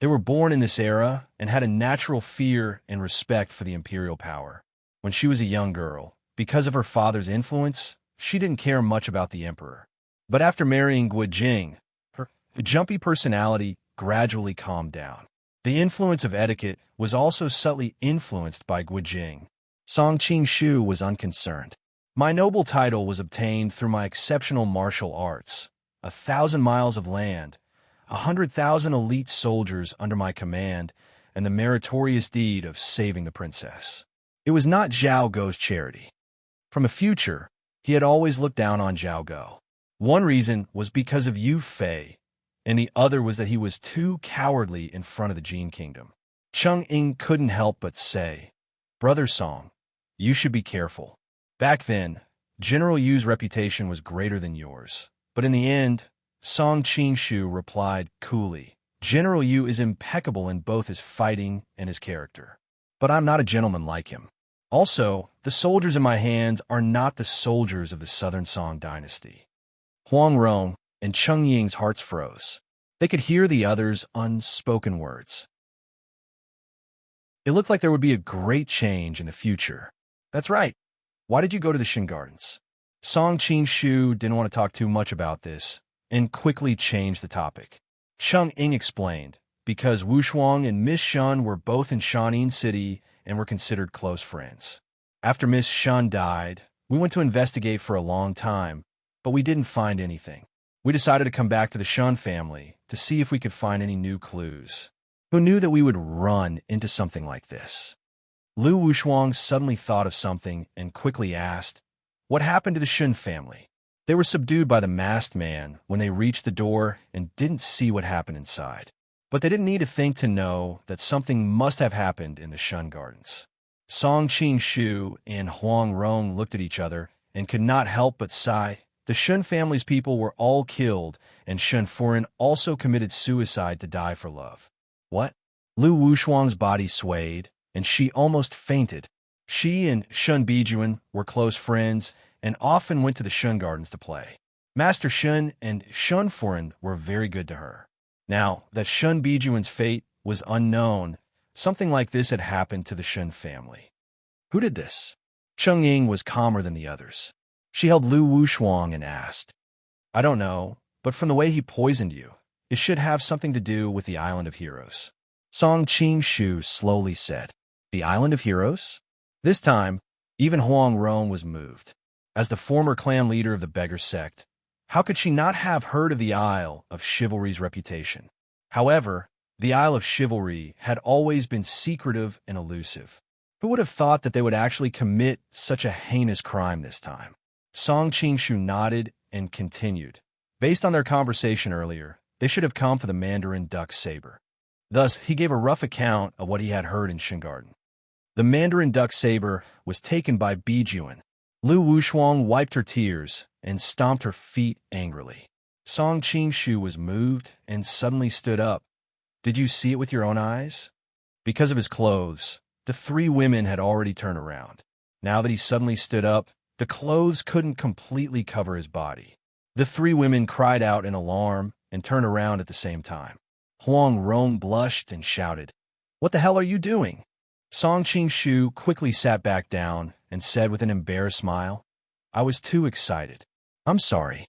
They were born in this era and had a natural fear and respect for the imperial power. When she was a young girl, because of her father's influence, she didn't care much about the emperor. But after marrying Gui Jing, her jumpy personality gradually calmed down. The influence of etiquette was also subtly influenced by Gui Jing. Song Qing-shu was unconcerned. "My noble title was obtained through my exceptional martial arts, 1,000 miles of land, 100,000 elite soldiers under my command, and the meritorious deed of saving the princess." It was not Zhao Go's charity. From a future, he had always looked down on Zhao Go. One reason was because of Yu Fei, and the other was that he was too cowardly in front of the Jin Kingdom. Cheng Ying couldn't help but say, "Brother Song, you should be careful. Back then, General Yu's reputation was greater than yours. But in the end," Song Qing-shu replied coolly, "General Yu is impeccable in both his fighting and his character. But I'm not a gentleman like him. Also, the soldiers in my hands are not the soldiers of the Southern Song dynasty." Huang Rong and Cheng Ying's hearts froze. They could hear the other's unspoken words. It looked like there would be a great change in the future. "That's right. Why did you go to the Shin Gardens?" Song Qing-shu didn't want to talk too much about this and quickly changed the topic. Cheng Ying explained, "Because Wu Shuang and Miss Shun were both in Shanin City and were considered close friends. After Miss Shun died, we went to investigate for a long time, but we didn't find anything. We decided to come back to the Shun family to see if we could find any new clues. Who knew that we would run into something like this? Lu Wushuang suddenly thought of something and quickly asked, "What happened to the Shun family?" They were subdued by the masked man when they reached the door and didn't see what happened inside. But they didn't need to think to know that something must have happened in the Shun Gardens. Song Qing-shu and Huang Rong looked at each other and could not help but sigh. The Shun family's people were all killed, and Shun Furen also committed suicide to die for love. What? Lu Wushuang's body swayed, and she almost fainted. She and Shun Bijuan were close friends and often went to the Shun Gardens to play. Master Shun and Shun Furen were very good to her. Now that Shun Bijuan's fate was unknown, something like this had happened to the Shun family. Who did this? Cheng Ying was calmer than the others. She held Lu Wushuang and asked, "I don't know, but from the way he poisoned you, it should have something to do with the Island of Heroes." Song Qing-shu slowly said, "The Island of Heroes?" This time, even Huang Rong was moved. As the former clan leader of the beggar sect, how could she not have heard of the Isle of Chivalry's reputation? However, the Isle of Chivalry had always been secretive and elusive. Who would have thought that they would actually commit such a heinous crime this time? Song Qing-shu nodded and continued. Based on their conversation earlier, they should have come for the Mandarin duck saber. Thus, he gave a rough account of what he had heard in Shingarden. The Mandarin duck saber was taken by Bijuan. Lu Wushuang wiped her tears and stomped her feet angrily. Song Qing-shu was moved and suddenly stood up. "Did you see it with your own eyes?" Because of his clothes, the three women had already turned around. Now that he suddenly stood up, the clothes couldn't completely cover his body. The three women cried out in alarm and turned around at the same time. Huang Rong blushed and shouted, "What the hell are you doing?" Song Qing-shu quickly sat back down and said with an embarrassed smile, "I was too excited. I'm sorry."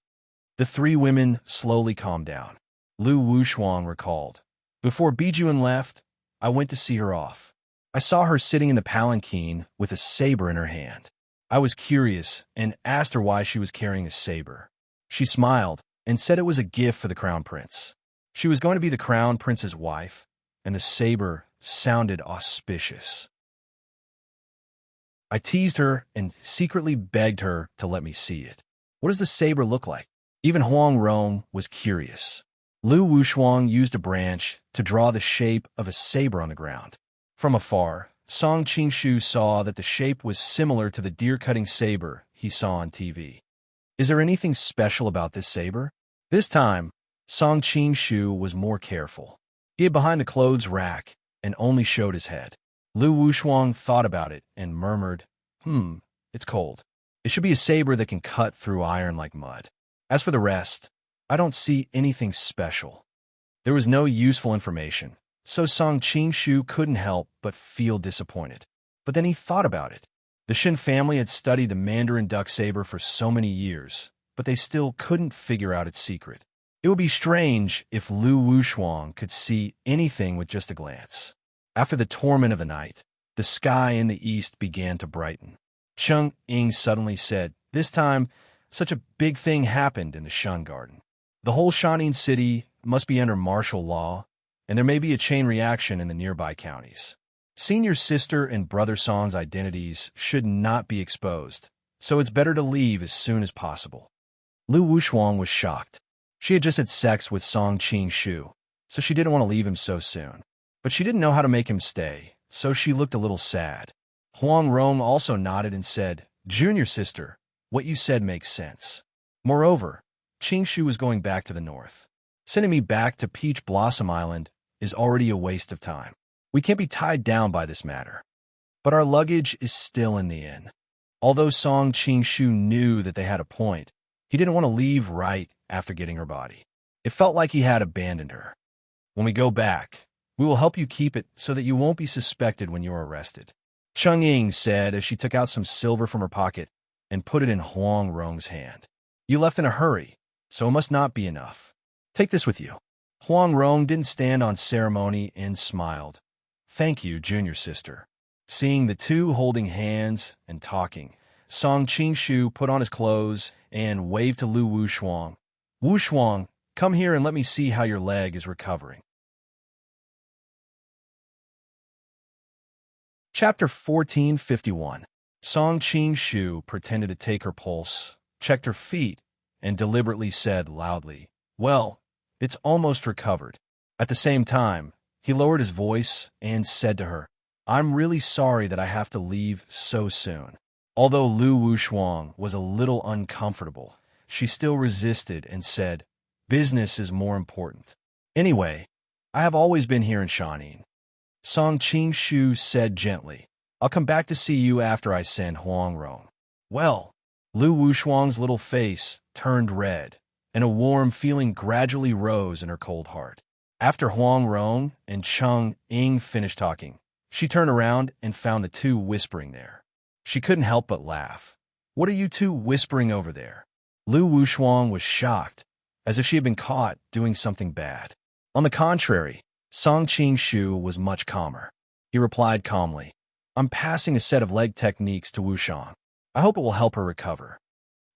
The three women slowly calmed down. Lu Wushuang recalled, "Before Bijuan left, I went to see her off. I saw her sitting in the palanquin with a saber in her hand. I was curious and asked her why she was carrying a saber. She smiled and said it was a gift for the crown prince. She was going to be the crown prince's wife, and the saber sounded auspicious. I teased her and secretly begged her to let me see it. What does the saber look like?" Even Huang Rong was curious. Lu Wushuang used a branch to draw the shape of a saber on the ground. From afar, Song Qing-shu saw that the shape was similar to the deer-cutting saber he saw on TV. "Is there anything special about this saber?" This time, Song Qing-shu was more careful. He hid behind the clothes rack and only showed his head. Lu Wushuang thought about it and murmured, "It's cold. It should be a saber that can cut through iron like mud. As for the rest, I don't see anything special." There was no useful information, so Song Qing-shu couldn't help but feel disappointed. But then he thought about it. The Shin family had studied the Mandarin duck saber for so many years, but they still couldn't figure out its secret. It would be strange if Lu Wushuang could see anything with just a glance. After the torment of the night, the sky in the east began to brighten. Cheng Ying suddenly said, "This time, such a big thing happened in the Shun Garden. The whole Shanin city must be under martial law, and there may be a chain reaction in the nearby counties. Senior sister and brother Song's identities should not be exposed, so it's better to leave as soon as possible." Lu Wushuang was shocked. She had just had sex with Song Qing-shu, so she didn't want to leave him so soon. But she didn't know how to make him stay, so she looked a little sad. Huang Rong also nodded and said, "Junior sister, what you said makes sense. Moreover, Qing-shu is going back to the north. Sending me back to Peach Blossom Island is already a waste of time. We can't be tied down by this matter." But our luggage is still in the inn. Although Song Qing-shu knew that they had a point, he didn't want to leave right after getting her body. It felt like he had abandoned her. "When we go back, we will help you keep it so that you won't be suspected when you are arrested," Cheng Ying said as she took out some silver from her pocket and put it in Huang Rong's hand. "You left in a hurry, so it must not be enough. Take this with you." Huang Rong didn't stand on ceremony and smiled. "Thank you, junior sister." Seeing the two holding hands and talking, Song Qing-shu put on his clothes and waved to Lu Wushuang. Wu Shuang, come here and let me see how your leg is recovering. Chapter 1451. Song Qing-shu pretended to take her pulse, checked her feet, and deliberately said loudly, "Well, it's almost recovered." At the same time, he lowered his voice and said to her, "I'm really sorry that I have to leave so soon." Although Lu Wushuang was a little uncomfortable, she still resisted and said, "Business is more important. Anyway, I have always been here in Shanin." Song Qing-shu said gently, "I'll come back to see you after I send Huang Rong." Well, Lu Wushuang's little face turned red, and a warm feeling gradually rose in her cold heart. After Huang Rong and Cheng Ying finished talking, she turned around and found the two whispering there. She couldn't help but laugh. "What are you two whispering over there?" Lu Wushuang was shocked, as if she had been caught doing something bad. On the contrary, Song Qing-shu was much calmer. He replied calmly, "I'm passing a set of leg techniques to Wushang. I hope it will help her recover."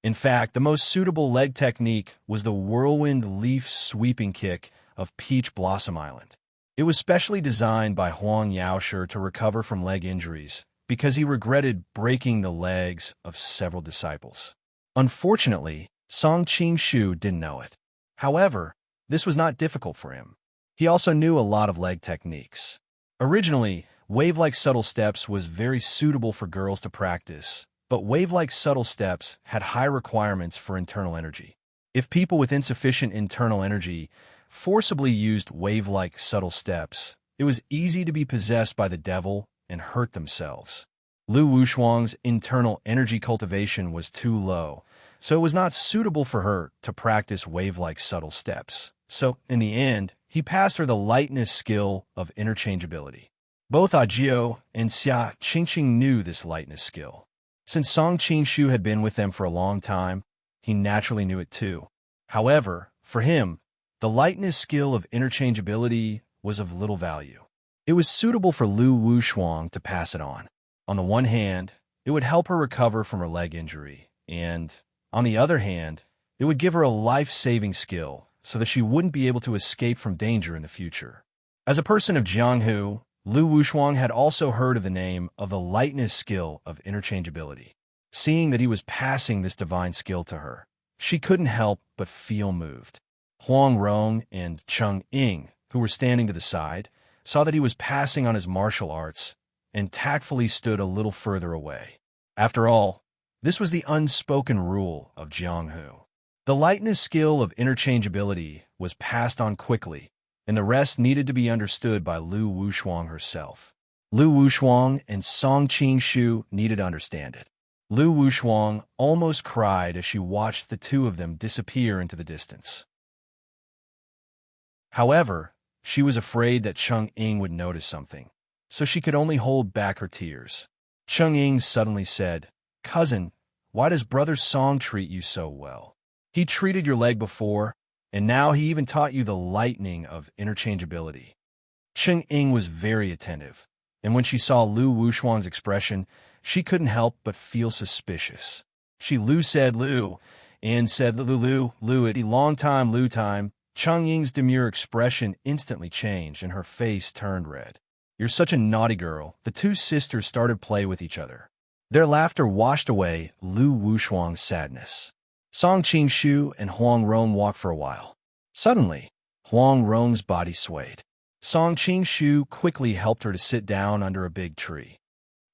In fact, the most suitable leg technique was the whirlwind leaf sweeping kick of Peach Blossom Island. It was specially designed by Huang Yaoshe to recover from leg injuries because he regretted breaking the legs of several disciples. Unfortunately, Song Qing-shu didn't know it. However, this was not difficult for him. He also knew a lot of leg techniques. Originally, wave-like subtle steps was very suitable for girls to practice, but wave-like subtle steps had high requirements for internal energy. If people with insufficient internal energy forcibly used wave-like subtle steps, it was easy to be possessed by the devil and hurt themselves. Lu Wushuang's internal energy cultivation was too low, so it was not suitable for her to practice wave-like subtle steps. So, in the end, he passed her the lightness skill of interchangeability. Both Ajio and Xia Qingqing knew this lightness skill. Since Song Qing-shu had been with them for a long time, he naturally knew it too. However, for him, the lightness skill of interchangeability was of little value. It was suitable for Lu Wushuang to pass it on. On the one hand, it would help her recover from her leg injury, and, on the other hand, it would give her a life-saving skill so that she wouldn't be able to escape from danger in the future. As a person of Jianghu, Lu Wushuang had also heard of the name of the lightness skill of interchangeability. Seeing that he was passing this divine skill to her, she couldn't help but feel moved. Huang Rong and Cheng Ying, who were standing to the side, saw that he was passing on his martial arts and tactfully stood a little further away. After all, this was the unspoken rule of Jianghu. The lightness skill of interchangeability was passed on quickly, and the rest needed to be understood by Lu Wushuang herself. Lu Wushuang and Song Qing-shu needed to understand it. Lu Wushuang almost cried as she watched the two of them disappear into the distance. However, she was afraid that Cheng Ying would notice something, so she could only hold back her tears. Cheng Ying suddenly said, "Cousin, why does Brother Song treat you so well? He treated your leg before, and now he even taught you the lightning of interchangeability." Cheng Ying was very attentive, and when she saw Lu Wushuang's expression, she couldn't help but feel suspicious. She Lu said Lu, and said Lu, at a long time Lu time. Cheng Ying's demure expression instantly changed, and her face turned red. "You're such a naughty girl." The two sisters started play with each other. Their laughter washed away Lu Wushuang's sadness. Song Qing-shu and Huang Rong walked for a while. Suddenly, Huang Rong's body swayed. Song Qing-shu quickly helped her to sit down under a big tree.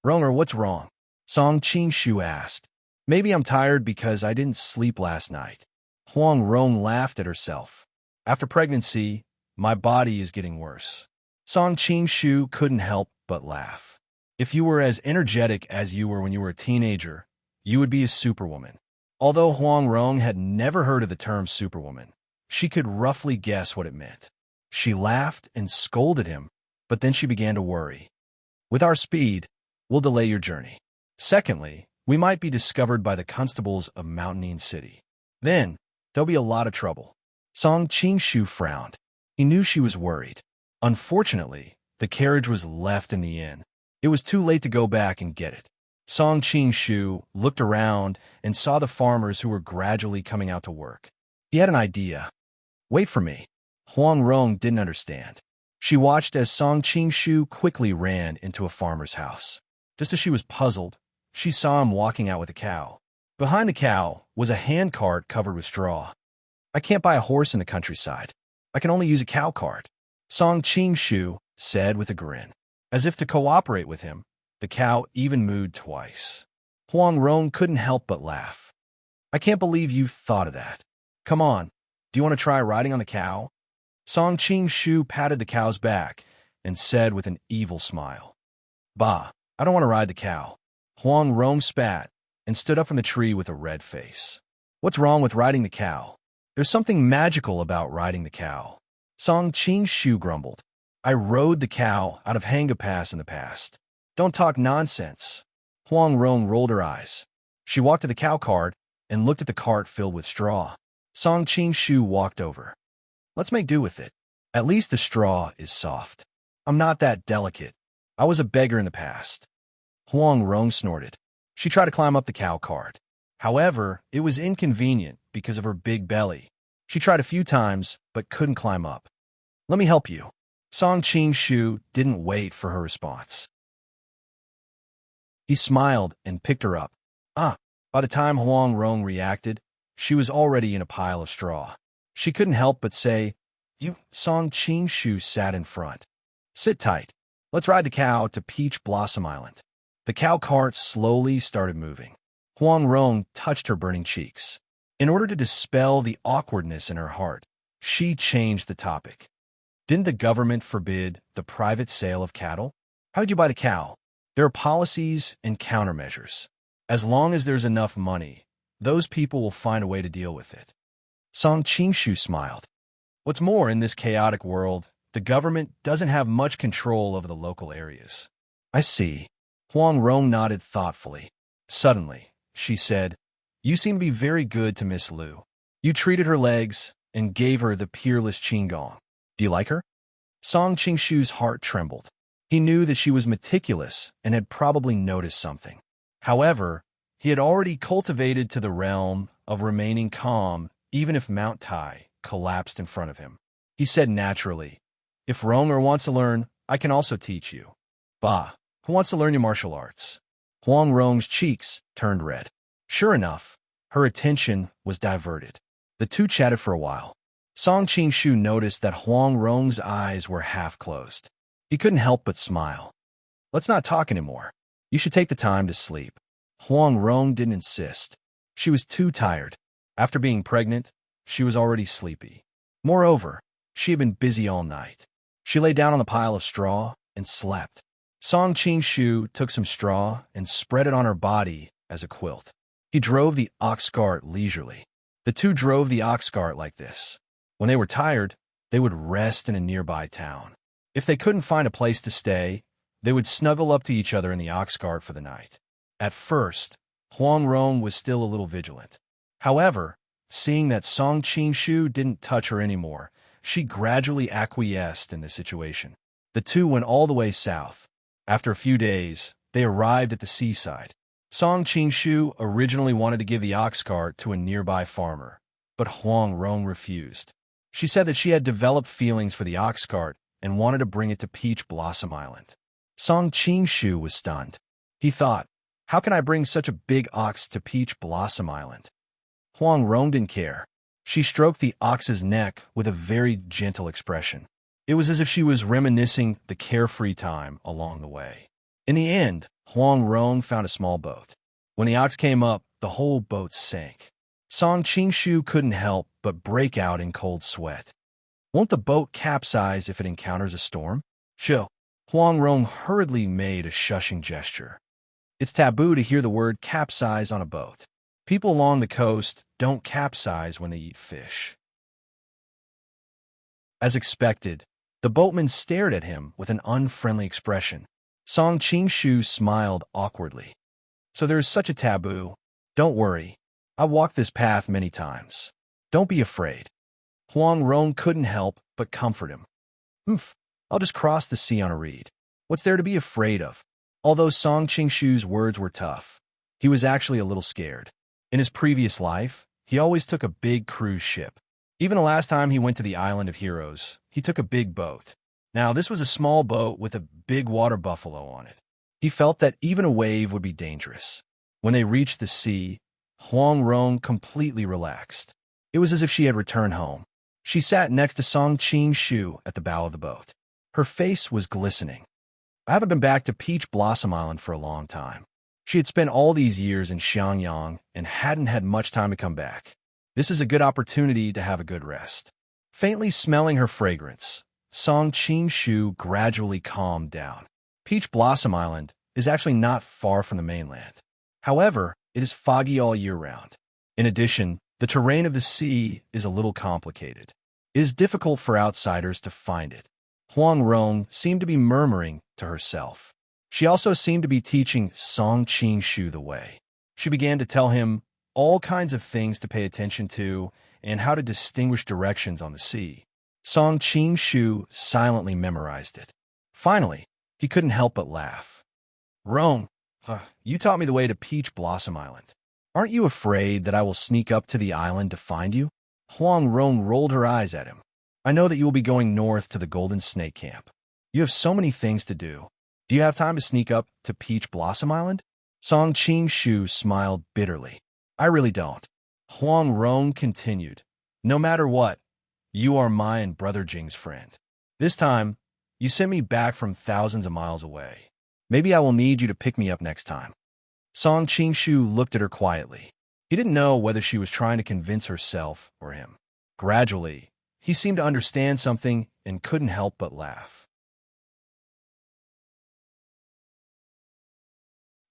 "Ronger, what's wrong?" Song Qing-shu asked. "Maybe I'm tired because I didn't sleep last night." Huang Rong laughed at herself. "After pregnancy, my body is getting worse." Song Qing-shu couldn't help but laugh. "If you were as energetic as you were when you were a teenager, you would be a superwoman." Although Huang Rong had never heard of the term superwoman, she could roughly guess what it meant. She laughed and scolded him, but then she began to worry. "With our speed, we'll delay your journey. Secondly, we might be discovered by the constables of Mountain City. Then, there'll be a lot of trouble." Song Qing-shu frowned. He knew she was worried. Unfortunately, the carriage was left in the inn. It was too late to go back and get it. Song Qing-shu looked around and saw the farmers who were gradually coming out to work. He had an idea. Wait for me. Huang Rong didn't understand. She watched as Song Qingshu quickly ran into a farmer's house. Just as she was puzzled, she saw him walking out with a cow. Behind the cow was a handcart covered with straw. I can't buy a horse in the countryside. I can only use a cow cart, Song Qingshu said with a grin. As if to cooperate with him, the cow even mooed twice. Huang Rong couldn't help but laugh. I can't believe you thought of that. Come on, do you want to try riding on the cow? Song Qingshu patted the cow's back and said with an evil smile. Bah, I don't want to ride the cow. Huang Rong spat and stood up from the tree with a red face. What's wrong with riding the cow? There's something magical about riding the cow. Song Qingshu grumbled. I rode the cow out of Hanga Pass in the past. Don't talk nonsense. Huang Rong rolled her eyes. She walked to the cow cart and looked at the cart filled with straw. Song Qingshu walked over. Let's make do with it. At least the straw is soft. I'm not that delicate. I was a beggar in the past. Huang Rong snorted. She tried to climb up the cow cart. However, it was inconvenient because of her big belly. She tried a few times, but couldn't climb up. Let me help you. Song Qingshu didn't wait for her response. He smiled and picked her up. By the time Huang Rong reacted, she was already in a pile of straw. She couldn't help but say, You, Song Qingshu sat in front. Sit tight. Let's ride the cow to Peach Blossom Island. The cow cart slowly started moving. Huang Rong touched her burning cheeks. In order to dispel the awkwardness in her heart, she changed the topic. Didn't the government forbid the private sale of cattle? How'd you buy the cow? There are policies and countermeasures. As long as there's enough money, those people will find a way to deal with it. Song Qingshu smiled. What's more, in this chaotic world, the government doesn't have much control over the local areas. I see. Huang Rong nodded thoughtfully. Suddenly, she said, You seem to be very good to Miss Lu. You treated her legs and gave her the peerless qigong. Do you like her? Song Qingshu's heart trembled. He knew that she was meticulous and had probably noticed something. However, he had already cultivated to the realm of remaining calm even if Mount Tai collapsed in front of him. He said naturally, If Ronger wants to learn, I can also teach you. Bah, who wants to learn your martial arts? Huang Rong's cheeks turned red. Sure enough, her attention was diverted. The two chatted for a while. Song Qingshu noticed that Huang Rong's eyes were half closed. He couldn't help but smile. Let's not talk anymore. You should take the time to sleep. Huang Rong didn't insist. She was too tired. After being pregnant, she was already sleepy. Moreover, she had been busy all night. She lay down on the pile of straw and slept. Song Qingshu took some straw and spread it on her body as a quilt. He drove the ox cart leisurely. The two drove the ox cart like this. When they were tired, they would rest in a nearby town. If they couldn't find a place to stay, they would snuggle up to each other in the ox cart for the night. At first, Huang Rong was still a little vigilant. However, seeing that Song Qingshu didn't touch her anymore, she gradually acquiesced in the situation. The two went all the way south. After a few days, they arrived at the seaside. Song Qingshu originally wanted to give the ox cart to a nearby farmer, but Huang Rong refused. She said that she had developed feelings for the ox cart and wanted to bring it to Peach Blossom Island. Song Qingshu was stunned. He thought, how can I bring such a big ox to Peach Blossom Island? Huang Rong didn't care. She stroked the ox's neck with a very gentle expression. It was as if she was reminiscing the carefree time along the way. In the end, Huang Rong found a small boat. When the ox came up, the whole boat sank. Song Qingshu couldn't help but break out in cold sweat. Won't the boat capsize if it encounters a storm? Chill. Huang Rong hurriedly made a shushing gesture. It's taboo to hear the word capsize on a boat. People along the coast don't capsize when they eat fish. As expected, the boatman stared at him with an unfriendly expression. Song Qingshu smiled awkwardly. So there is such a taboo. Don't worry. I've walked this path many times. Don't be afraid. Huang Rong couldn't help but comfort him. I'll just cross the sea on a reed. What's there to be afraid of? Although Song Qingshu's words were tough, he was actually a little scared. In his previous life, He always took a big cruise ship. Even the last time he went to the Island of Heroes, he took a big boat. Now, this was a small boat with a big water buffalo on it. He felt that even a wave would be dangerous. When they reached the sea, Huang Rong completely relaxed. It was as if she had returned home. She sat next to Song Qing-shu at the bow of the boat. Her face was glistening. I haven't been back to Peach Blossom Island for a long time. She had spent all these years in Xiangyang and hadn't had much time to come back. This is a good opportunity to have a good rest. Faintly smelling her fragrance, Song Qing-shu gradually calmed down. Peach Blossom Island is actually not far from the mainland. However, it is foggy all year round. In addition, the terrain of the sea is a little complicated. It is difficult for outsiders to find it. Huang Rong seemed to be murmuring to herself. She also seemed to be teaching Song Qing-shu the way. She began to tell him all kinds of things to pay attention to and how to distinguish directions on the sea. Song Qing-shu silently memorized it. Finally, he couldn't help but laugh. Rong, you taught me the way to Peach Blossom Island. Aren't you afraid that I will sneak up to the island to find you? Huang Rong rolled her eyes at him. I know that you will be going north to the Golden Snake Camp. You have so many things to do. Do you have time to sneak up to Peach Blossom Island? Song Qing-shu smiled bitterly. I really don't. Huang Rong continued. No matter what, you are my and Brother Jing's friend. This time, you sent me back from thousands of miles away. Maybe I will need you to pick me up next time. Song Qing-shu looked at her quietly. He didn't know whether she was trying to convince herself or him. Gradually, he seemed to understand something and couldn't help but laugh.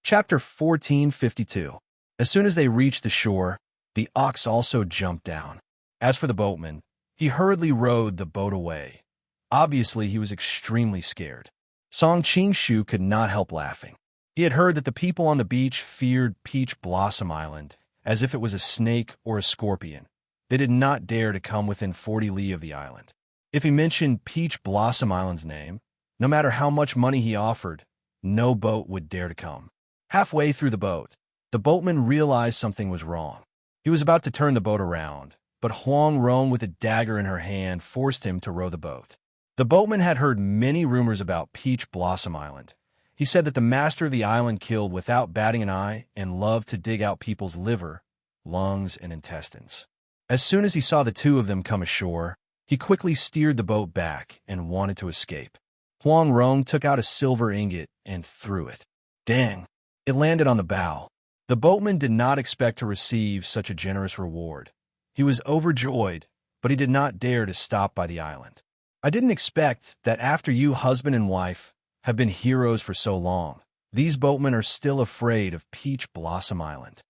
Chapter 1452. As soon as they reached the shore, the ox also jumped down. As for the boatman, he hurriedly rowed the boat away. Obviously, he was extremely scared. Song Qing-shu could not help laughing. He had heard that the people on the beach feared Peach Blossom Island as if it was a snake or a scorpion. They did not dare to come within 40 li of the island. If he mentioned Peach Blossom Island's name, no matter how much money he offered, no boat would dare to come. Halfway through the boat, the boatman realized something was wrong. He was about to turn the boat around, but Huang Rong with a dagger in her hand forced him to row the boat. The boatman had heard many rumors about Peach Blossom Island. He said that the master of the island killed without batting an eye and loved to dig out people's liver, lungs, and intestines. As soon as he saw the two of them come ashore, he quickly steered the boat back and wanted to escape. Huang Rong took out a silver ingot and threw it. Dang! It landed on the bow. The boatman did not expect to receive such a generous reward. He was overjoyed, but he did not dare to stop by the island. I didn't expect that after you, husband and wife, have been heroes for so long, these boatmen are still afraid of Peach Blossom Island.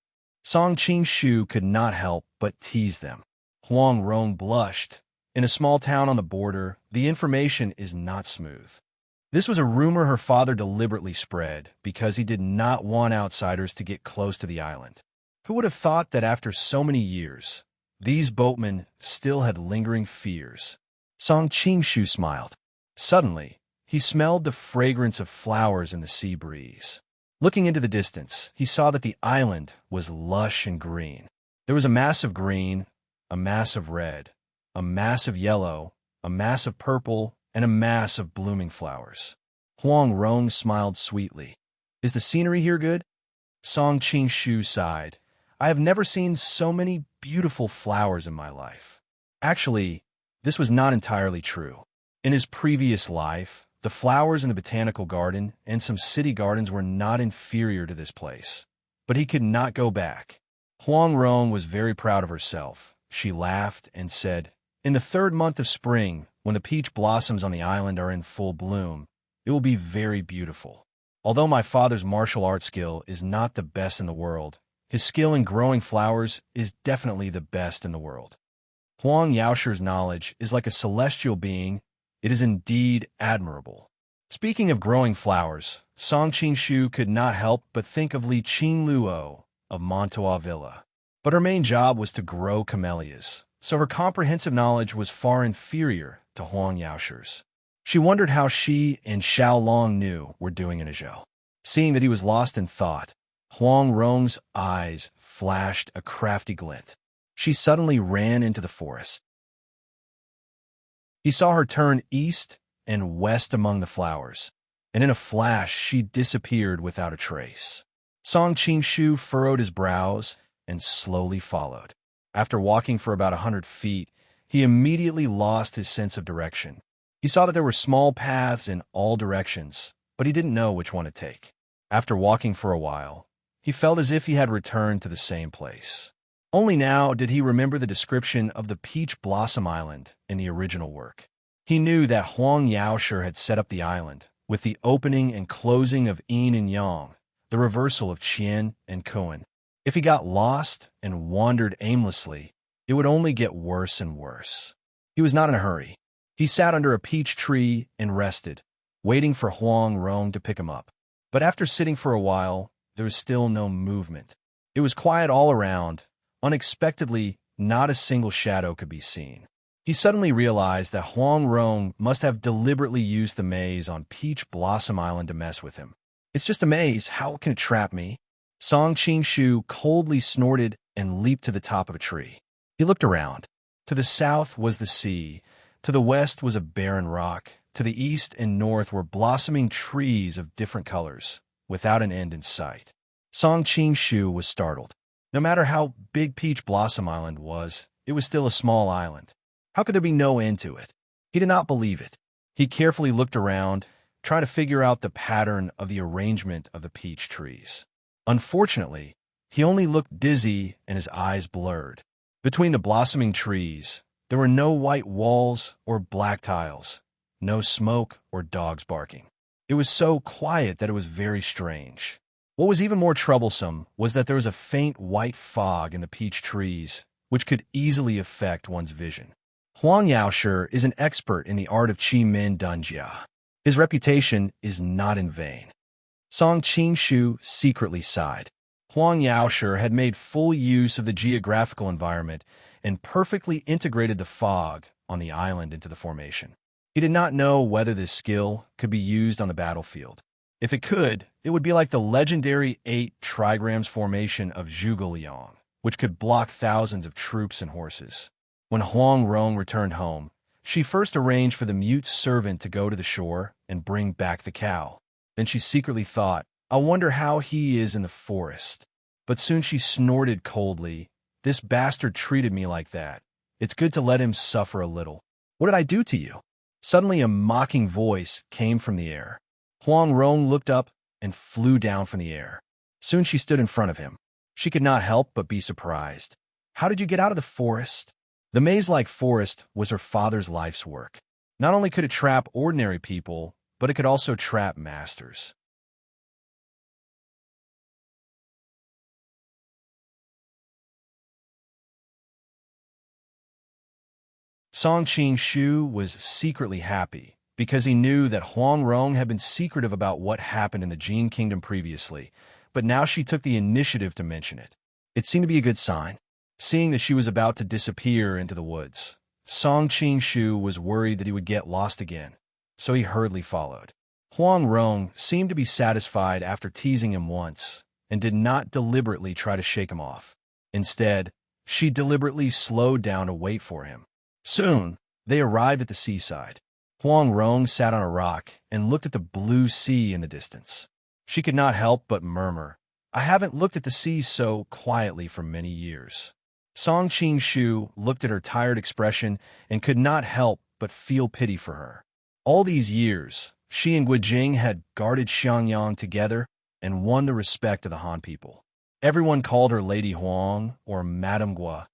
Song Qing-shu could not help but tease them. Huang Rong blushed. In a small town on the border, the information is not smooth. This was a rumor her father deliberately spread because he did not want outsiders to get close to the island. Who would have thought that after so many years, these boatmen still had lingering fears? Song Qing-shu smiled. Suddenly, he smelled the fragrance of flowers in the sea breeze. Looking into the distance, he saw that the island was lush and green. There was a mass of green, a mass of red, a mass of yellow, a mass of purple, and a mass of blooming flowers. Huang Rong smiled sweetly. Is the scenery here good? Song Qing-shu sighed. I have never seen so many beautiful flowers in my life. Actually, this was not entirely true. In his previous life, the flowers in the botanical garden and some city gardens were not inferior to this place. But he could not go back. Huang Rong was very proud of herself. She laughed and said, in the 3rd month of spring, when the peach blossoms on the island are in full bloom, it will be very beautiful. Although my father's martial arts skill is not the best in the world, his skill in growing flowers is definitely the best in the world. Huang Yaoshi's knowledge is like a celestial being. It is indeed admirable. Speaking of growing flowers, Song Qing-shu could not help but think of Li Qingluo of Montois Villa. But her main job was to grow camellias, so her comprehensive knowledge was far inferior to Huang Yaoshi's. She wondered how she and Xiao Long Nu were doing in Azhou. Seeing that he was lost in thought, Huang Rong's eyes flashed a crafty glint. she suddenly ran into the forest. He saw her turn east and west among the flowers, and in a flash she disappeared without a trace. Song Qingshu furrowed his brows and slowly followed. After walking for about 100 feet, he immediately lost his sense of direction. He saw that there were small paths in all directions, but he didn't know which one to take. After walking for a while, he felt as if he had returned to the same place. Only now did he remember the description of the Peach Blossom Island in the original work. He knew that Huang Yaoshe had set up the island, with the opening and closing of yin and yang, the reversal of qian and kuan. If he got lost and wandered aimlessly, it would only get worse and worse. He was not in a hurry. He sat under a peach tree and rested, waiting for Huang Rong to pick him up. But after sitting for a while, there was still no movement. It was quiet all around. Unexpectedly, not a single shadow could be seen. He suddenly realized that Huang Rong must have deliberately used the maze on Peach Blossom Island to mess with him. It's just a maze. How can it trap me? Song Qingshu coldly snorted and leaped to the top of a tree. He looked around. To the south was the sea. To the west was a barren rock. To the east and north were blossoming trees of different colors, without an end in sight. Song Qingshu was startled. No matter how big Peach Blossom Island was, it was still a small island. How could there be no end to it? He did not believe it. He carefully looked around, trying to figure out the pattern of the arrangement of the peach trees. Unfortunately, he only looked dizzy and his eyes blurred. Between the blossoming trees, there were no white walls or black tiles, no smoke or dogs barking. It was so quiet that it was very strange. What was even more troublesome was that there was a faint white fog in the peach trees, which could easily affect one's vision. Huang Yaoshe is an expert in the art of Qi Min Dunjia. His reputation is not in vain. Song Qingshu secretly sighed. Huang Yaoshe had made full use of the geographical environment and perfectly integrated the fog on the island into the formation. He did not know whether this skill could be used on the battlefield. If it could, it would be like the legendary 8 trigrams formation of Zhuge, which could block thousands of troops and horses. When Huang Rong returned home, she first arranged for the mute servant to go to the shore and bring back the cow. Then she secretly thought, I wonder how he is in the forest. But soon she snorted coldly, this bastard treated me like that. It's good to let him suffer a little. What did I do to you? Suddenly a mocking voice came from the air. Huang Rong looked up and flew down from the air. Soon she stood in front of him. She could not help but be surprised. How did you get out of the forest? The maze-like forest was her father's life's work. Not only could it trap ordinary people, but it could also trap masters. Song Qingshu was secretly happy because he knew that Huang Rong had been secretive about what happened in the Jin Kingdom previously, but now she took the initiative to mention it. It seemed to be a good sign. Seeing that she was about to disappear into the woods, Song Qingshu was worried that he would get lost again, so he hurriedly followed. Huang Rong seemed to be satisfied after teasing him once and did not deliberately try to shake him off. Instead, she deliberately slowed down to wait for him. Soon, they arrived at the seaside. Huang Rong sat on a rock and looked at the blue sea in the distance. She could not help but murmur, I haven't looked at the sea so quietly for many years. Song Qingshu looked at her tired expression and could not help but feel pity for her. All these years, she and Guijing had guarded Xiangyang together and won the respect of the Han people. Everyone called her Lady Huang or Madame Gua,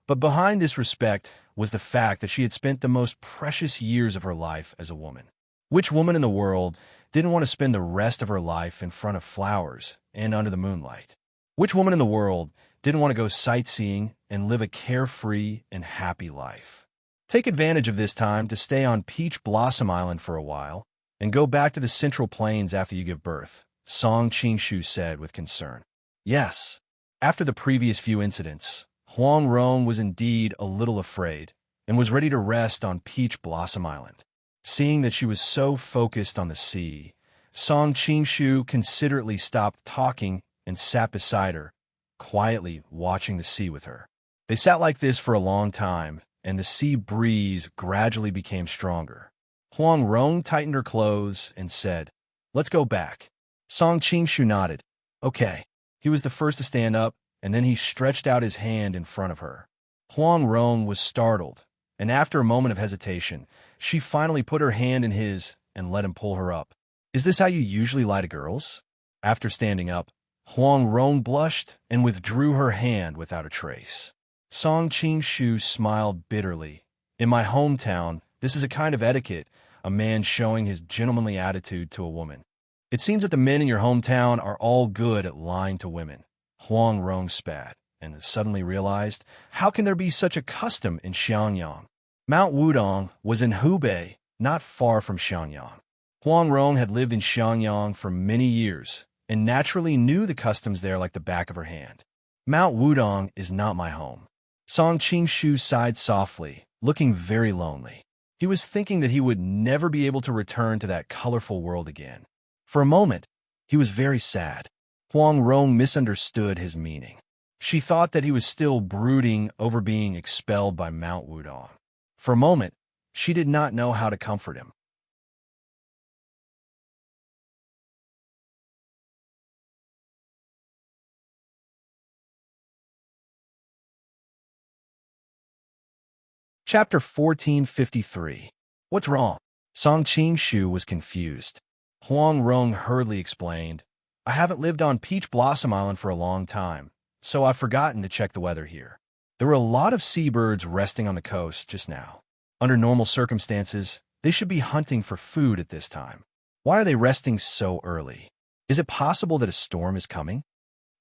but behind this respect was the fact that she had spent the most precious years of her life as a woman. Which woman in the world didn't want to spend the rest of her life in front of flowers and under the moonlight? Which woman in the world didn't want to go sightseeing and live a carefree and happy life? Take advantage of this time to stay on Peach Blossom Island for a while and go back to the Central Plains after you give birth, Song Qingshu said with concern. Yes. After the previous few incidents, Huang Rong was indeed a little afraid and was ready to rest on Peach Blossom Island. Seeing that she was so focused on the sea, Song Qingshu considerately stopped talking and sat beside her, quietly watching the sea with her. They sat like this for a long time, and the sea breeze gradually became stronger. Huang Rong tightened her clothes and said, "Let's go back." Song Qingshu nodded. "Okay." He was the first to stand up, and then he stretched out his hand in front of her. Huang Rong was startled, and after a moment of hesitation, she finally put her hand in his and let him pull her up. "Is this how you usually lie to girls?" After standing up, Huang Rong blushed and withdrew her hand without a trace. Song Qingshu smiled bitterly. "In my hometown, this is a kind of etiquette, a man showing his gentlemanly attitude to a woman. It seems that the men in your hometown are all good at lying to women." Huang Rong spat, and suddenly realized, how can there be such a custom in Xiangyang? Mount Wudong was in Hubei, not far from Xiangyang. Huang Rong had lived in Xiangyang for many years, and naturally knew the customs there like the back of her hand. "Mount Wudong is not my home." Song Qingshu sighed softly, looking very lonely. He was thinking that he would never be able to return to that colorful world again. For a moment, he was very sad. Huang Rong misunderstood his meaning. She thought that he was still brooding over being expelled by Mount Wudong. For a moment, she did not know how to comfort him. Chapter 1453. What's wrong? Song Qingshu was confused. Huang Rong hurriedly explained, "I haven't lived on Peach Blossom Island for a long time, so I've forgotten to check the weather here. There were a lot of seabirds resting on the coast just now. Under normal circumstances, they should be hunting for food at this time. Why are they resting so early? Is it possible that a storm is coming?"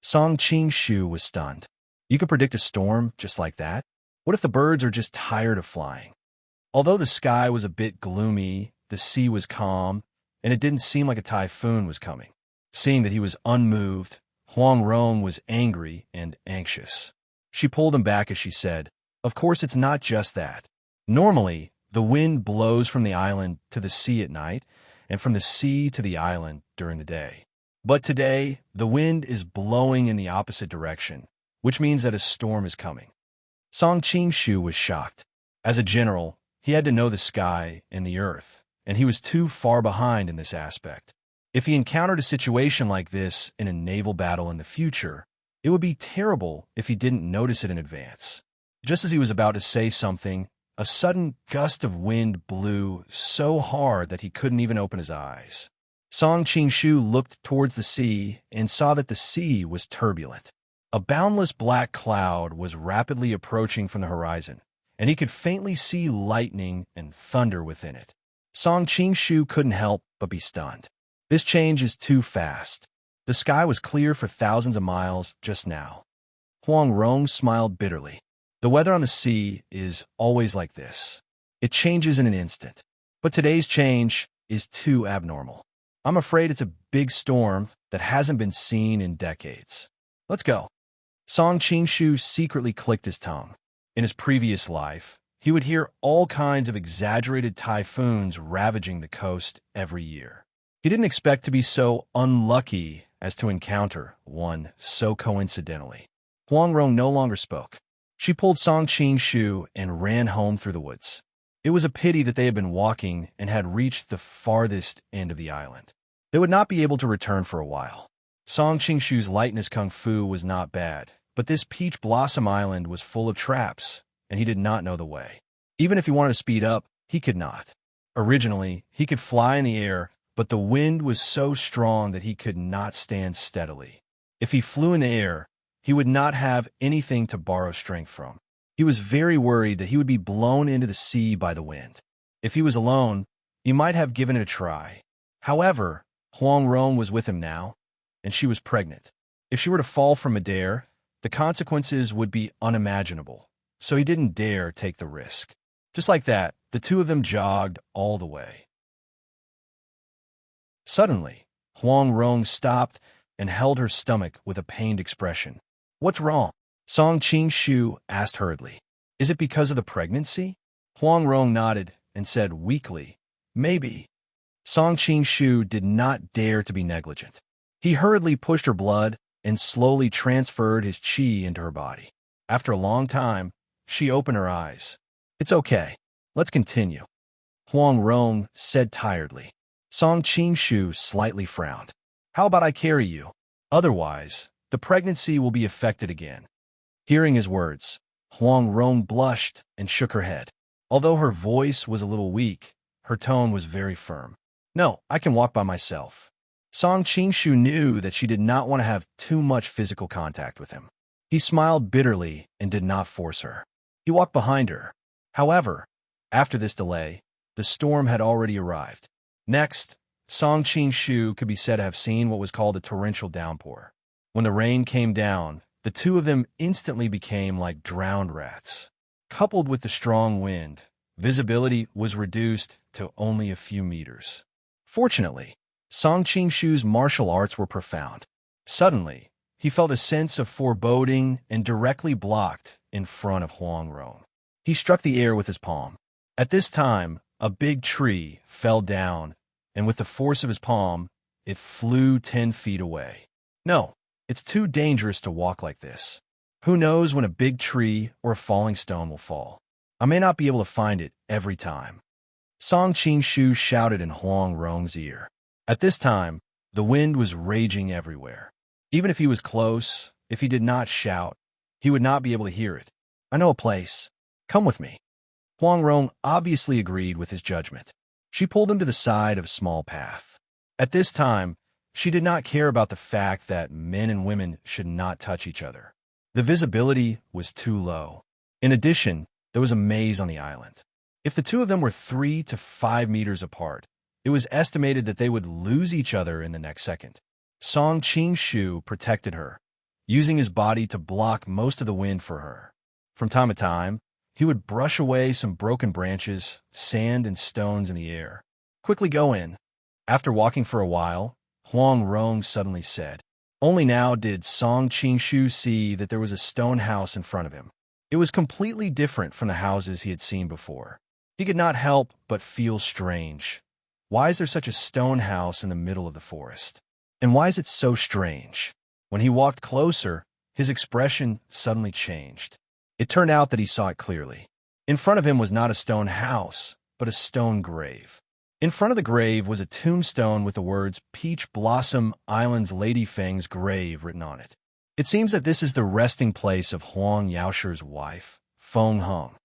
Song Qingshu was stunned. You could predict a storm just like that? What if the birds are just tired of flying? Although the sky was a bit gloomy, the sea was calm, and it didn't seem like a typhoon was coming. Seeing that he was unmoved, Huang Rong was angry and anxious. She pulled him back as she said, "Of course it's not just that. Normally, the wind blows from the island to the sea at night, and from the sea to the island during the day. But today, the wind is blowing in the opposite direction, which means that a storm is coming." Song Qingshu was shocked. As a general, he had to know the sky and the earth, and he was too far behind in this aspect. If he encountered a situation like this in a naval battle in the future, it would be terrible if he didn't notice it in advance. Just as he was about to say something, a sudden gust of wind blew so hard that he couldn't even open his eyes. Song Qingshu looked towards the sea and saw that the sea was turbulent. A boundless black cloud was rapidly approaching from the horizon, and he could faintly see lightning and thunder within it. Song Qingshu couldn't help but be stunned. This change is too fast. The sky was clear for thousands of miles just now. Huang Rong smiled bitterly. The weather on the sea is always like this. It changes in an instant. But today's change is too abnormal. I'm afraid it's a big storm that hasn't been seen in decades. Let's go. Song Qingshu secretly clicked his tongue. In his previous life, he would hear all kinds of exaggerated typhoons ravaging the coast every year. He didn't expect to be so unlucky as to encounter one so coincidentally. Huang Rong no longer spoke. She pulled Song Qingshu and ran home through the woods. It was a pity that they had been walking and had reached the farthest end of the island. They would not be able to return for a while. Song Qingshu's lightness kung fu was not bad, but this Peach Blossom Island was full of traps, and he did not know the way. Even if he wanted to speed up, he could not. Originally, he could fly in the air, but the wind was so strong that he could not stand steadily. If he flew in the air, he would not have anything to borrow strength from. He was very worried that he would be blown into the sea by the wind. If he was alone, he might have given it a try. However, Huang Rong was with him now, and she was pregnant. If she were to fall from midair, the consequences would be unimaginable, so he didn't dare take the risk. Just like that, the two of them jogged all the way. Suddenly, Huang Rong stopped and held her stomach with a pained expression. "What's wrong?" Song Qingshu asked hurriedly. "Is it because of the pregnancy?" Huang Rong nodded and said weakly, "Maybe." Song Qingshu did not dare to be negligent. He hurriedly pushed her blood and slowly transferred his qi into her body. After a long time, she opened her eyes. It's okay. Let's continue, Huang Rong said tiredly. Song Qingshu slightly frowned. How about I carry you? Otherwise, the pregnancy will be affected again. Hearing his words, Huang Rong blushed and shook her head. Although her voice was a little weak, her tone was very firm. No, I can walk by myself. Song Qingshu knew that she did not want to have too much physical contact with him. He smiled bitterly and did not force her. He walked behind her. However, after this delay, the storm had already arrived. Next, Song Qingshu could be said to have seen what was called a torrential downpour. When the rain came down, the two of them instantly became like drowned rats. Coupled with the strong wind, visibility was reduced to only a few meters. Fortunately, Song Qingshu's martial arts were profound. Suddenly, he felt a sense of foreboding and directly blocked in front of Huang Rong. He struck the air with his palm. At this time, a big tree fell down, and with the force of his palm, it flew 10 feet away. No, it's too dangerous to walk like this. Who knows when a big tree or a falling stone will fall? I may not be able to find it every time. Song Qingshu shouted in Huang Rong's ear. At this time, the wind was raging everywhere. Even if he was close, if he did not shout, he would not be able to hear it. I know a place. Come with me. Huang Rong obviously agreed with his judgment. She pulled him to the side of a small path. At this time, she did not care about the fact that men and women should not touch each other. The visibility was too low. In addition, there was a maze on the island. If the two of them were 3 to 5 meters apart, it was estimated that they would lose each other in the next second. Song Qingshu protected her, using his body to block most of the wind for her. From time to time, he would brush away some broken branches, sand, and stones in the air. Quickly go in. After walking for a while, Huang Rong suddenly said. Only now did Song Qingshu see that there was a stone house in front of him. It was completely different from the houses he had seen before. He could not help but feel strange. Why is there such a stone house in the middle of the forest? And why is it so strange? When he walked closer, his expression suddenly changed. It turned out that he saw it clearly. In front of him was not a stone house, but a stone grave. In front of the grave was a tombstone with the words Peach Blossom Island's Lady Feng's grave written on it. It seems that this is the resting place of Huang Yaoshi's wife, Feng Heng.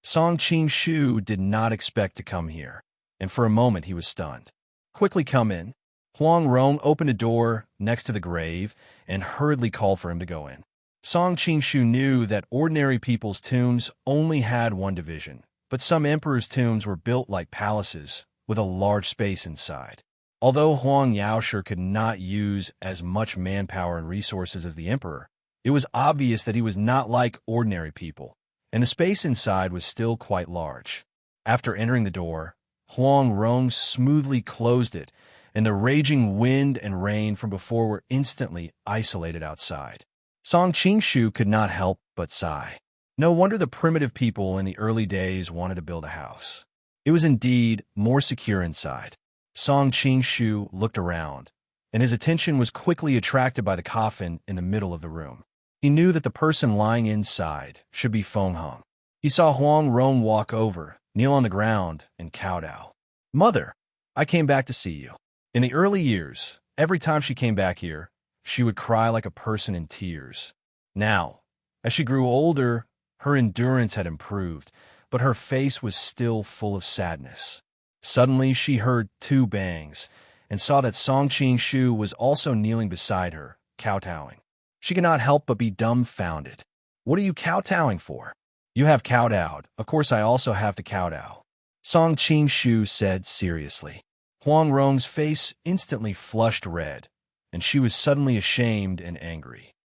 Song Qingshu did not expect to come here, and for a moment he was stunned. Quickly come in. Huang Rong opened a door next to the grave and hurriedly called for him to go in. Song Qingshu knew that ordinary people's tombs only had one division, but some emperors' tombs were built like palaces with a large space inside. Although Huang Yaoshi could not use as much manpower and resources as the emperor, it was obvious that he was not like ordinary people, and the space inside was still quite large. After entering the door, Huang Rong smoothly closed it, and the raging wind and rain from before were instantly isolated outside. Song Qingshu could not help but sigh. No wonder the primitive people in the early days wanted to build a house. It was indeed more secure inside. Song Qingshu looked around, and his attention was quickly attracted by the coffin in the middle of the room. He knew that the person lying inside should be Feng Heng. He saw Huang Rong walk over, kneel on the ground, and kowtow. Mother, I came back to see you. In the early years, every time she came back here, she would cry like a person in tears. Now, as she grew older, her endurance had improved, but her face was still full of sadness. Suddenly, she heard 2 bangs and saw that Song Qingshu was also kneeling beside her, kowtowing. She could not help but be dumbfounded. What are you kowtowing for? You have kowtowed. Of course, I also have to kowtow, Song Qingshu said seriously. Huang Rong's face instantly flushed red, and she was suddenly ashamed and angry.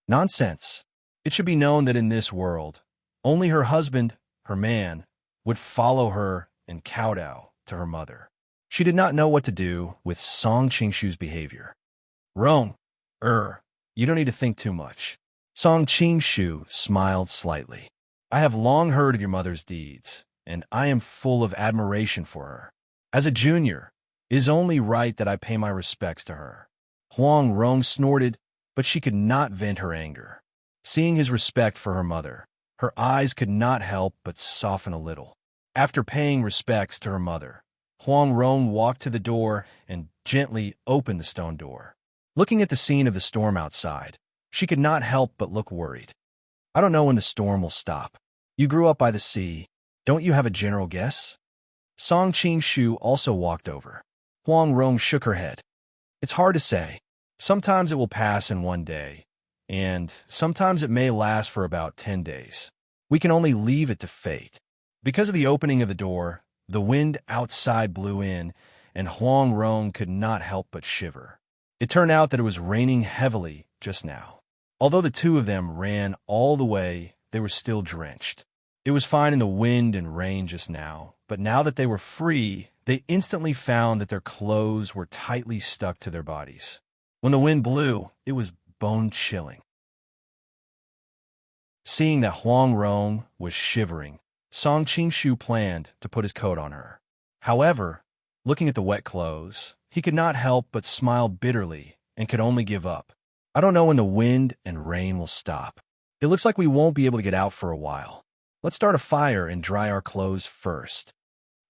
Nonsense. It should be known that in this world, only her husband, her man, would follow her and kowtow to her mother. She did not know what to do with Song Qingshu's behavior. Rong, you don't need to think too much. Song Qingshu smiled slightly. I have long heard of your mother's deeds, and I am full of admiration for her. As a junior, it is only right that I pay my respects to her. Huang Rong snorted, but she could not vent her anger. Seeing his respect for her mother, her eyes could not help but soften a little. After paying respects to her mother, Huang Rong walked to the door and gently opened the stone door. Looking at the scene of the storm outside, she could not help but look worried. I don't know when the storm will stop. You grew up by the sea. Don't you have a general guess? Song Qing-shu also walked over. Huang Rong shook her head. It's hard to say. Sometimes it will pass in one day, and sometimes it may last for about 10 days. We can only leave it to fate. Because of the opening of the door, the wind outside blew in, and Huang Rong could not help but shiver. It turned out that it was raining heavily just now. Although the two of them ran all the way, they were still drenched. It was fine in the wind and rain just now, but now that they were free, they instantly found that their clothes were tightly stuck to their bodies. When the wind blew, it was bone-chilling. Seeing that Huang Rong was shivering, Song Qing-shu planned to put his coat on her. However, looking at the wet clothes, he could not help but smile bitterly and could only give up. I don't know when the wind and rain will stop. It looks like we won't be able to get out for a while. Let's start a fire and dry our clothes first.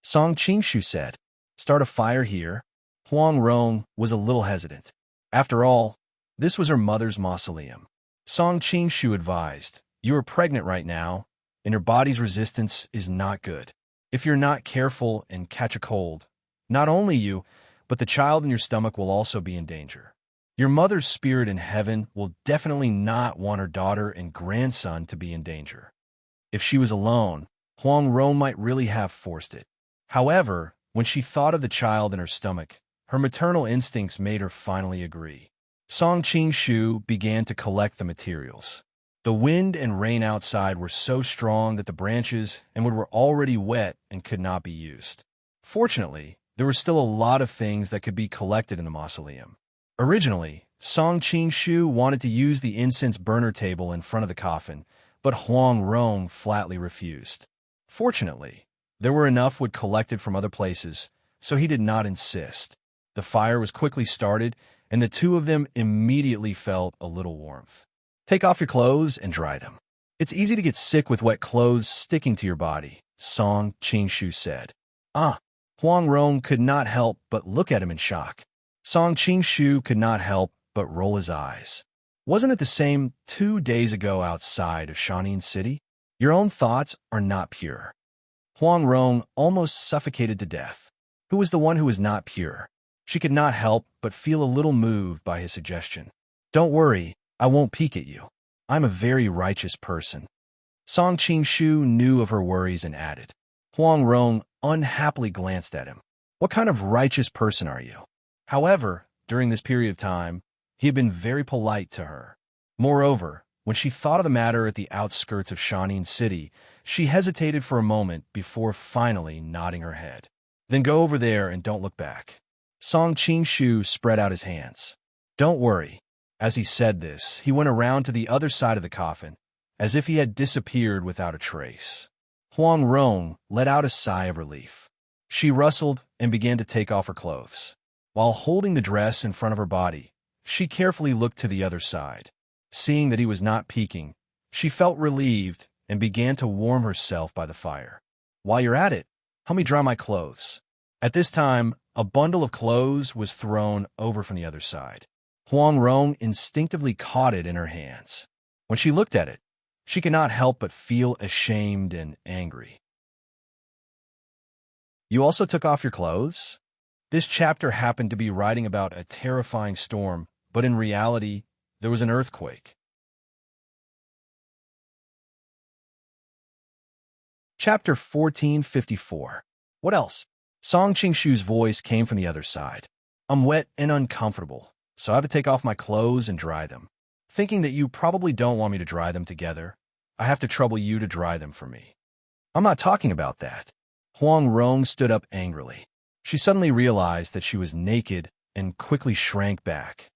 Song Qing-shu said. Start a fire here? Huang Rong was a little hesitant. After all, this was her mother's mausoleum. Song Qing-shu advised, you are pregnant right now, and your body's resistance is not good. If you're not careful and catch a cold, not only you, but the child in your stomach will also be in danger. Your mother's spirit in heaven will definitely not want her daughter and grandson to be in danger. If she was alone, Huang Rong might really have forced it. However, when she thought of the child in her stomach, her maternal instincts made her finally agree. Song Qing-shu began to collect the materials. The wind and rain outside were so strong that the branches and wood were already wet and could not be used. Fortunately, there were still a lot of things that could be collected in the mausoleum. Originally, Song Qing-shu wanted to use the incense burner table in front of the coffin, but Huang Rong flatly refused. Fortunately, there were enough wood collected from other places, so he did not insist. The fire was quickly started, and the two of them immediately felt a little warmth. Take off your clothes and dry them. It's easy to get sick with wet clothes sticking to your body, Song Qing-shu said. Huang Rong could not help but look at him in shock. Song Qing-shu could not help but roll his eyes. Wasn't it the same 2 days ago outside of Shanin City? Your own thoughts are not pure. Huang Rong almost suffocated to death. Who was the one who was not pure? She could not help but feel a little moved by his suggestion. Don't worry, I won't peek at you. I'm a very righteous person. Song Qing-shu knew of her worries and added. Huang Rong unhappily glanced at him. What kind of righteous person are you? However, during this period of time, he had been very polite to her. Moreover, when she thought of the matter at the outskirts of Shanin City, she hesitated for a moment before finally nodding her head. Then go over there and don't look back. Song Qing-shu spread out his hands. Don't worry. As he said this, he went around to the other side of the coffin, as if he had disappeared without a trace. Huang Rong let out a sigh of relief. She rustled and began to take off her clothes. While holding the dress in front of her body, she carefully looked to the other side. Seeing that he was not peeking, she felt relieved and began to warm herself by the fire. While you're at it, help me dry my clothes. At this time, a bundle of clothes was thrown over from the other side. Huang Rong instinctively caught it in her hands. When she looked at it, she could not help but feel ashamed and angry. You also took off your clothes? This chapter happened to be writing about a terrifying storm, but in reality, there was an earthquake. Chapter 1454. What else? Song Qing-shu's voice came from the other side. I'm wet and uncomfortable, so I have to take off my clothes and dry them. Thinking that you probably don't want me to dry them together, I have to trouble you to dry them for me. I'm not talking about that. Huang Rong stood up angrily. She suddenly realized that she was naked and quickly shrank back.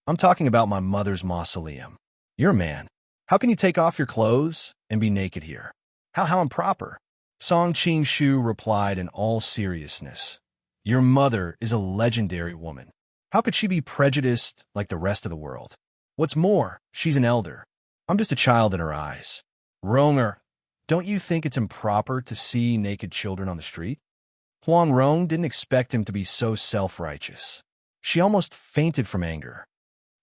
I'm talking about my mother's mausoleum. You're a man. How can you take off your clothes and be naked here? How improper. Song Qing-shu replied in all seriousness. Your mother is a legendary woman. How could she be prejudiced like the rest of the world? What's more, she's an elder. I'm just a child in her eyes. Ronger, don't you think it's improper to see naked children on the street? Huang Rong didn't expect him to be so self-righteous. She almost fainted from anger.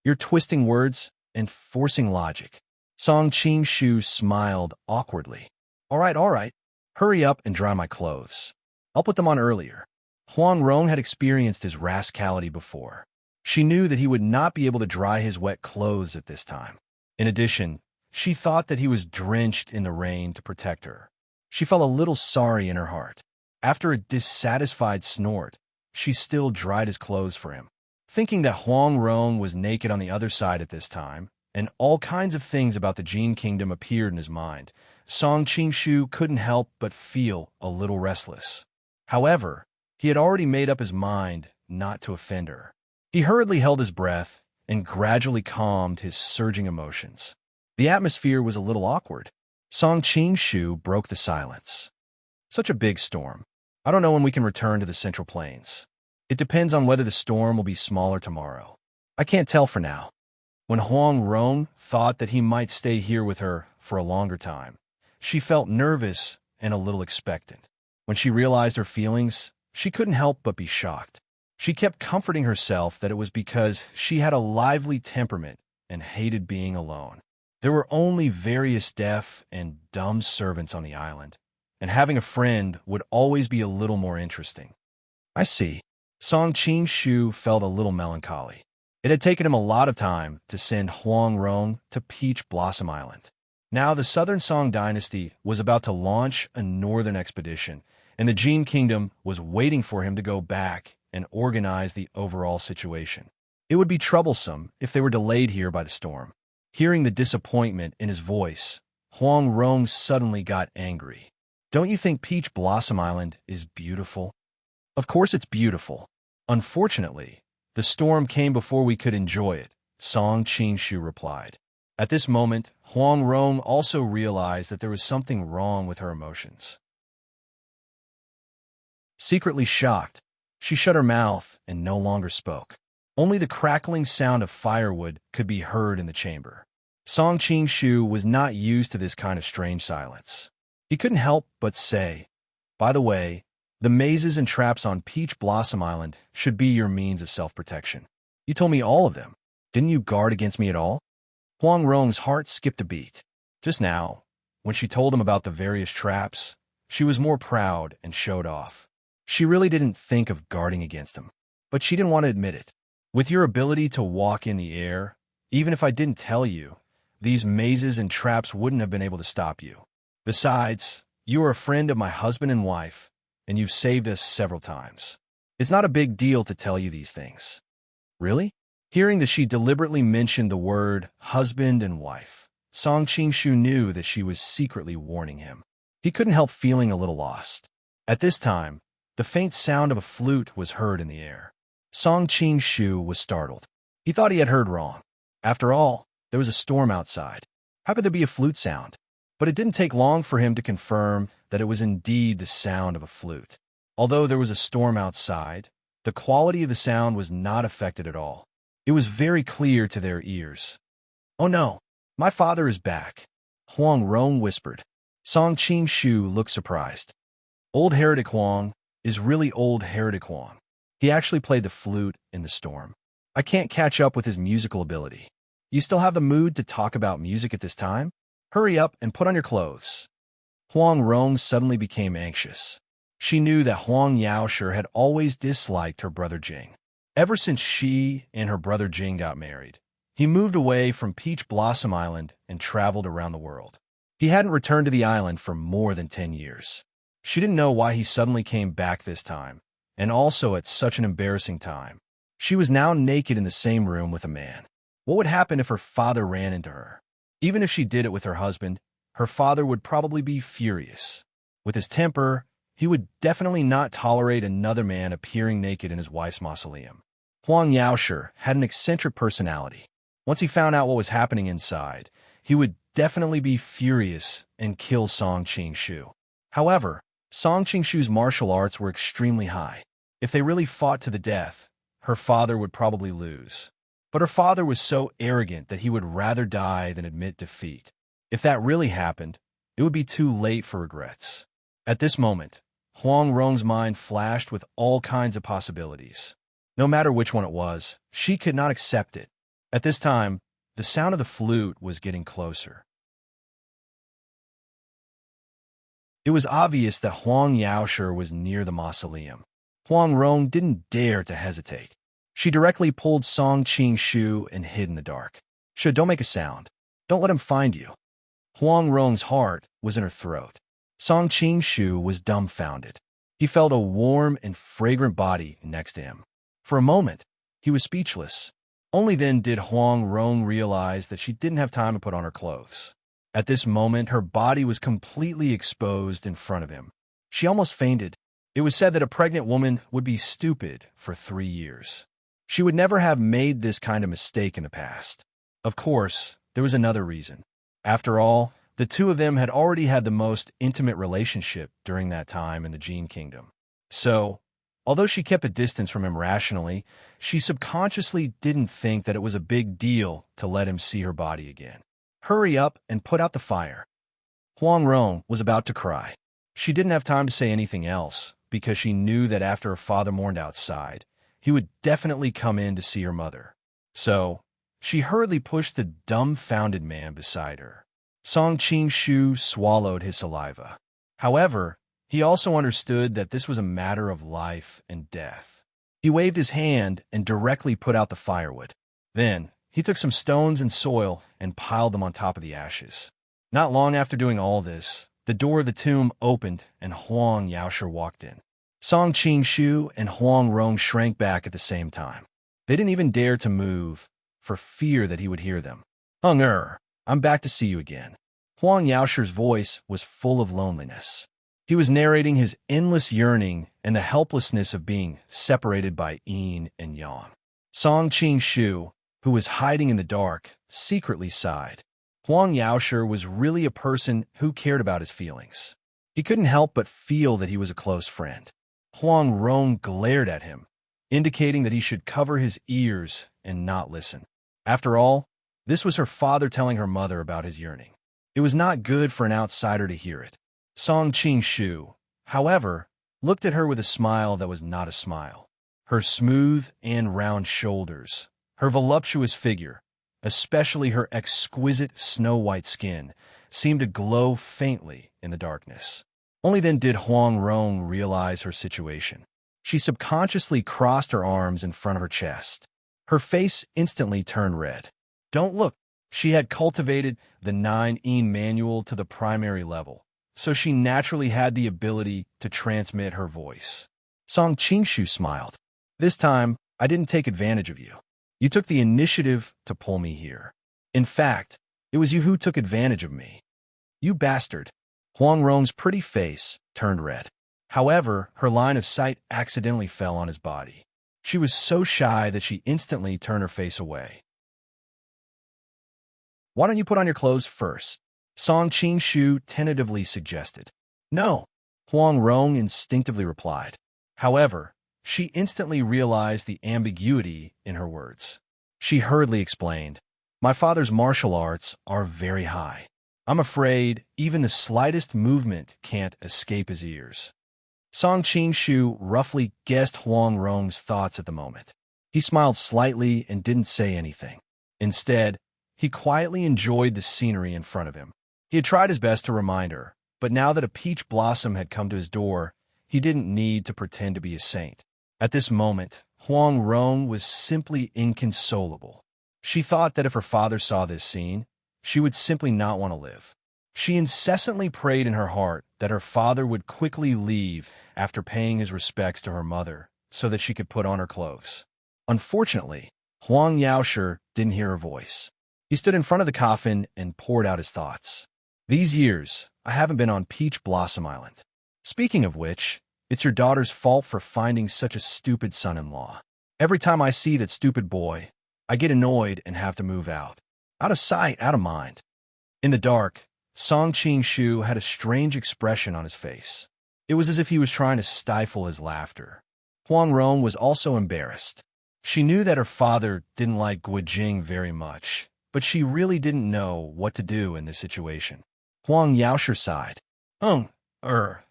You're twisting words and forcing logic. Song Qing-shu smiled awkwardly. All right. Hurry up and dry my clothes. I'll put them on earlier. Huang Rong had experienced his rascality before. She knew that he would not be able to dry his wet clothes at this time. In addition, she thought that he was drenched in the rain to protect her. She felt a little sorry in her heart. After a dissatisfied snort, she still dried his clothes for him. Thinking that Huang Rong was naked on the other side at this time, and all kinds of things about the Jin Kingdom appeared in his mind, Song Qing-shu couldn't help but feel a little restless. However, he had already made up his mind not to offend her. He hurriedly held his breath and gradually calmed his surging emotions. The atmosphere was a little awkward. Song Qing-shu broke the silence. Such a big storm. I don't know when we can return to the Central Plains. It depends on whether the storm will be smaller tomorrow. I can't tell for now. When Huang Rong thought that he might stay here with her for a longer time, she felt nervous and a little expectant. When she realized her feelings, she couldn't help but be shocked. She kept comforting herself that it was because she had a lively temperament and hated being alone. There were only various deaf and dumb servants on the island, and having a friend would always be a little more interesting. I see. Song Qing-shu felt a little melancholy. It had taken him a lot of time to send Huang Rong to Peach Blossom Island. Now the Southern Song dynasty was about to launch a northern expedition, and the Jin Kingdom was waiting for him to go back and organize the overall situation. It would be troublesome if they were delayed here by the storm. Hearing the disappointment in his voice, Huang Rong suddenly got angry. Don't you think Peach Blossom Island is beautiful? Of course it's beautiful. Unfortunately, the storm came before we could enjoy it, Song Qing-shu replied. At this moment, Huang Rong also realized that there was something wrong with her emotions. Secretly shocked, she shut her mouth and no longer spoke. Only the crackling sound of firewood could be heard in the chamber. Song Qing-shu was not used to this kind of strange silence. He couldn't help but say, by the way, the mazes and traps on Peach Blossom Island should be your means of self-protection. You told me all of them. Didn't you guard against me at all? Huang Rong's heart skipped a beat. Just now, when she told him about the various traps, she was more proud and showed off. She really didn't think of guarding against him, but she didn't want to admit it. With your ability to walk in the air, even if I didn't tell you, these mazes and traps wouldn't have been able to stop you. Besides, you are a friend of my husband and wife, and you've saved us several times. It's not a big deal to tell you these things. Really? Hearing that she deliberately mentioned the word husband and wife, Song Qing-shu knew that she was secretly warning him. He couldn't help feeling a little lost. At this time, the faint sound of a flute was heard in the air. Song Qing-shu was startled. He thought he had heard wrong. After all, there was a storm outside. How could there be a flute sound? But it didn't take long for him to confirm that it was indeed the sound of a flute. Although there was a storm outside, the quality of the sound was not affected at all. It was very clear to their ears. Oh no, my father is back, Huang Rong whispered. Song Qing-shu looked surprised. Old Heretic Huang is really old Heretic Huang. He actually played the flute in the storm. I can't catch up with his musical ability. You still have the mood to talk about music at this time? Hurry up and put on your clothes. Huang Rong suddenly became anxious. She knew that Huang Yaosher had always disliked her brother Jing. Ever since she and her brother Jing got married, he moved away from Peach Blossom Island and traveled around the world. He hadn't returned to the island for more than 10 years. She didn't know why he suddenly came back this time, and also at such an embarrassing time. She was now naked in the same room with a man. What would happen if her father ran into her? Even if she did it with her husband, her father would probably be furious. With his temper, he would definitely not tolerate another man appearing naked in his wife's mausoleum. Huang Yaosher had an eccentric personality. Once he found out what was happening inside, he would definitely be furious and kill Song Qing-shu. However, Song Qing-shu's martial arts were extremely high. If they really fought to the death, her father would probably lose. But her father was so arrogant that he would rather die than admit defeat. If that really happened, it would be too late for regrets. At this moment, Huang Rong's mind flashed with all kinds of possibilities. No matter which one it was, she could not accept it. At this time, the sound of the flute was getting closer. It was obvious that Huang Yaoshe was near the mausoleum. Huang Rong didn't dare to hesitate. She directly pulled Song Qingshu and hid in the dark. Don't make a sound. Don't let him find you. Huang Rong's heart was in her throat. Song Qingshu was dumbfounded. He felt a warm and fragrant body next to him. For a moment, he was speechless. Only then did Huang Rong realize that she didn't have time to put on her clothes. At this moment, her body was completely exposed in front of him. She almost fainted. It was said that a pregnant woman would be stupid for 3 years. She would never have made this kind of mistake in the past. Of course, there was another reason. After all, the two of them had already had the most intimate relationship during that time in the Jin Kingdom. So, although she kept a distance from him rationally, she subconsciously didn't think that it was a big deal to let him see her body again. Hurry up and put out the fire. Huang Rong was about to cry. She didn't have time to say anything else, because she knew that after her father mourned outside, he would definitely come in to see her mother. So, she hurriedly pushed the dumbfounded man beside her. Song Qingshu swallowed his saliva. However, he also understood that this was a matter of life and death. He waved his hand and directly put out the firewood. Then, he took some stones and soil and piled them on top of the ashes. Not long after doing all this, the door of the tomb opened and Huang Yaoshe walked in. Song Qingshu and Huang Rong shrank back at the same time. They didn't even dare to move, for fear that he would hear them. I'm back to see you again. Huang Yaoshe's voice was full of loneliness. He was narrating his endless yearning and the helplessness of being separated by yin and yang. Song Qingshu, who was hiding in the dark, secretly sighed. Huang Yaoshe was really a person who cared about his feelings. He couldn't help but feel that he was a close friend. Huang Rong glared at him, indicating that he should cover his ears and not listen. After all, this was her father telling her mother about his yearning. It was not good for an outsider to hear it. Song Qingshu, however, looked at her with a smile that was not a smile. Her smooth and round shoulders, her voluptuous figure, especially her exquisite snow-white skin, seemed to glow faintly in the darkness. Only then did Huang Rong realize her situation. She subconsciously crossed her arms in front of her chest. Her face instantly turned red. Don't look. She had cultivated the 9-yin manual to the primary level, so she naturally had the ability to transmit her voice. Song Qingshu smiled. This time, I didn't take advantage of you. You took the initiative to pull me here. In fact, it was you who took advantage of me. You bastard. Huang Rong's pretty face turned red. However, her line of sight accidentally fell on his body. She was so shy that she instantly turned her face away. Why don't you put on your clothes first? Song Qingshu tentatively suggested. No, Huang Rong instinctively replied. However, she instantly realized the ambiguity in her words. She hurriedly explained, My father's martial arts are very high. I'm afraid even the slightest movement can't escape his ears. Song Qingshu roughly guessed Huang Rong's thoughts at the moment. He smiled slightly and didn't say anything. Instead, he quietly enjoyed the scenery in front of him. He had tried his best to remind her, but now that a peach blossom had come to his door, he didn't need to pretend to be a saint. At this moment, Huang Rong was simply inconsolable. She thought that if her father saw this scene, she would simply not want to live. She incessantly prayed in her heart that her father would quickly leave after paying his respects to her mother so that she could put on her clothes. Unfortunately, Huang Yaoshe didn't hear her voice. He stood in front of the coffin and poured out his thoughts. These years, I haven't been on Peach Blossom Island. Speaking of which, it's your daughter's fault for finding such a stupid son-in-law. Every time I see that stupid boy, I get annoyed and have to move out. Out of sight, out of mind. In the dark, Song Qingshu had a strange expression on his face. It was as if he was trying to stifle his laughter. Huang Rong was also embarrassed. She knew that her father didn't like Guijing very much, but she really didn't know what to do in this situation. Huang Yaoshe sighed.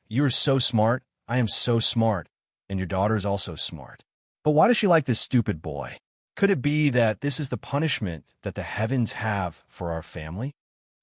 You're so smart. I am so smart. And your daughter is also smart. But why does she like this stupid boy? Could it be that this is the punishment that the heavens have for our family?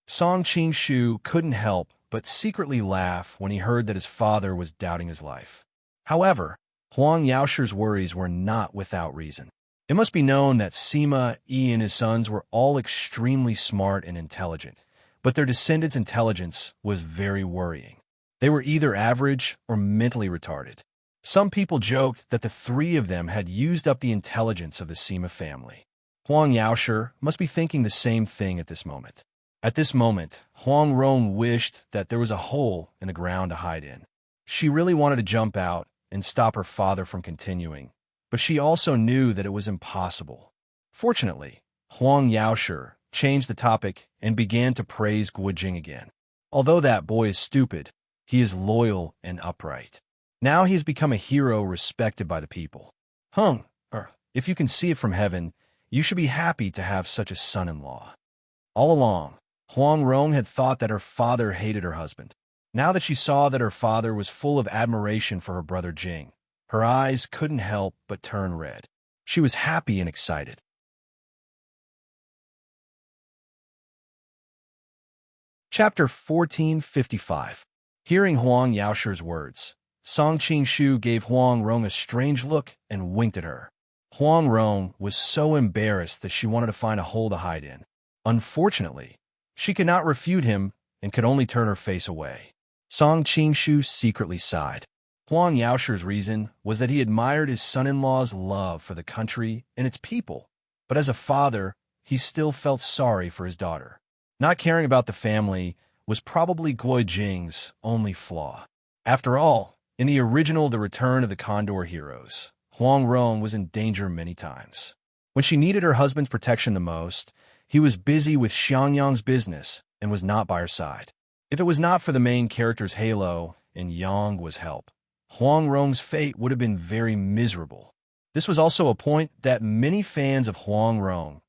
Song Qingshu couldn't help but secretly laugh when he heard that his father was doubting his life. However, Huang Yaoshe's worries were not without reason. It must be known that Sima Yi and his sons were all extremely smart and intelligent, but their descendants' intelligence was very worrying. They were either average or mentally retarded. Some people joked that the three of them had used up the intelligence of the Sima family. Huang Yaoshe must be thinking the same thing at this moment. At this moment, Huang Rong wished that there was a hole in the ground to hide in. She really wanted to jump out and stop her father from continuing, but she also knew that it was impossible. Fortunately, Huang Yaoshe changed the topic and began to praise Guijing again. Although that boy is stupid, he is loyal and upright. Now he has become a hero respected by the people. If you can see it from heaven, you should be happy to have such a son-in-law. All along, Huang Rong had thought that her father hated her husband. Now that she saw that her father was full of admiration for her brother Jing, her eyes couldn't help but turn red. She was happy and excited. Chapter 1455. Hearing Huang Yaoshe's words, Song Qingshu gave Huang Rong a strange look and winked at her. Huang Rong was so embarrassed that she wanted to find a hole to hide in. Unfortunately, she could not refute him and could only turn her face away. Song Qingshu secretly sighed. Huang Yaoshe's reason was that he admired his son-in-law's love for the country and its people, but as a father, he still felt sorry for his daughter. Not caring about the family was probably Guijing's only flaw. After all, in the original The Return of the Condor Heroes, Huang Rong was in danger many times. When she needed her husband's protection the most, he was busy with Xiangyang's business and was not by her side. If it was not for the main character's halo and Yang was help, Huang Rong's fate would have been very miserable. This was also a point that many fans of Huang Rong,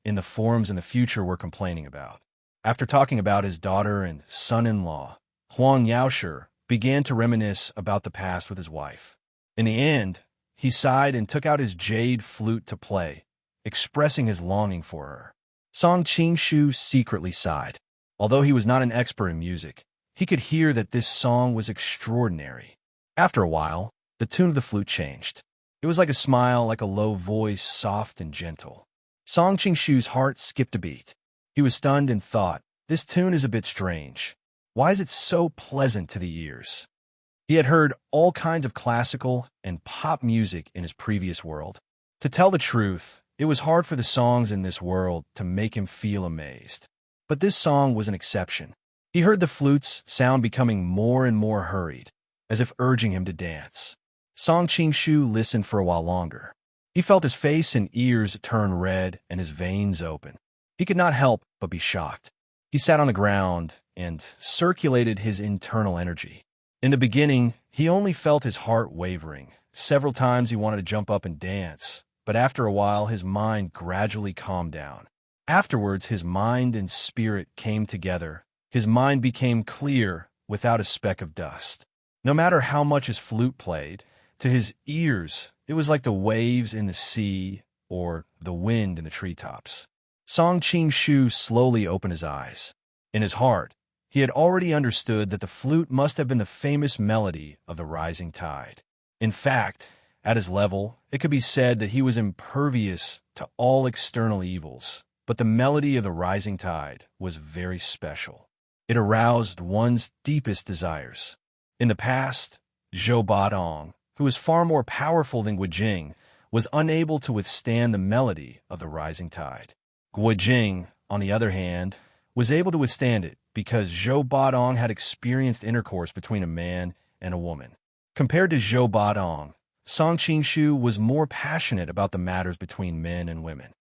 in the forums in the future, were complaining about. After talking about his daughter and son-in-law, Huang Yaoshe began to reminisce about the past with his wife. In the end, he sighed and took out his jade flute to play, expressing his longing for her. Song Qingshu secretly sighed. Although he was not an expert in music, he could hear that this song was extraordinary. After a while, the tune of the flute changed. It was like a smile, like a low voice, soft and gentle. Song Qingshu's heart skipped a beat. He was stunned and thought, this tune is a bit strange. Why is it so pleasant to the ears? He had heard all kinds of classical and pop music in his previous world. To tell the truth, it was hard for the songs in this world to make him feel amazed. But this song was an exception. He heard the flute's sound becoming more and more hurried, as if urging him to dance. Song Qingshu listened for a while longer. He felt his face and ears turn red and his veins open. He could not help but be shocked. He sat on the ground and circulated his internal energy. In the beginning, he only felt his heart wavering. Several times he wanted to jump up and dance, but after a while his mind gradually calmed down. Afterwards, his mind and spirit came together. His mind became clear without a speck of dust. No matter how much his flute played, to his ears, it was like the waves in the sea or the wind in the treetops. Song Qingshu slowly opened his eyes. In his heart, he had already understood that the flute must have been the famous melody of the rising tide. In fact, at his level, it could be said that he was impervious to all external evils, but the melody of the rising tide was very special. It aroused one's deepest desires. In the past, Zhou Badong, who was far more powerful than Guijing, was unable to withstand the melody of the rising tide. Guijing, on the other hand, was able to withstand it because Zhou Badong had experienced intercourse between a man and a woman. Compared to Zhou Badong, Song Qingshu was more passionate about the matters between men and women.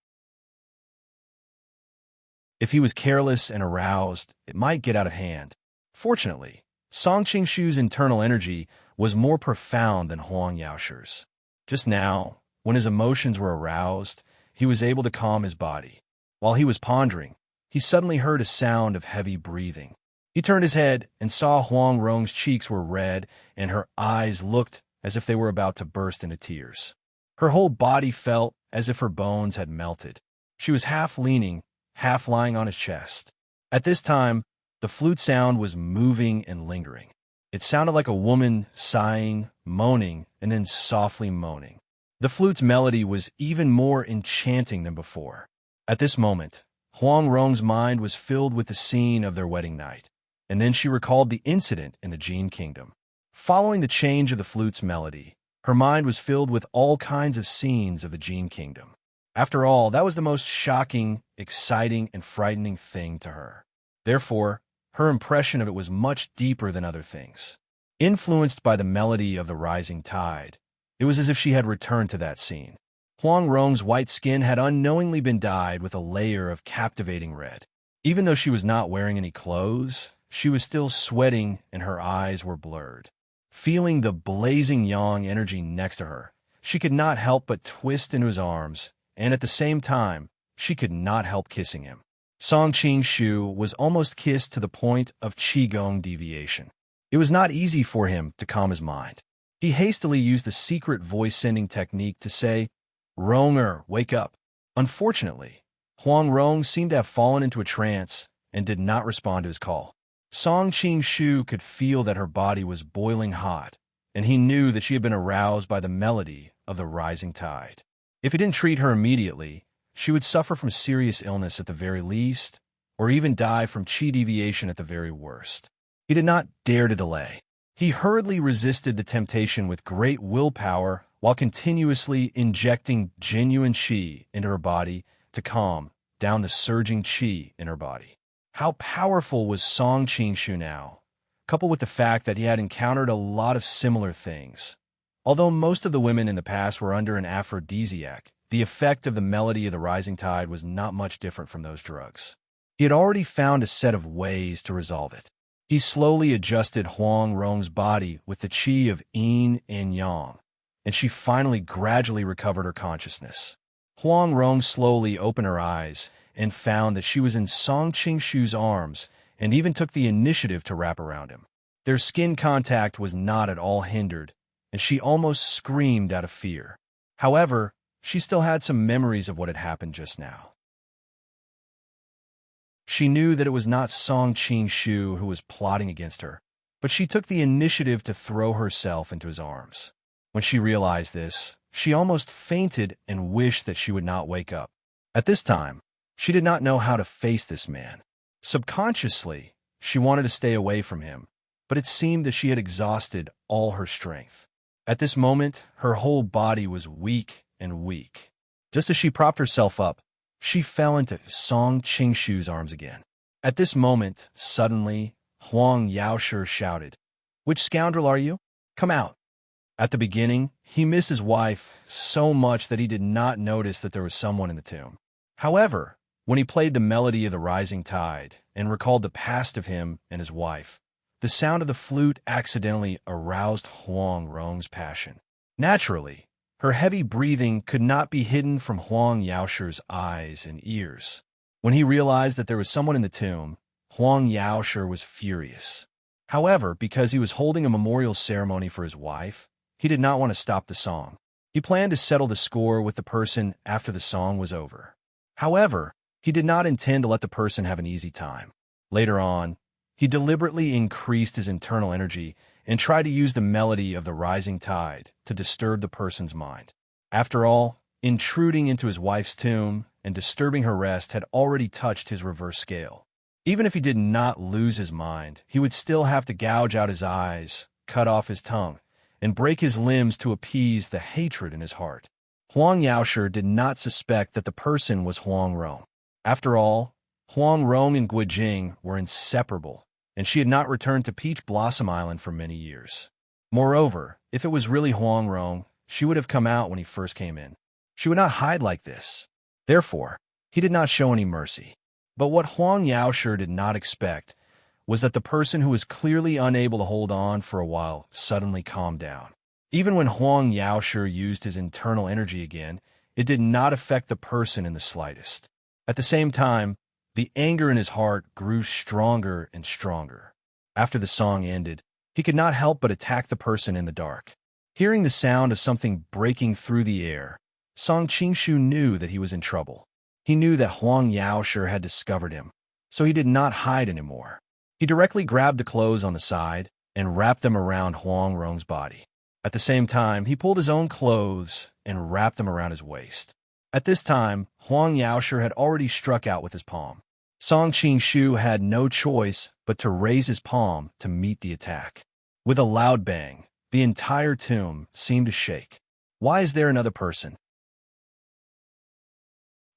If he was careless and aroused, it might get out of hand. Fortunately, Song Qingshu's internal energy was more profound than Huang Yaoshe's. Just now, When his emotions were aroused, he was able to calm his body. While he was pondering, he suddenly heard a sound of heavy breathing. He turned his head and saw Huang Rong's cheeks were red and her eyes looked as if they were about to burst into tears. Her whole body felt as if her bones had melted. She was half leaning, half lying on his chest. At this time, the flute sound was moving and lingering. It sounded like a woman sighing, moaning, and then softly moaning. The flute's melody was even more enchanting than before. At this moment, Huang Rong's mind was filled with the scene of their wedding night, and then she recalled the incident in the Jin Kingdom. Following the change of the flute's melody, her mind was filled with all kinds of scenes of the Jin Kingdom. After all, that was the most shocking, exciting, and frightening thing to her. Therefore, her impression of it was much deeper than other things. Influenced by the melody of the rising tide, it was as if she had returned to that scene. Huang Rong's white skin had unknowingly been dyed with a layer of captivating red. Even though she was not wearing any clothes, she was still sweating and her eyes were blurred. Feeling the blazing yang energy next to her, she could not help but twist into his arms, and at the same time, she could not help kissing him. Song Qing-shu was almost kissed to the point of qigong deviation. It was not easy for him to calm his mind. He hastily used the secret voice-sending technique to say, "Ronger, wake up." Unfortunately, Huang Rong seemed to have fallen into a trance and did not respond to his call. Song Qing-shu could feel that her body was boiling hot, and he knew that she had been aroused by the melody of the rising tide. If he didn't treat her immediately, she would suffer from serious illness at the very least, or even die from qi deviation at the very worst. He did not dare to delay. He hurriedly resisted the temptation with great willpower while continuously injecting genuine qi into her body to calm down the surging qi in her body. How powerful was Song Qing-shu now, coupled with the fact that he had encountered a lot of similar things. Although most of the women in the past were under an aphrodisiac, the effect of the melody of the rising tide was not much different from those drugs. He had already found a set of ways to resolve it. He slowly adjusted Huang Rong's body with the qi of yin and yang, and she finally gradually recovered her consciousness. Huang Rong slowly opened her eyes and found that she was in Song Qing-shu's arms and even took the initiative to wrap around him. Their skin contact was not at all hindered, and she almost screamed out of fear. However, she still had some memories of what had happened just now. She knew that it was not Song Qing-shu who was plotting against her, but she took the initiative to throw herself into his arms. When she realized this, she almost fainted and wished that she would not wake up. At this time, she did not know how to face this man. Subconsciously, she wanted to stay away from him, but it seemed that she had exhausted all her strength. At this moment, her whole body was weak and weak. Just as she propped herself up, she fell into Song Qing-shu's arms again. At this moment, suddenly, Huang Yaoshi shouted, "Which scoundrel are you? Come out." At the beginning, he missed his wife so much that he did not notice that there was someone in the tomb. However, when he played the melody of the rising tide and recalled the past of him and his wife, the sound of the flute accidentally aroused Huang Rong's passion. Naturally, her heavy breathing could not be hidden from Huang Yaoshi's eyes and ears. When he realized that there was someone in the tomb, Huang Yaoshi was furious. However, because he was holding a memorial ceremony for his wife, he did not want to stop the song. He planned to settle the score with the person after the song was over. However, he did not intend to let the person have an easy time. Later on, he deliberately increased his internal energy and tried to use the melody of the rising tide to disturb the person's mind. After all, intruding into his wife's tomb and disturbing her rest had already touched his reverse scale. Even if he did not lose his mind, he would still have to gouge out his eyes, cut off his tongue, and break his limbs to appease the hatred in his heart. Huang Yaoshi did not suspect that the person was Huang Rong. After all, Huang Rong and Guijing were inseparable, and she had not returned to Peach Blossom Island for many years. Moreover, if it was really Huang Rong, she would have come out when he first came in. She would not hide like this. Therefore, he did not show any mercy. But what Huang Yaoshi did not expect was that the person who was clearly unable to hold on for a while suddenly calmed down. Even when Huang Yaoshe used his internal energy again, it did not affect the person in the slightest. At the same time, the anger in his heart grew stronger and stronger. After the song ended, he could not help but attack the person in the dark. Hearing the sound of something breaking through the air, Song Qingshu knew that he was in trouble. He knew that Huang Yaoshe had discovered him, so he did not hide anymore. He directly grabbed the clothes on the side and wrapped them around Huang Rong's body. At the same time, he pulled his own clothes and wrapped them around his waist. At this time, Huang Yaoshe had already struck out with his palm. Song Qingshu had no choice but to raise his palm to meet the attack. With a loud bang, the entire tomb seemed to shake. Why is there another person?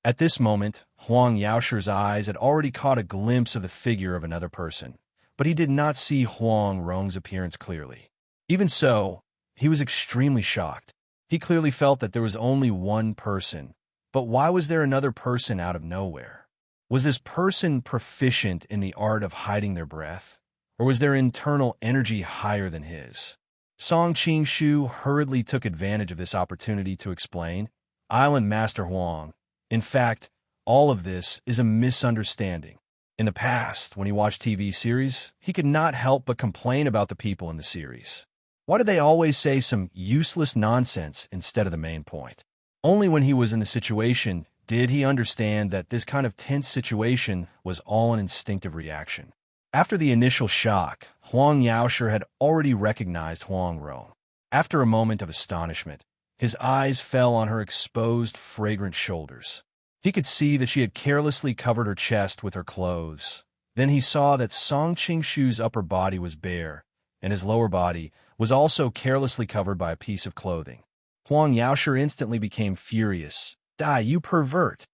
At this moment, Huang Yaoshe's eyes had already caught a glimpse of the figure of another person, but he did not see Huang Rong's appearance clearly. Even so, he was extremely shocked. He clearly felt that there was only one person, but why was there another person out of nowhere? Was this person proficient in the art of hiding their breath, or was their internal energy higher than his? Song Qingshu hurriedly took advantage of this opportunity to explain, Island Master Huang, in fact, all of this is a misunderstanding. In the past, when he watched TV series, he could not help but complain about the people in the series. Why did they always say some useless nonsense instead of the main point? Only when he was in the situation did he understand that this kind of tense situation was all an instinctive reaction. After the initial shock, Huang Yaoshe had already recognized Huang Rong. After a moment of astonishment, his eyes fell on her exposed, fragrant shoulders. He could see that she had carelessly covered her chest with her clothes. Then he saw that Song Qingshu's upper body was bare, and his lower body was also carelessly covered by a piece of clothing. Huang Yaoshe instantly became furious. "Die, you pervert!"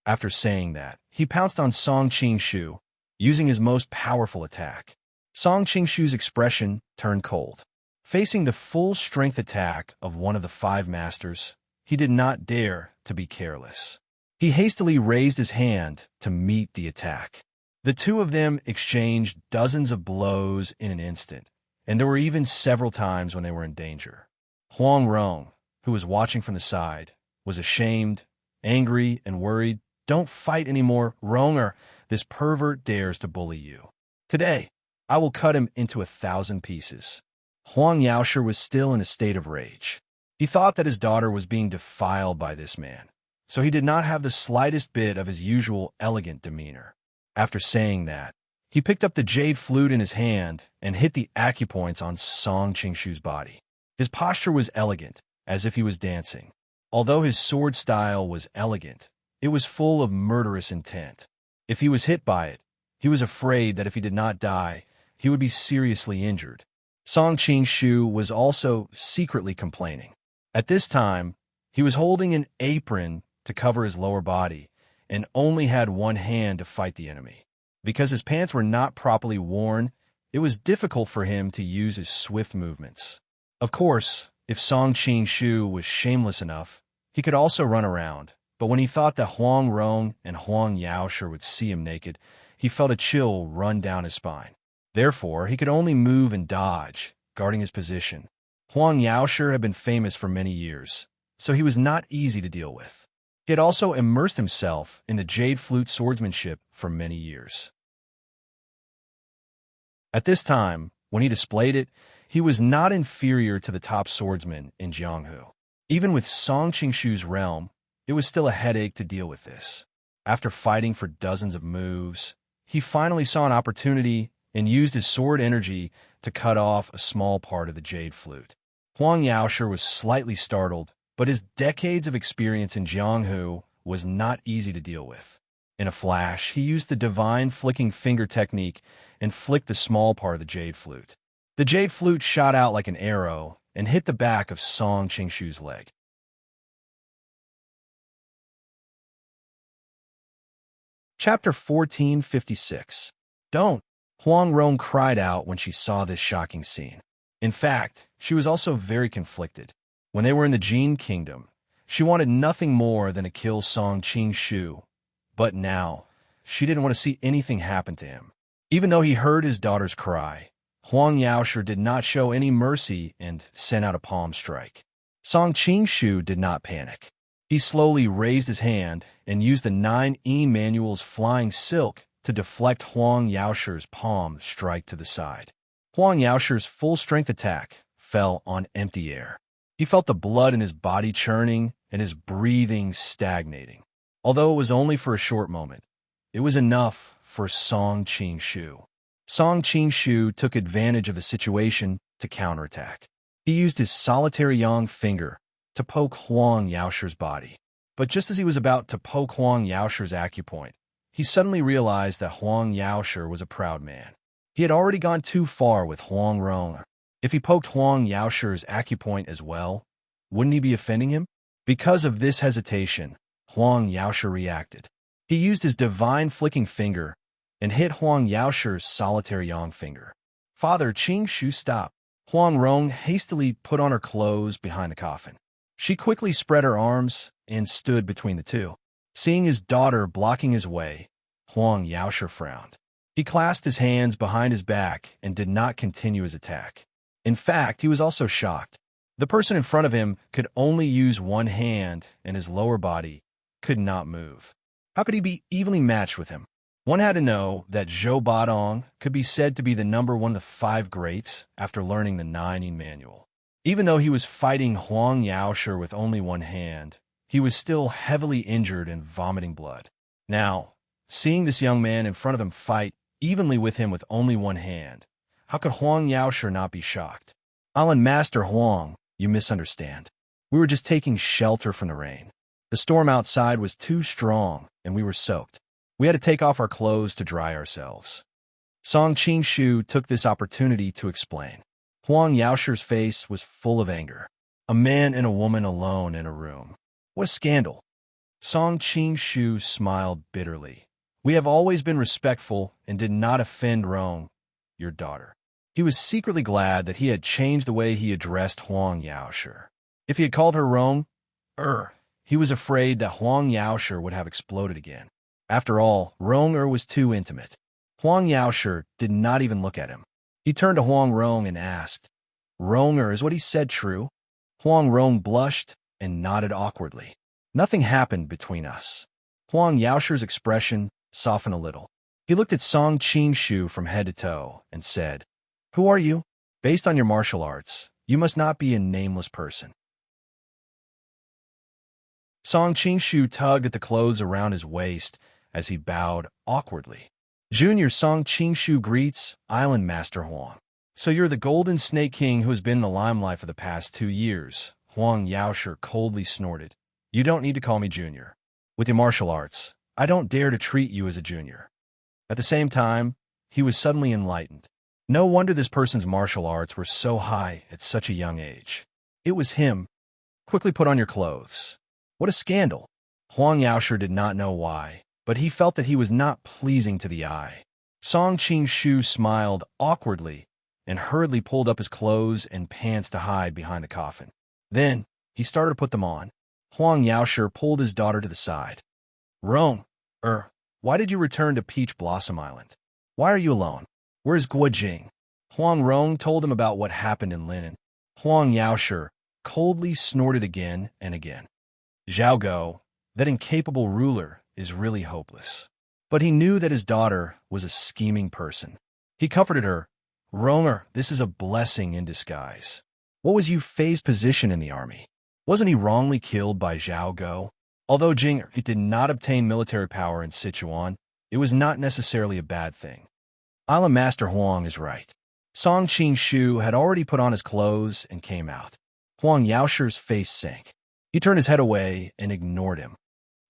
After saying that, he pounced on Song Qingshu, using his most powerful attack. Song Qingshu's expression turned cold. Facing the full-strength attack of one of the five masters, he did not dare to be careless. He hastily raised his hand to meet the attack. The two of them exchanged dozens of blows in an instant, and there were even several times when they were in danger. Huang Rong, who was watching from the side, was ashamed, angry, and worried. "Don't fight anymore, Rong, or this pervert dares to bully you. Today, I will cut him into 1,000 pieces." Huang Yaoshe was still in a state of rage. He thought that his daughter was being defiled by this man, so he did not have the slightest bit of his usual elegant demeanor. After saying that, he picked up the jade flute in his hand and hit the acupoints on Song Qingshu's body. His posture was elegant, as if he was dancing. Although his sword style was elegant, it was full of murderous intent. If he was hit by it, he was afraid that if he did not die, he would be seriously injured. Song Qingshu was also secretly complaining. At this time, he was holding an apron to cover his lower body and only had one hand to fight the enemy. Because his pants were not properly worn, it was difficult for him to use his swift movements. Of course, if Song Qingshu was shameless enough, he could also run around, but when he thought that Huang Rong and Huang Yaoshe would see him naked, he felt a chill run down his spine. Therefore, he could only move and dodge, guarding his position. Huang Yaoshe had been famous for many years, so he was not easy to deal with. He had also immersed himself in the jade flute swordsmanship for many years. At this time, when he displayed it, he was not inferior to the top swordsman in Jianghu. Even with Song Qingshu's realm, it was still a headache to deal with this. After fighting for dozens of moves, he finally saw an opportunity and used his sword energy to cut off a small part of the jade flute. Huang Yaoshe was slightly startled, but his decades of experience in Jianghu was not easy to deal with. In a flash, he used the divine flicking finger technique and flicked the small part of the jade flute. The jade flute shot out like an arrow and hit the back of Song Qingshu's leg. Chapter 1456. Don't! Huang Rong cried out when she saw this shocking scene. In fact, she was also very conflicted. When they were in the Jin Kingdom, she wanted nothing more than to kill Song Qingshu, but now, she didn't want to see anything happen to him. Even though he heard his daughter's cry, Huang Yaoshe did not show any mercy and sent out a palm strike. Song Qingshu did not panic. He slowly raised his hand and used the 9E manual's flying silk to deflect Huang Yaoshe's palm strike to the side. Huang Yaoshe's full-strength attack fell on empty air. He felt the blood in his body churning and his breathing stagnating. Although it was only for a short moment, it was enough for Song Qingshu. Song Qingshu took advantage of the situation to counterattack. He used his solitary yang finger to poke Huang Yaoshe's body. But just as he was about to poke Huang Yaoshe's acupoint, he suddenly realized that Huang Yaoshe was a proud man. He had already gone too far with Huang Rong. If he poked Huang Yaoshe's acupoint as well, wouldn't he be offending him? Because of this hesitation, Huang Yaoshe reacted. He used his divine flicking finger and hit Huang Yaoshe's solitary yang finger. Father Qingshu stopped. Huang Rong hastily put on her clothes behind the coffin. She quickly spread her arms and stood between the two. Seeing his daughter blocking his way, Huang Yaoshe frowned. He clasped his hands behind his back and did not continue his attack. In fact, he was also shocked. The person in front of him could only use one hand, and his lower body could not move. How could he be evenly matched with him? One had to know that Zhou Badong could be said to be the number one of the 5 greats after learning the 9E manual. Even though he was fighting Huang Yaoshe with only one hand, he was still heavily injured and vomiting blood. Now, seeing this young man in front of him fight evenly with him with only one hand, how could Huang Yaoshe not be shocked? Island Master Huang, you misunderstand. We were just taking shelter from the rain. The storm outside was too strong, and we were soaked. We had to take off our clothes to dry ourselves. Song Qingshu took this opportunity to explain. Huang Yaoshe's face was full of anger. A man and a woman alone in a room. What a scandal. Song Qingshu smiled bitterly. We have always been respectful and did not offend Rong, your daughter. He was secretly glad that he had changed the way he addressed Huang Yaoshe. If he had called her Rong, he was afraid that Huang Yaoshe would have exploded again. After all, Rong was too intimate. Huang Yaoshe did not even look at him. He turned to Huang Rong and asked, Rong, is what he said true? Huang Rong blushed and nodded awkwardly. Nothing happened between us. Huang Yaoshe's expression softened a little. He looked at Song Qingshu from head to toe and said, Who are you? Based on your martial arts, you must not be a nameless person. Song Qingshu tugged at the clothes around his waist as he bowed awkwardly. Junior Song Qingshu greets Island Master Huang. So you're the Golden Snake King who has been in the limelight for the past 2 years, Huang Yaoshe coldly snorted. You don't need to call me Junior. With your martial arts, I don't dare to treat you as a junior. At the same time, he was suddenly enlightened. No wonder this person's martial arts were so high at such a young age. It was him. Quickly put on your clothes. What a scandal. Huang Yaoshe did not know why, but he felt that he was not pleasing to the eye. Song Qingshu smiled awkwardly and hurriedly pulled up his clothes and pants to hide behind the coffin. Then, he started to put them on. Huang Yaoshe pulled his daughter to the side. Rong, why did you return to Peach Blossom Island? Why are you alone? Where's Guo Jing? Huang Rong told him about what happened in Linen. Huang Yaoshe coldly snorted again and again. Zhao Go, that incapable ruler, is really hopeless. But he knew that his daughter was a scheming person. He comforted her. Rong, this is a blessing in disguise. What was Yu Fei's position in the army? Wasn't he wrongly killed by Zhao Go? Although Jing did not obtain military power in Sichuan, it was not necessarily a bad thing. Island Master Huang is right. Song Qingshu had already put on his clothes and came out. Huang Yaoshe's face sank. He turned his head away and ignored him.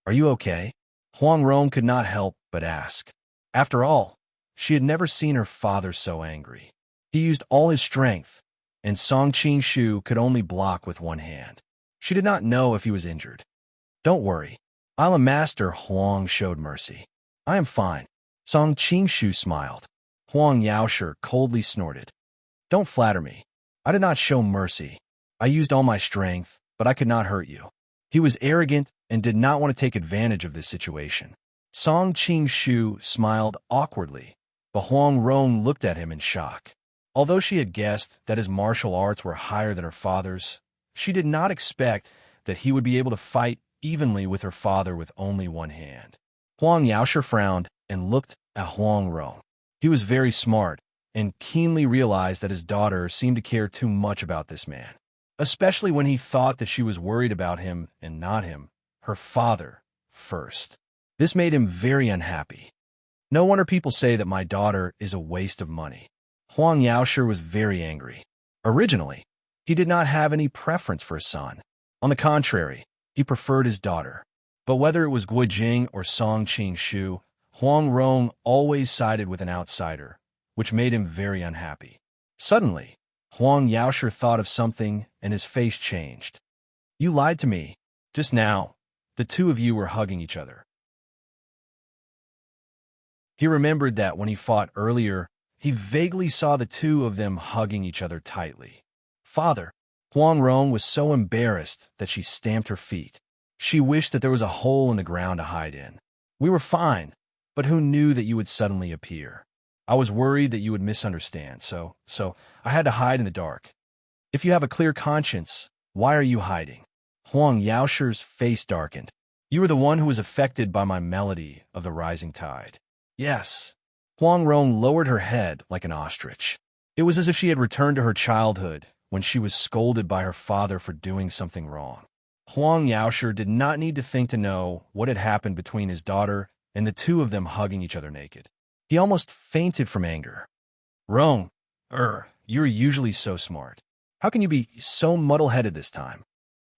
Are you okay? Huang Rong could not help but ask. After all, she had never seen her father so angry. He used all his strength, and Song Qingshu could only block with one hand. She did not know if he was injured. Don't worry. Island Master Huang showed mercy. I am fine. Song Qingshu smiled. Huang Yaoshe coldly snorted. Don't flatter me. I did not show mercy. I used all my strength, but I could not hurt you. He was arrogant and did not want to take advantage of this situation. Song Qingshu smiled awkwardly, but Huang Rong looked at him in shock. Although she had guessed that his martial arts were higher than her father's, she did not expect that he would be able to fight evenly with her father with only one hand. Huang Yaoshi frowned and looked at Huang Rong. He was very smart and keenly realized that his daughter seemed to care too much about this man, especially when he thought that she was worried about him and not him, her father, first. This made him very unhappy. No wonder people say that my daughter is a waste of money. Huang Yaoshi was very angry. Originally, he did not have any preference for his son. On the contrary, he preferred his daughter. But whether it was Guo Jing or Song Qingshu, Huang Rong always sided with an outsider, which made him very unhappy. Suddenly, Huang Yaoshi thought of something and his face changed. You lied to me. Just now, the two of you were hugging each other. He remembered that when he fought earlier, he vaguely saw the two of them hugging each other tightly. Father, Huang Rong was so embarrassed that she stamped her feet. She wished that there was a hole in the ground to hide in. We were fine, but who knew that you would suddenly appear? I was worried that you would misunderstand, so I had to hide in the dark. If you have a clear conscience, why are you hiding? Huang Yaoshi's face darkened. You were the one who was affected by my melody of the rising tide. Yes. Huang Rong lowered her head like an ostrich. It was as if she had returned to her childhood when she was scolded by her father for doing something wrong. Huang Yaoshi did not need to think to know what had happened between his daughter and the two of them hugging each other naked. He almost fainted from anger. Rong, you're usually so smart. How can you be so muddle-headed this time?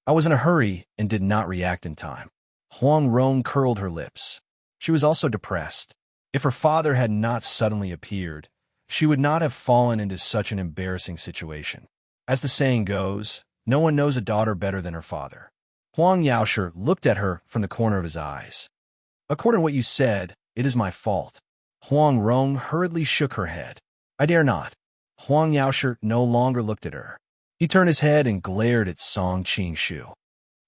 I was in a hurry and did not react in time. Huang Rong curled her lips. She was also depressed. If her father had not suddenly appeared, she would not have fallen into such an embarrassing situation. As the saying goes, no one knows a daughter better than her father. Huang Yaoshi looked at her from the corner of his eyes. According to what you said, it is my fault. Huang Rong hurriedly shook her head. I dare not. Huang Yaoshi no longer looked at her. He turned his head and glared at Song Qingshu.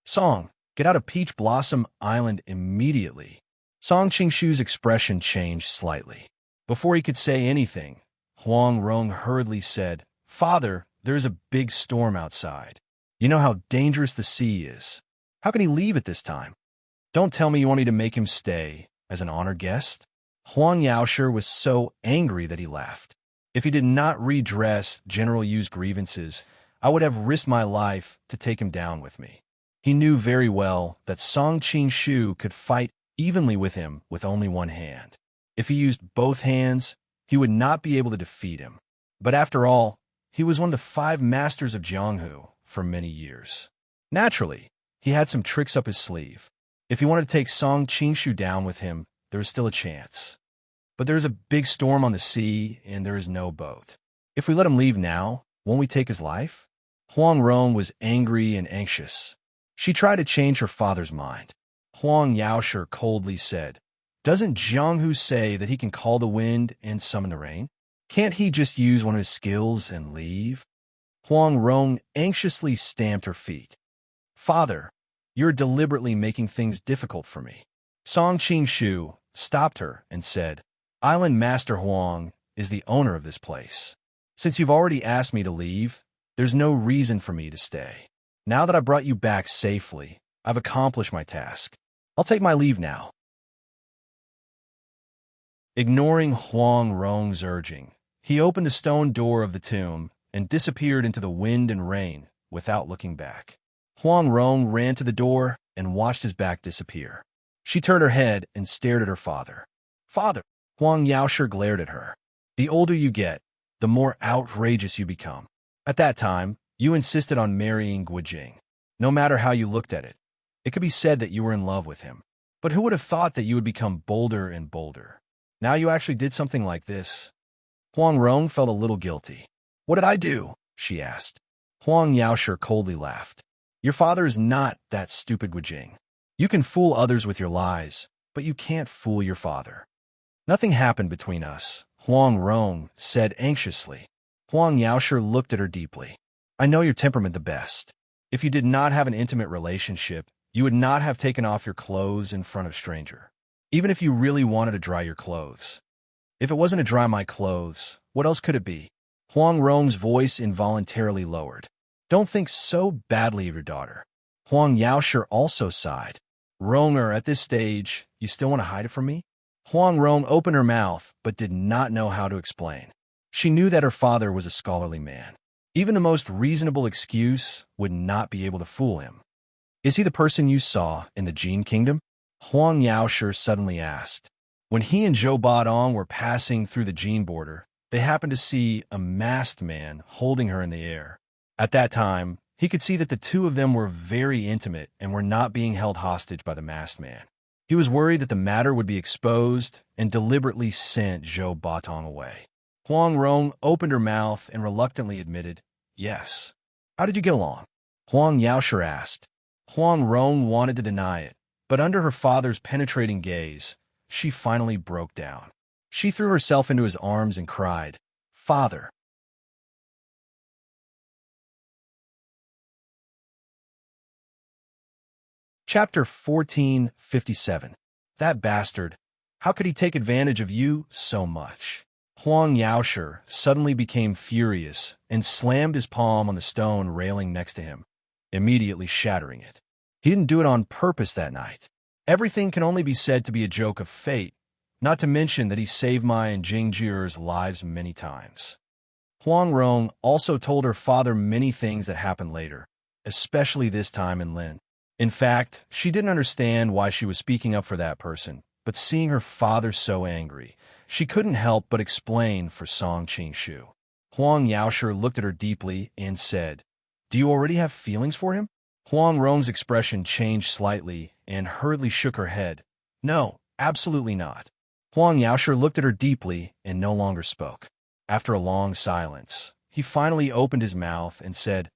Song, get out of Peach Blossom Island immediately. Song Qingshu's expression changed slightly. Before he could say anything, Huang Rong hurriedly said, Father, there is a big storm outside. You know how dangerous the sea is. How can he leave at this time? Don't tell me you want me to make him stay as an honored guest? Huang Yaoshi was so angry that he laughed. If he did not redress General Yu's grievances, I would have risked my life to take him down with me. He knew very well that Song Qingshu could fight evenly with him with only one hand. If he used both hands, he would not be able to defeat him. But after all, he was one of the 5 masters of Jianghu for many years. Naturally, he had some tricks up his sleeve. If he wanted to take Song Qingshu down with him, there was still a chance. But there is a big storm on the sea, and there is no boat. If we let him leave now, won't we take his life? Huang Rong was angry and anxious. She tried to change her father's mind. Huang Yaoshi coldly said, Doesn't Jianghu say that he can call the wind and summon the rain? Can't he just use one of his skills and leave? Huang Rong anxiously stamped her feet. Father, you're deliberately making things difficult for me. Song Qingshu stopped her and said, Island Master Huang is the owner of this place. Since you've already asked me to leave, there's no reason for me to stay. Now that I brought you back safely, I've accomplished my task. I'll take my leave now. Ignoring Huang Rong's urging, he opened the stone door of the tomb and disappeared into the wind and rain without looking back. Huang Rong ran to the door and watched his back disappear. She turned her head and stared at her father. Father! Huang Yaoshi glared at her. The older you get, the more outrageous you become. At that time, you insisted on marrying Guo Jing. No matter how you looked at it, it could be said that you were in love with him. But who would have thought that you would become bolder and bolder? Now you actually did something like this. Huang Rong felt a little guilty. What did I do? She asked. Huang Yaoshi coldly laughed. Your father is not that stupid, Guo Jing. You can fool others with your lies, but you can't fool your father. Nothing happened between us, Huang Rong said anxiously. Huang Yaoshi looked at her deeply. I know your temperament the best. If you did not have an intimate relationship, you would not have taken off your clothes in front of a stranger, even if you really wanted to dry your clothes. If it wasn't to dry my clothes, what else could it be? Huang Rong's voice involuntarily lowered. Don't think so badly of your daughter. Huang Yaoshe also sighed. Ronger, at this stage, you still want to hide it from me? Huang Rong opened her mouth, but did not know how to explain. She knew that her father was a scholarly man. Even the most reasonable excuse would not be able to fool him. Is he the person you saw in the Jin Kingdom? Huang Yaoshe suddenly asked. When he and Zhou Badong were passing through the Jin border, they happened to see a masked man holding her in the air. At that time, he could see that the two of them were very intimate and were not being held hostage by the masked man. He was worried that the matter would be exposed and deliberately sent Zhou Batong away. Huang Rong opened her mouth and reluctantly admitted, yes. How did you get along? Huang Yaoshe asked. Huang Rong wanted to deny it, but under her father's penetrating gaze, she finally broke down. She threw herself into his arms and cried, Father. Chapter 1457. That bastard. How could he take advantage of you so much? Huang Yaoshe suddenly became furious and slammed his palm on the stone railing next to him, immediately shattering it. He didn't do it on purpose that night. Everything can only be said to be a joke of fate, not to mention that he saved my and Jingji's lives many times. Huang Rong also told her father many things that happened later, especially this time in Lin. In fact, she didn't understand why she was speaking up for that person, but seeing her father so angry, she couldn't help but explain for Song Qingshu. Huang Yaoshe looked at her deeply and said, Do you already have feelings for him? Huang Rong's expression changed slightly and hurriedly shook her head. No, absolutely not. Huang Yaoshe looked at her deeply and no longer spoke. After a long silence, he finally opened his mouth and said,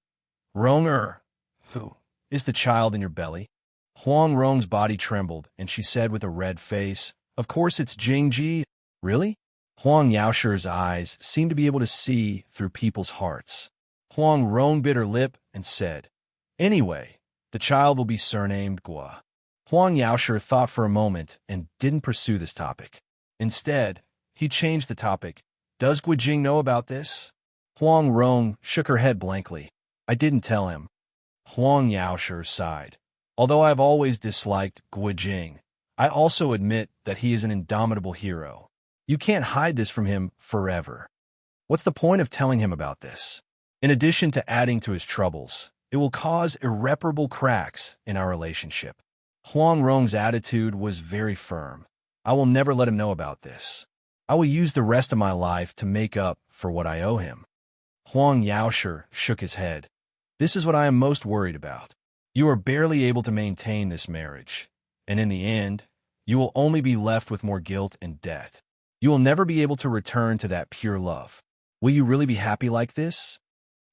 Ronger, who is the child in your belly? Huang Rong's body trembled, and she said with a red face, Of course it's Jingji. Really? Huang Yaoshe's eyes seemed to be able to see through people's hearts. Huang Rong bit her lip and said, Anyway, the child will be surnamed Gua. Huang Yaoshe thought for a moment and didn't pursue this topic. Instead, he changed the topic. Does Guijing know about this? Huang Rong shook her head blankly. I didn't tell him. Huang Yaoshe sighed. Although I have always disliked Guijing, I also admit that he is an indomitable hero. You can't hide this from him forever. What's the point of telling him about this? In addition to adding to his troubles, it will cause irreparable cracks in our relationship. Huang Rong's attitude was very firm. I will never let him know about this. I will use the rest of my life to make up for what I owe him. Huang Yaoshe shook his head. This is what I am most worried about. You are barely able to maintain this marriage, and in the end, you will only be left with more guilt and debt. You will never be able to return to that pure love. Will you really be happy like this?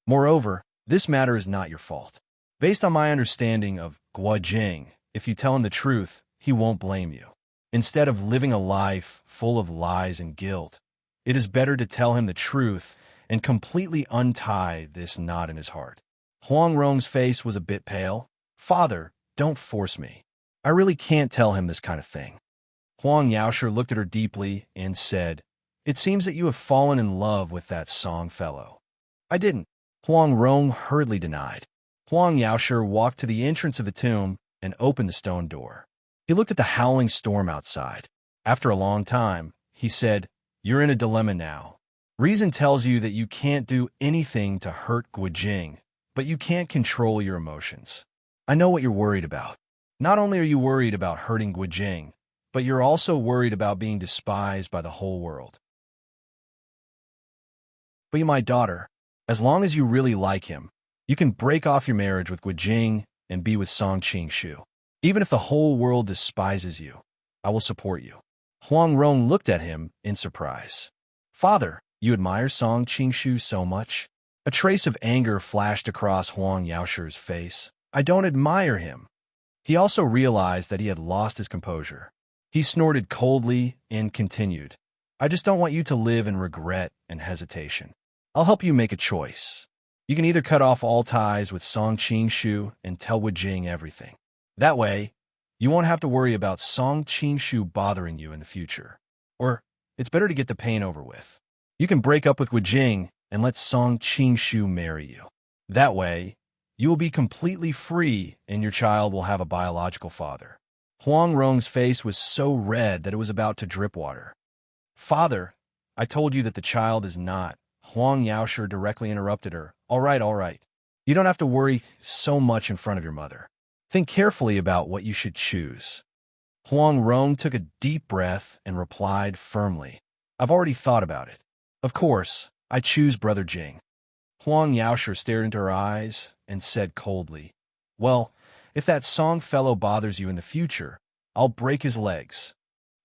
Moreover, this matter is not your fault. Based on my understanding of Guijing, if you tell him the truth, he won't blame you. Instead of living a life full of lies and guilt, it is better to tell him the truth and completely untie this knot in his heart. Huang Rong's face was a bit pale. Father, don't force me. I really can't tell him this kind of thing. Huang Yaoshe looked at her deeply and said, It seems that you have fallen in love with that Song fellow. I didn't. Huang Rong hurriedly denied. Huang Yaoshe walked to the entrance of the tomb and opened the stone door. He looked at the howling storm outside. After a long time, he said, You're in a dilemma now. Reason tells you that you can't do anything to hurt Guijing, but you can't control your emotions. I know what you're worried about. Not only are you worried about hurting Guijing, but you're also worried about being despised by the whole world. But you, my daughter, as long as you really like him, you can break off your marriage with Guijing and be with Song Qingshu. Even if the whole world despises you, I will support you. Huang Rong looked at him in surprise. Father, you admire Song Qingshu so much? A trace of anger flashed across Huang Yaoshe's face. I don't admire him. He also realized that he had lost his composure. He snorted coldly and continued, I just don't want you to live in regret and hesitation. I'll help you make a choice. You can either cut off all ties with Song Qingshu and tell Guijing everything. That way, you won't have to worry about Song Qingshu bothering you in the future. Or, it's better to get the pain over with. You can break up with Guijing and let Song Qingshu marry you. That way, you will be completely free and your child will have a biological father. Huang Rong's face was so red that it was about to drip water. Father, I told you that the child is not. Huang Yaoshe directly interrupted her. All right, all right. You don't have to worry so much in front of your mother. Think carefully about what you should choose. Huang Rong took a deep breath and replied firmly. I've already thought about it. Of course, I choose Brother Jing. Huang Yaoshe stared into her eyes and said coldly, Well, if that Song fellow bothers you in the future, I'll break his legs.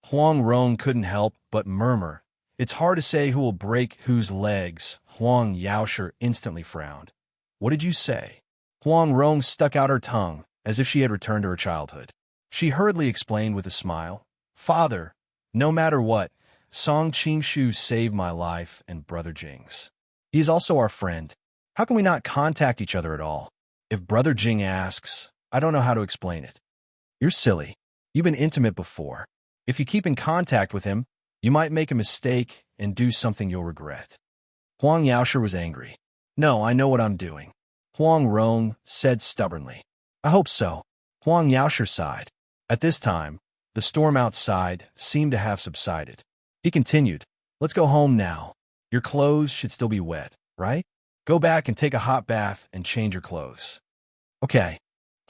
Huang Rong couldn't help but murmur, It's hard to say who will break whose legs. Huang Yaoshe instantly frowned. What did you say? Huang Rong stuck out her tongue, as if she had returned to her childhood. She hurriedly explained with a smile, Father, no matter what, Song Qingshu saved my life and Brother Jing's. He is also our friend. How can we not contact each other at all? If Brother Jing asks, I don't know how to explain it. You're silly. You've been intimate before. If you keep in contact with him, you might make a mistake and do something you'll regret. Huang Yaoshe was angry. No, I know what I'm doing. Huang Rong said stubbornly. I hope so. Huang Yaoshe sighed. At this time, the storm outside seemed to have subsided. He continued, Let's go home now. Your clothes should still be wet, right? Go back and take a hot bath and change your clothes. Okay.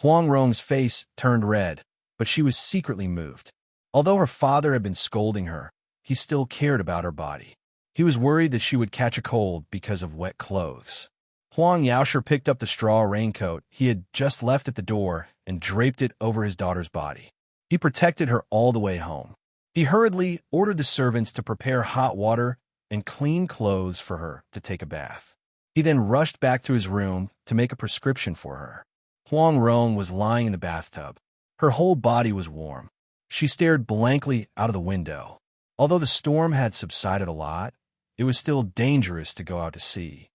Huang Rong's face turned red, but she was secretly moved. Although her father had been scolding her, he still cared about her body. He was worried that she would catch a cold because of wet clothes. Huang Yaoshe picked up the straw raincoat he had just left at the door and draped it over his daughter's body. He protected her all the way home. He hurriedly ordered the servants to prepare hot water and clean clothes for her to take a bath. He then rushed back to his room to make a prescription for her. Huang Rong was lying in the bathtub. Her whole body was warm. She stared blankly out of the window. Although the storm had subsided a lot, it was still dangerous to go out to sea.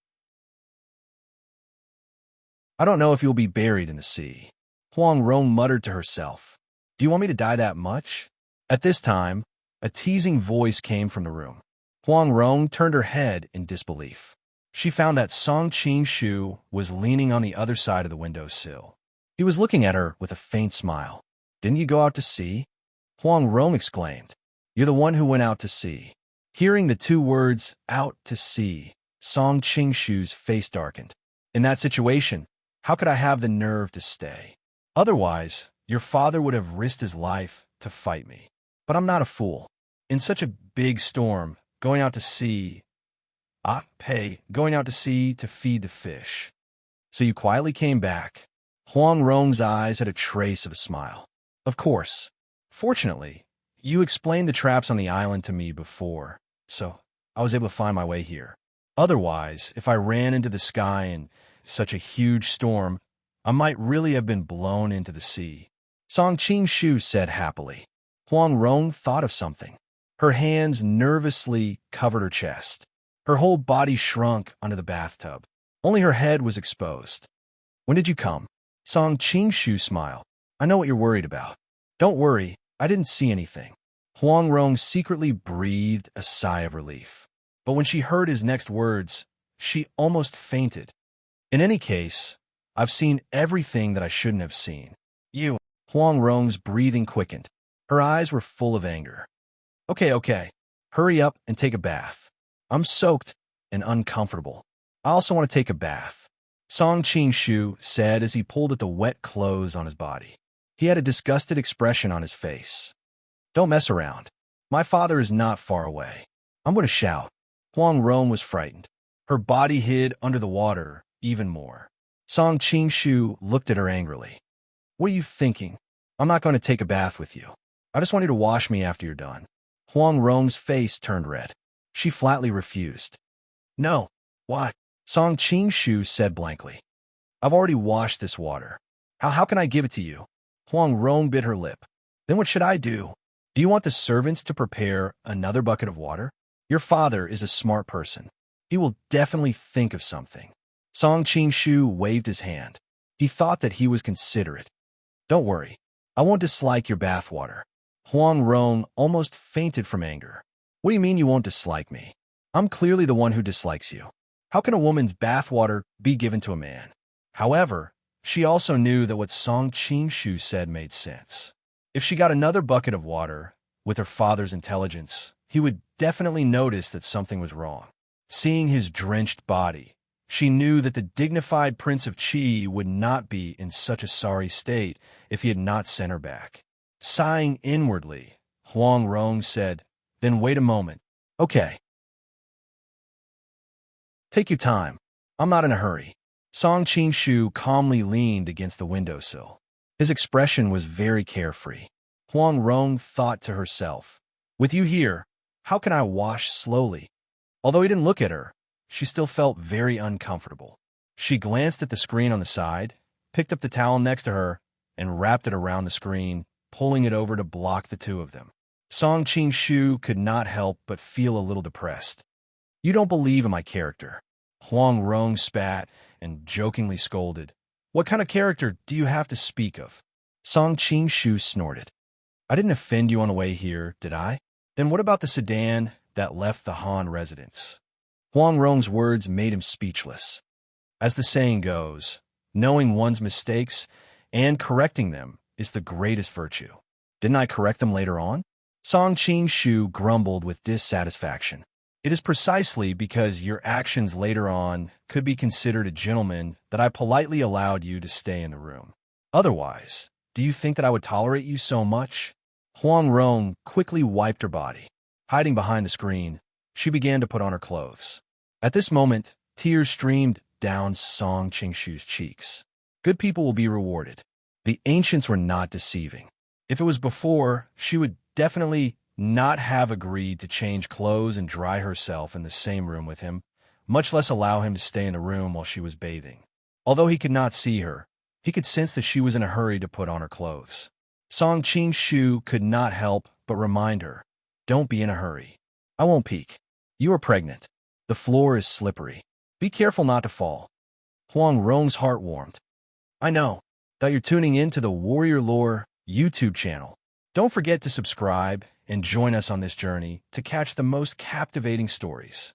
I don't know if you'll be buried in the sea. Huang Rong muttered to herself. Do you want me to die that much? At this time, a teasing voice came from the room. Huang Rong turned her head in disbelief. She found that Song Qingshu was leaning on the other side of the windowsill. He was looking at her with a faint smile. Didn't you go out to sea? Huang Rong exclaimed. You're the one who went out to sea. Hearing the two words, out to sea, Song Qingshu's face darkened. In that situation, how could I have the nerve to stay? Otherwise, your father would have risked his life to fight me. But I'm not a fool. In such a big storm, going out to sea to feed the fish. So you quietly came back. Huang Rong's eyes had a trace of a smile. Of course. Fortunately, you explained the traps on the island to me before, so I was able to find my way here. Otherwise, if I ran into the sky in such a huge storm, I might really have been blown into the sea. Song Qingshu said happily. Huang Rong thought of something. Her hands nervously covered her chest. Her whole body shrunk under the bathtub. Only her head was exposed. When did you come? Song Qingshu smiled. I know what you're worried about. Don't worry, I didn't see anything. Huang Rong secretly breathed a sigh of relief. But when she heard his next words, she almost fainted. In any case, I've seen everything that I shouldn't have seen. You. Huang Rong's breathing quickened. Her eyes were full of anger. Okay. Hurry up and take a bath. I'm soaked and uncomfortable. I also want to take a bath. Song Qingshu said as he pulled at the wet clothes on his body. He had a disgusted expression on his face. Don't mess around. My father is not far away. I'm going to shout. Huang Rong was frightened. Her body hid under the water even more. Song Qingshu looked at her angrily. What are you thinking? I'm not going to take a bath with you. I just want you to wash me after you're done. Huang Rong's face turned red. She flatly refused. No. Why? Song Qingshu said blankly. I've already washed this water. How can I give it to you? Huang Rong bit her lip. Then what should I do? Do you want the servants to prepare another bucket of water? Your father is a smart person. He will definitely think of something. Song Qingshu waved his hand. He thought that he was considerate. Don't worry. I won't dislike your bathwater. Huang Rong almost fainted from anger. What do you mean you won't dislike me? I'm clearly the one who dislikes you. How can a woman's bathwater be given to a man? However, she also knew that what Song Qingshu said made sense. If she got another bucket of water, with her father's intelligence, he would definitely notice that something was wrong. Seeing his drenched body, she knew that the dignified Prince of Qi would not be in such a sorry state if he had not sent her back. Sighing inwardly, Huang Rong said, "Then wait a moment. Okay. Take your time. I'm not in a hurry." Song Qingshu calmly leaned against the windowsill. His expression was very carefree. Huang Rong thought to herself, "With you here, how can I wash slowly?" Although he didn't look at her, she still felt very uncomfortable. She glanced at the screen on the side, picked up the towel next to her, and wrapped it around the screen, pulling it over to block the two of them. Song Qingshu could not help but feel a little depressed. "You don't believe in my character." Huang Rong spat and jokingly scolded. "What kind of character do you have to speak of?" Song Qingshu snorted. "I didn't offend you on the way here, did I? Then what about the sedan that left the Han residence?" Huang Rong's words made him speechless. As the saying goes, knowing one's mistakes and correcting them is the greatest virtue. Didn't I correct them later on? Song Qingshu grumbled with dissatisfaction. "It is precisely because your actions later on could be considered a gentleman that I politely allowed you to stay in the room. Otherwise, do you think that I would tolerate you so much?" Huang Rong quickly wiped her body. Hiding behind the screen, she began to put on her clothes. At this moment, tears streamed down Song Qingshu's cheeks. Good people will be rewarded. The ancients were not deceiving. If it was before, she would definitely not have agreed to change clothes and dry herself in the same room with him, much less allow him to stay in the room while she was bathing. Although he could not see her, he could sense that she was in a hurry to put on her clothes. Song Qingshu could not help but remind her, "Don't be in a hurry. I won't peek. You are pregnant. The floor is slippery. Be careful not to fall." Huang Rong's heart warmed. "I know that you're tuning in to the Warrior Lore YouTube channel. Don't forget to subscribe and join us on this journey to catch the most captivating stories.